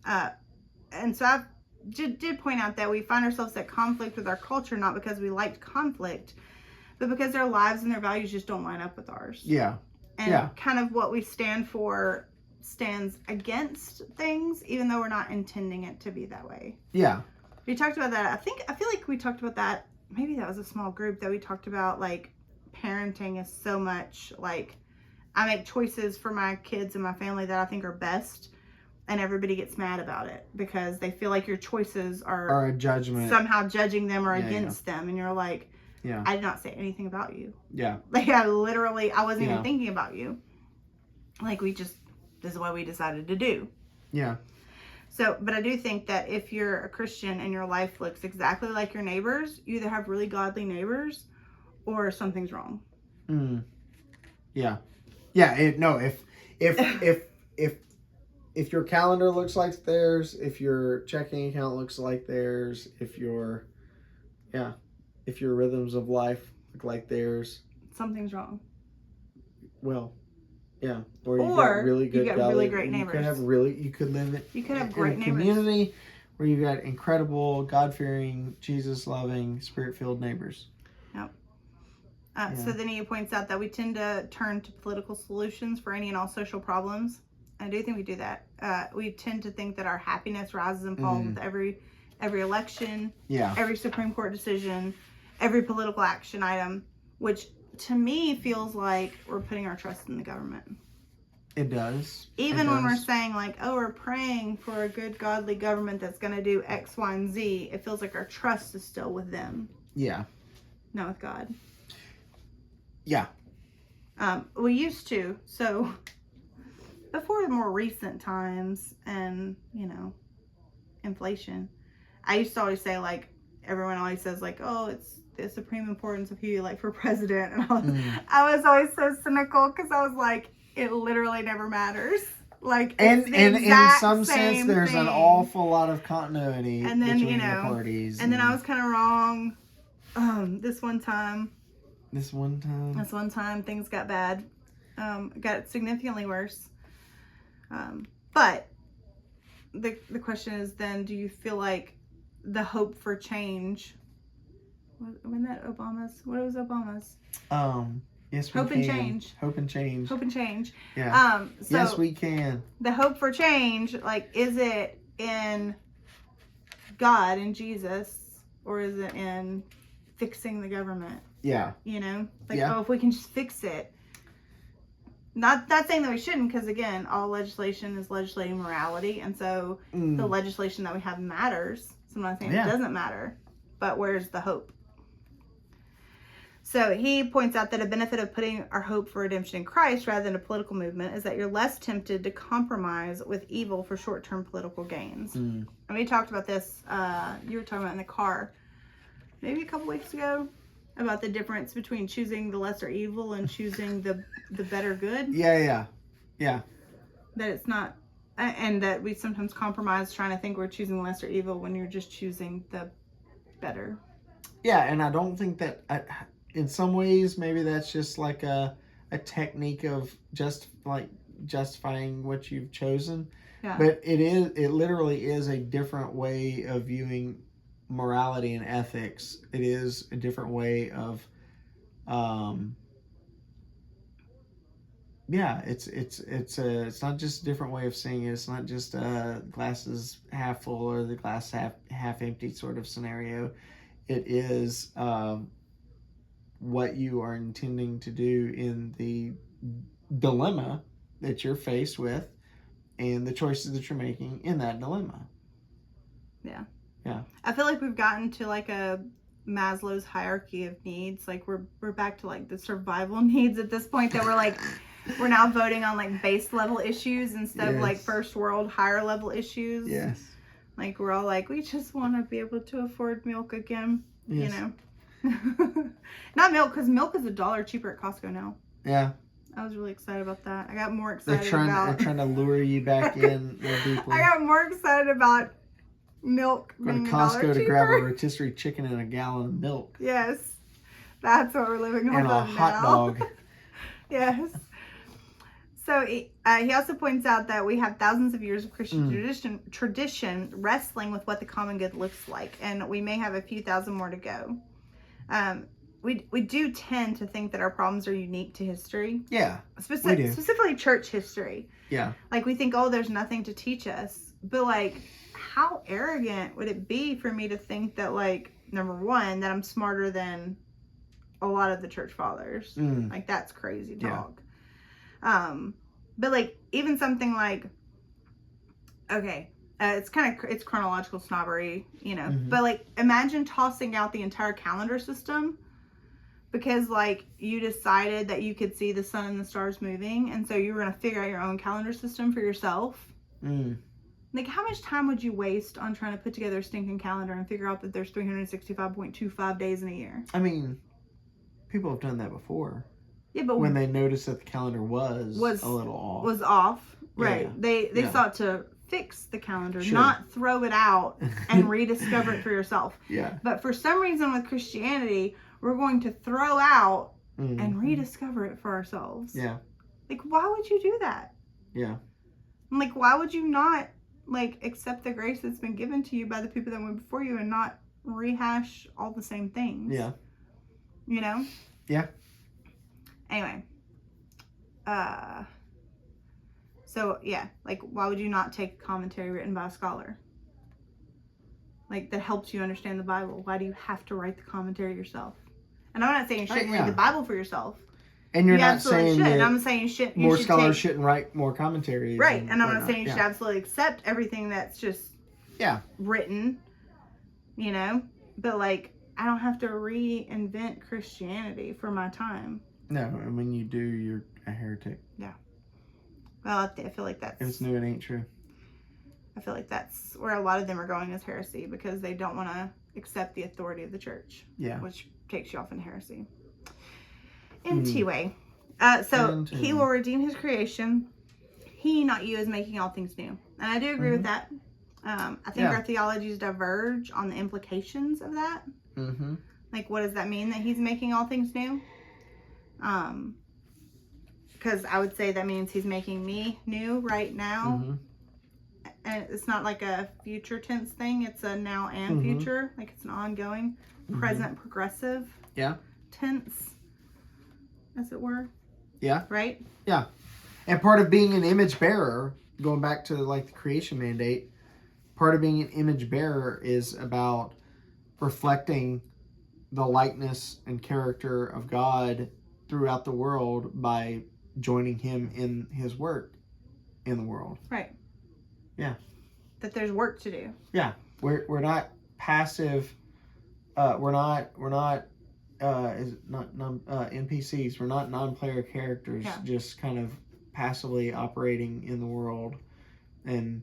Speaker 2: And so I did point out that we find ourselves at conflict with our culture, not because we liked conflict, but because their lives and their values just don't line up with ours.
Speaker 1: Yeah.
Speaker 2: And kind of what we stand for stands against things, even though we're not intending it to be that way.
Speaker 1: Yeah.
Speaker 2: We talked about that. I feel like we talked about that. Maybe that was a small group that we talked about, like, parenting is so much like I make choices for my kids and my family that I think are best, and everybody gets mad about it because they feel like your choices are
Speaker 1: a judgment,
Speaker 2: somehow judging them or against them, and you're like, I did not say anything about you. Like I wasn't even thinking about you. Like this is what we decided to do. So, but I do think that if you're a Christian and your life looks exactly like your neighbors, you either have really godly neighbors or something's wrong.
Speaker 1: If your calendar looks like theirs, if your checking account looks like theirs, if your rhythms of life look like theirs,
Speaker 2: something's wrong.
Speaker 1: Well, yeah. Or you got really good,
Speaker 2: really great neighbors.
Speaker 1: You could have great neighbors. Community where you got incredible, God-fearing, Jesus-loving, Spirit-filled neighbors.
Speaker 2: So then he points out that we tend to turn to political solutions for any and all social problems. I do think we do that. We tend to think that our happiness rises and falls with every election, every Supreme Court decision, every political action item, which to me feels like we're putting our trust in the government.
Speaker 1: It does.
Speaker 2: Even when we're saying like, oh, we're praying for a good godly government that's going to do X, Y, and Z, it feels like our trust is still with them.
Speaker 1: Yeah.
Speaker 2: Not with God.
Speaker 1: Yeah.
Speaker 2: We used to. So before the more recent times and, you know, inflation, I used to always say, like, everyone always says, like, oh, it's the supreme importance of who you like for president. And I was always so cynical because I was like, it literally never matters. Like,
Speaker 1: and in some sense, there's an awful lot of continuity between the parties.
Speaker 2: And then I was kind of wrong. This one time, things got bad. Got significantly worse. But the question is then, do you feel like the hope for change? What was Obama's?
Speaker 1: Yes, we
Speaker 2: Hope
Speaker 1: can.
Speaker 2: And change.
Speaker 1: Hope and change.
Speaker 2: Hope and change.
Speaker 1: Yeah.
Speaker 2: So
Speaker 1: yes, we can.
Speaker 2: The hope for change, like, is it in God and Jesus, or is it in fixing the government?
Speaker 1: Yeah.
Speaker 2: You know, like, oh, if we can just fix it. Not saying that we shouldn't, because again, all legislation is legislating morality, and so the legislation that we have matters. So I'm not saying it doesn't matter, but where's the hope? So he points out that a benefit of putting our hope for redemption in Christ rather than a political movement is that you're less tempted to compromise with evil for short-term political gains. And we talked about this, you were talking about in the car, maybe a couple weeks ago, about the difference between choosing the lesser evil and choosing the better good.
Speaker 1: Yeah.
Speaker 2: That it's not And that we sometimes compromise trying to think we're choosing the lesser evil when you're just choosing the better.
Speaker 1: Yeah, and I don't think that, in some ways, maybe that's just like a technique of justifying what you've chosen.
Speaker 2: Yeah.
Speaker 1: But it literally is a different way of viewing morality and ethics. It is a different way of, it's not just a different way of seeing it. It's not just glasses half full or the glass half empty sort of scenario. It is what you are intending to do in the dilemma that you're faced with and the choices that you're making in that dilemma.
Speaker 2: Yeah.
Speaker 1: Yeah.
Speaker 2: I feel like we've gotten to like a Maslow's hierarchy of needs. Like we're back to like the survival needs at this point, that we're like we're now voting on like base level issues instead of like first world higher level issues.
Speaker 1: Yes.
Speaker 2: Like we're all like, we just want to be able to afford milk again.
Speaker 1: Yes.
Speaker 2: You know. Not milk, because milk is $1 cheaper at Costco now.
Speaker 1: Yeah.
Speaker 2: I was really excited about that. I got more excited
Speaker 1: They're trying to lure you back in more deeply.
Speaker 2: I got more excited about milk
Speaker 1: Go to
Speaker 2: being
Speaker 1: Costco
Speaker 2: $1
Speaker 1: to grab a
Speaker 2: cheaper.
Speaker 1: rotisserie chicken and a gallon of milk.
Speaker 2: Yes. That's what we're living off
Speaker 1: And a
Speaker 2: of
Speaker 1: hot
Speaker 2: now.
Speaker 1: dog.
Speaker 2: Yes. So he also points out that we have thousands of years of Christian tradition wrestling with what the common good looks like, and we may have a few thousand more to go. We do tend to think that our problems are unique to history.
Speaker 1: Yeah, we do.
Speaker 2: Specifically church history.
Speaker 1: Yeah.
Speaker 2: Like we think, oh, there's nothing to teach us. But like, how arrogant would it be for me to think that, like, number one, that I'm smarter than a lot of the church fathers? Like, that's crazy talk. Yeah. But like, even something like, okay, it's chronological snobbery, you know, but like, imagine tossing out the entire calendar system because like you decided that you could see the sun and the stars moving, and so you were going to figure out your own calendar system for yourself. Like, how much time would you waste on trying to put together a stinking calendar and figure out that there's 365.25 days in a year? I
Speaker 1: mean, people have done that before.
Speaker 2: Yeah, but
Speaker 1: when they noticed that the calendar was a little off.
Speaker 2: Was off, right?
Speaker 1: Yeah.
Speaker 2: They sought to fix the calendar, not throw it out and rediscover it for yourself.
Speaker 1: Yeah.
Speaker 2: But for some reason with Christianity, we're going to throw out and rediscover it for ourselves.
Speaker 1: Yeah.
Speaker 2: Like, why would you do that?
Speaker 1: Yeah.
Speaker 2: Like, why would you not like accept the grace that's been given to you by the people that went before you and not rehash all the same things?
Speaker 1: Yeah.
Speaker 2: You know?
Speaker 1: Yeah.
Speaker 2: Anyway, so yeah, like, why would you not take a commentary written by a scholar? Like, that helps you understand the Bible. Why do you have to write the commentary yourself? And I'm not saying you shouldn't read the Bible for yourself.
Speaker 1: And you're not saying that
Speaker 2: I'm saying
Speaker 1: more scholars shouldn't write more commentaries.
Speaker 2: Right, and I'm not saying you should absolutely accept everything that's just written, you know? But like, I don't have to reinvent Christianity for my time.
Speaker 1: No, and when you do, you're a heretic.
Speaker 2: Yeah. Well, I feel like that's...
Speaker 1: If it's new, it ain't true.
Speaker 2: I feel like that's where a lot of them are going as heresy, because they don't want to accept the authority of the church.
Speaker 1: Yeah.
Speaker 2: Which takes you off in heresy. Anyway. So, he will redeem his creation. He, not you, is making all things new. And I do agree with that. I think our theologies diverge on the implications of that. Like, what does that mean, that he's making all things new? Because I would say that means he's making me new right now. And it's not like a future tense thing. It's a now and future. Like, it's an ongoing, present, progressive tense, as it were.
Speaker 1: Yeah.
Speaker 2: Right?
Speaker 1: Yeah. And part of being an image bearer, going back to like the creation mandate, part of being an image bearer is about reflecting the likeness and character of God throughout the world by joining him in his work in the world.
Speaker 2: Right.
Speaker 1: Yeah.
Speaker 2: That there's work to do.
Speaker 1: Yeah. We're not passive. We're not NPCs. We're not non-player characters. Just kind of passively operating in the world, and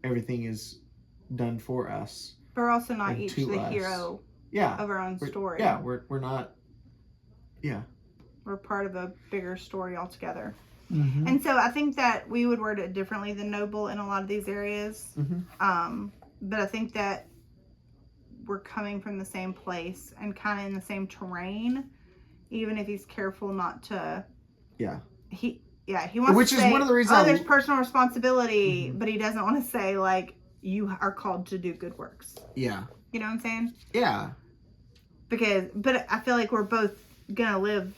Speaker 1: everything is done for us.
Speaker 2: But we're also not each the hero. Of our own story.
Speaker 1: We're not. Yeah.
Speaker 2: We're part of a bigger story altogether.
Speaker 1: Mm-hmm.
Speaker 2: And so I think that we would word it differently than noble in a lot of these areas.
Speaker 1: Mm-hmm.
Speaker 2: But I think that we're coming from the same place and kind of in the same terrain, even if he's careful not to.
Speaker 1: Yeah.
Speaker 2: He wants
Speaker 1: Which
Speaker 2: to
Speaker 1: is
Speaker 2: say,
Speaker 1: one of the reasons
Speaker 2: there's personal responsibility,
Speaker 1: Mm-hmm.
Speaker 2: but he doesn't want to say, like, you are called to do good works.
Speaker 1: Yeah.
Speaker 2: You know what I'm saying?
Speaker 1: Yeah.
Speaker 2: But I feel like we're both going to live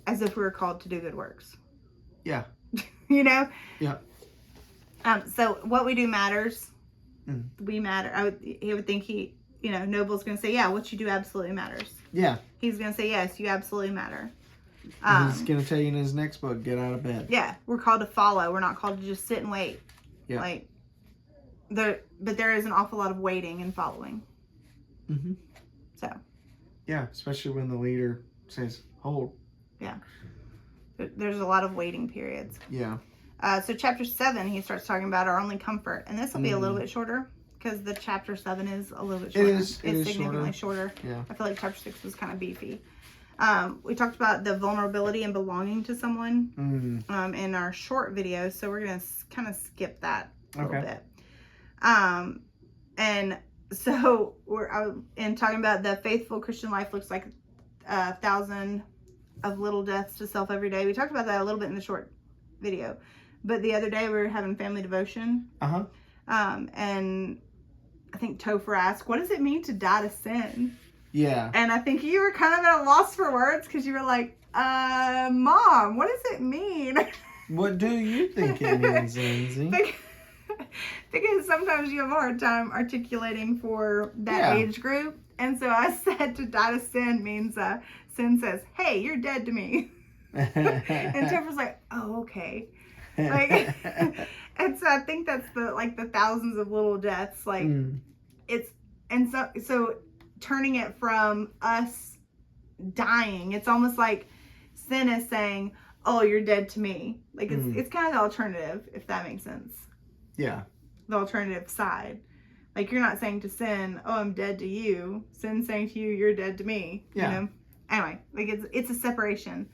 Speaker 2: as if we were called to do good works.
Speaker 1: Yeah.
Speaker 2: You know?
Speaker 1: Yeah.
Speaker 2: So what we do matters.
Speaker 1: Mm.
Speaker 2: We matter. He would think Noble's going to say, yeah, what you do absolutely matters.
Speaker 1: Yeah.
Speaker 2: He's going to say, yes, you absolutely matter.
Speaker 1: He's going to tell you in his next book, get out of bed.
Speaker 2: Yeah. We're called to follow. We're not called to just sit and wait.
Speaker 1: Yeah.
Speaker 2: Like, but there is an awful lot of waiting and following.
Speaker 1: Mm-hmm.
Speaker 2: So.
Speaker 1: Yeah, especially when the leader says, hold.
Speaker 2: Yeah. There's a lot of waiting periods.
Speaker 1: Yeah.
Speaker 2: So chapter 7, he starts talking about our only comfort. And this will be a little bit shorter because the chapter 7 is a little bit shorter.
Speaker 1: It is
Speaker 2: significantly shorter.
Speaker 1: Yeah.
Speaker 2: I feel like chapter 6 was kind of beefy. We talked about the vulnerability and belonging to someone in our short video. So we're going to kind of skip that a little bit. And so we're talking about the faithful Christian life looks like 1,000 of little deaths to self every day. We talked about that a little bit in the short video. But the other day we were having family devotion.
Speaker 1: Uh-huh.
Speaker 2: And I think Topher asked, what does it mean to die to sin?
Speaker 1: Yeah.
Speaker 2: And I think you were kind of at a loss for words because you were like, Mom, what does it mean?
Speaker 1: What do you think it means, Lindsay?
Speaker 2: Because sometimes you have a hard time articulating for that age group. And so I said to die to sin means sin says, hey, you're dead to me. And Topher's like, oh, okay. Like, and so I think that's the thousands of little deaths. Like it's, and so turning it from us dying, it's almost like sin is saying, oh, you're dead to me. Like it's kind of the alternative, if that makes sense.
Speaker 1: Yeah.
Speaker 2: The alternative side. Like you're not saying to sin, oh, I'm dead to you. Sin's saying to you, you're dead to me.
Speaker 1: Yeah.
Speaker 2: You know? Anyway, like it's a separation.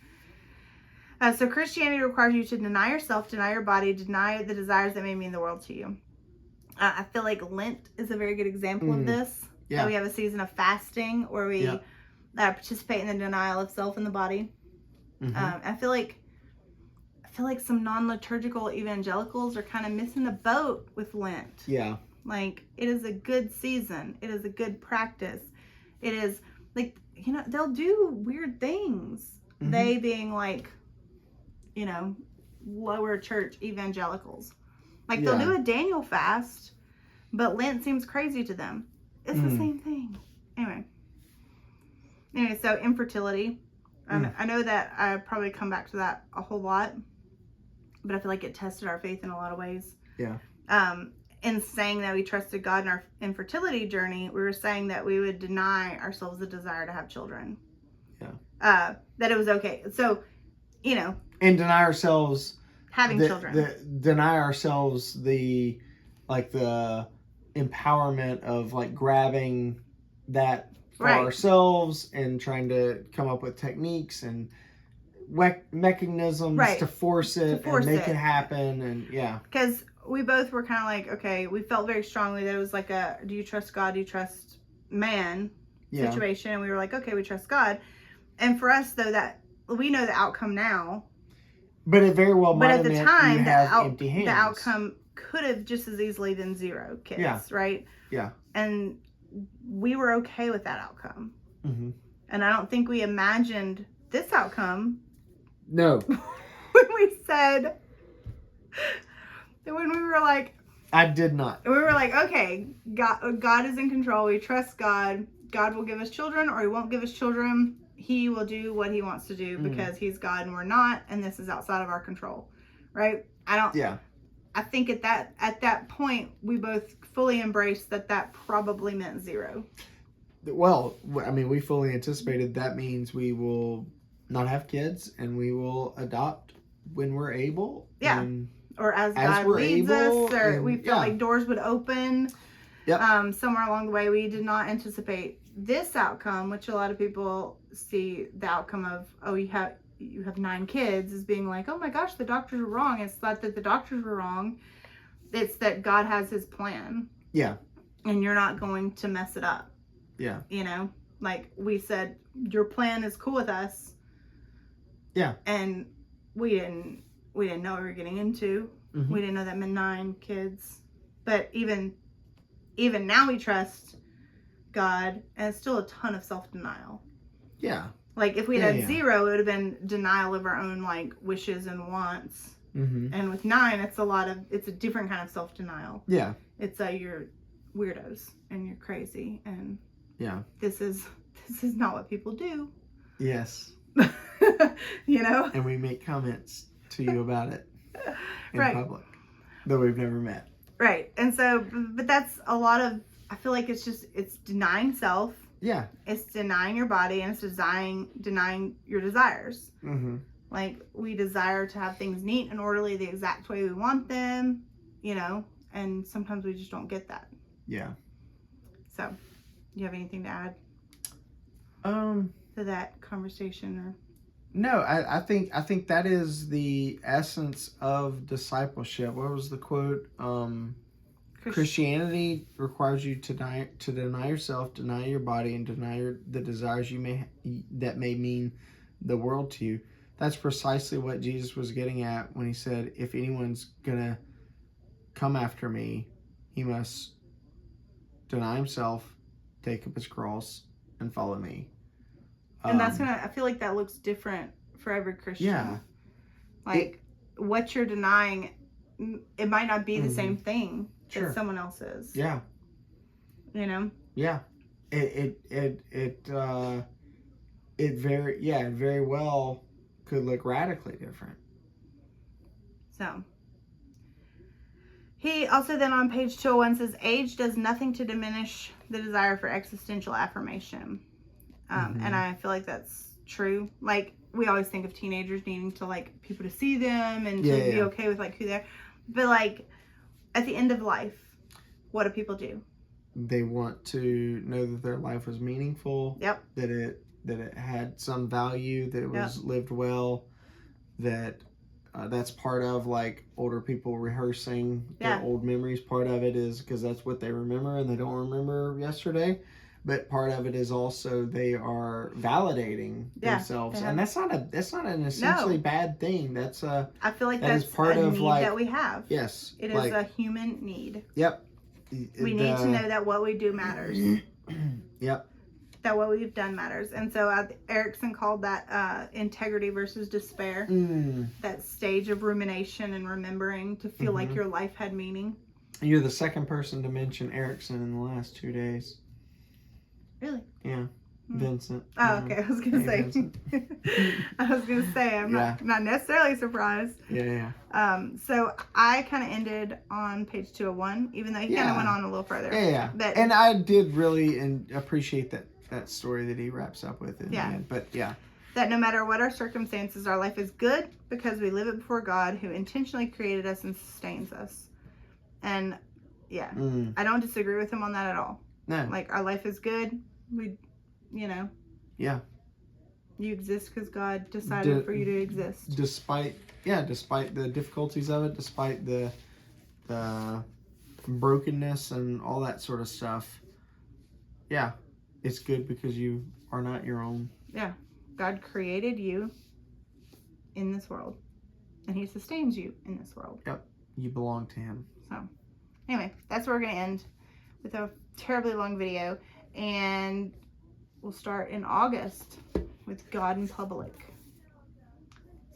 Speaker 2: So Christianity requires you to deny yourself, deny your body, deny the desires that may mean the world to you. I feel like Lent is a very good example of this.
Speaker 1: Yeah.
Speaker 2: We have a season of fasting where we participate in the denial of self and the body. I feel like some non-liturgical evangelicals are kind of missing the boat with Lent.
Speaker 1: Yeah.
Speaker 2: Like, it is a good season. It is a good practice. It is, like, they'll do weird things. They being, like, lower church evangelicals. Like, they'll do a Daniel fast, but Lent seems crazy to them. It's the same thing. Anyway, so infertility. I know that I probably come back to that a whole lot, but I feel like it tested our faith in a lot of ways.
Speaker 1: Yeah.
Speaker 2: In saying that we trusted God in our infertility journey, we were saying that we would deny ourselves the desire to have children.
Speaker 1: Yeah.
Speaker 2: That it was okay. So,
Speaker 1: and deny ourselves
Speaker 2: having children.
Speaker 1: Deny ourselves the empowerment of like grabbing that for ourselves and trying to come up with techniques and mechanisms to force it and make it happen. And because
Speaker 2: we both were kind of like, okay, we felt very strongly that it was like a, do you trust God, do you trust man situation? And we were like, okay, we trust God. And for us though, that we know the outcome now,
Speaker 1: but it very well might
Speaker 2: have meant you have empty hands. The outcome could have just as easily been 0 kids, right?
Speaker 1: Yeah. And
Speaker 2: we were okay with that outcome. And I don't think we imagined this outcome.
Speaker 1: No.
Speaker 2: When we said, when we were like,
Speaker 1: I did not.
Speaker 2: We were like, okay, God is in control. We trust God. God will give us children or he won't give us children. He will do what he wants to do because he's God and we're not. And this is outside of our control. Right? I think at that point, we both fully embraced that probably meant 0.
Speaker 1: Well, I mean, we fully anticipated that means we will not have kids and we will adopt when we're able.
Speaker 2: Yeah. Or as God leads us, or we felt like doors would open.
Speaker 1: Yep.
Speaker 2: Somewhere along the way, we did not anticipate this outcome, which a lot of people see the outcome of, oh, you you have 9 kids as being like, oh my gosh, the doctors were wrong. It's not that the doctors were wrong. It's that God has his plan.
Speaker 1: Yeah.
Speaker 2: And you're not going to mess it up.
Speaker 1: Yeah.
Speaker 2: You know, like we said, your plan is cool with us.
Speaker 1: Yeah.
Speaker 2: And we didn't know what we were getting into.
Speaker 1: Mm-hmm.
Speaker 2: We didn't know that meant 9 kids. But even now we trust God, and it's still a ton of self-denial.
Speaker 1: Yeah.
Speaker 2: Like if we had 0, it would have been denial of our own like wishes and wants.
Speaker 1: Mm-hmm.
Speaker 2: And with 9, it's a different kind of self-denial.
Speaker 1: Yeah.
Speaker 2: It's you're weirdos and you're crazy and
Speaker 1: yeah,
Speaker 2: this is not what people do.
Speaker 1: Yes.
Speaker 2: You know?
Speaker 1: And we make comments to you about it in
Speaker 2: right.
Speaker 1: public, though we've never met.
Speaker 2: Right. And so, but that's a lot of, I feel like it's denying self.
Speaker 1: Yeah.
Speaker 2: It's denying your body, and it's denying your desires.
Speaker 1: Mm-hmm.
Speaker 2: Like, we desire to have things neat and orderly the exact way we want them, you know, and sometimes we just don't get that.
Speaker 1: Yeah.
Speaker 2: So, do you have anything to add? To that conversation? Or
Speaker 1: no, I think that is the essence of discipleship. What was the quote? Christianity requires you to deny yourself, deny your body, and deny the desires that may mean the world to you. That's precisely what Jesus was getting at when he said, if anyone's gonna come after me, he must deny himself, take up his cross, and follow me.
Speaker 2: And I feel like that looks different for every Christian.
Speaker 1: Yeah.
Speaker 2: Like, what you're denying, it might not be the
Speaker 1: mm-hmm.
Speaker 2: same thing
Speaker 1: sure.
Speaker 2: that someone else is.
Speaker 1: Yeah.
Speaker 2: You know?
Speaker 1: Yeah. It very well could look radically different.
Speaker 2: So, he also then on page 201 says, age does nothing to diminish the desire for existential affirmation.
Speaker 1: Mm-hmm.
Speaker 2: And I feel like that's true. Like, we always think of teenagers needing to, like, people to see them and to be okay with, like, who they're. But, like, at the end of life, what do people do?
Speaker 1: They want to know that their life was meaningful.
Speaker 2: Yep.
Speaker 1: That it had some value, that it was lived well, that that's part of, like, older people rehearsing their old memories. Part of it is because that's what they remember and they don't remember yesterday. But part of it is also they are validating themselves, and that's not an essentially bad thing. That's
Speaker 2: I feel like that's part of need that we have.
Speaker 1: Yes,
Speaker 2: it is a human need.
Speaker 1: Yep.
Speaker 2: We need to know that what we do matters.
Speaker 1: Yep.
Speaker 2: That what we've done matters, and so Erickson called that integrity versus despair. That stage of rumination and remembering to feel like your life had meaning.
Speaker 1: You're the second person to mention Erickson in the last 2 days.
Speaker 2: Really?
Speaker 1: Yeah. Vincent.
Speaker 2: Oh, okay. I was gonna say. I'm not necessarily surprised.
Speaker 1: Yeah.
Speaker 2: So I kind of ended on page 201, even though he kind of went on a little further.
Speaker 1: Yeah.
Speaker 2: But,
Speaker 1: and I did really appreciate that story that he wraps up with in the end. But
Speaker 2: that no matter what our circumstances, our life is good because we live it before God, who intentionally created us and sustains us. And I don't disagree with him on that at all.
Speaker 1: No.
Speaker 2: Like, our life is good. We, you exist because God decided for you to exist. Despite
Speaker 1: the difficulties of it, despite the brokenness and all that sort of stuff. Yeah, it's good because you are not your own.
Speaker 2: Yeah, God created you in this world, and he sustains you in this world.
Speaker 1: Yep, you belong to him.
Speaker 2: So, anyway, that's where we're going to end with a terribly long video, and we'll start in August with God in Public.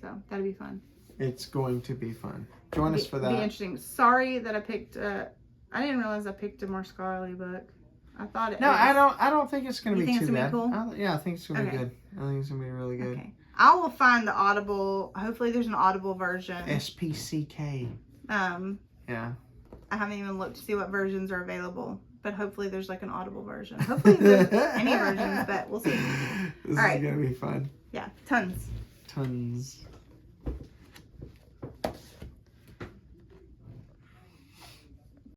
Speaker 2: So that'll be fun.
Speaker 1: It's going to be fun. Join us for that.
Speaker 2: Be interesting. Sorry that I picked. I didn't realize I picked a more scholarly book. I thought it.
Speaker 1: No, I don't think it's going to be too bad.
Speaker 2: Cool?
Speaker 1: I think it's going to be good. I think it's going to be really good.
Speaker 2: Okay. I will find the Audible. Hopefully, there's an Audible version.
Speaker 1: SPCK. Yeah.
Speaker 2: I haven't even looked to see what versions are available, but hopefully there's like an Audible version. Hopefully there's any versions, but we'll see.
Speaker 1: This is going to be fun.
Speaker 2: Yeah, tons.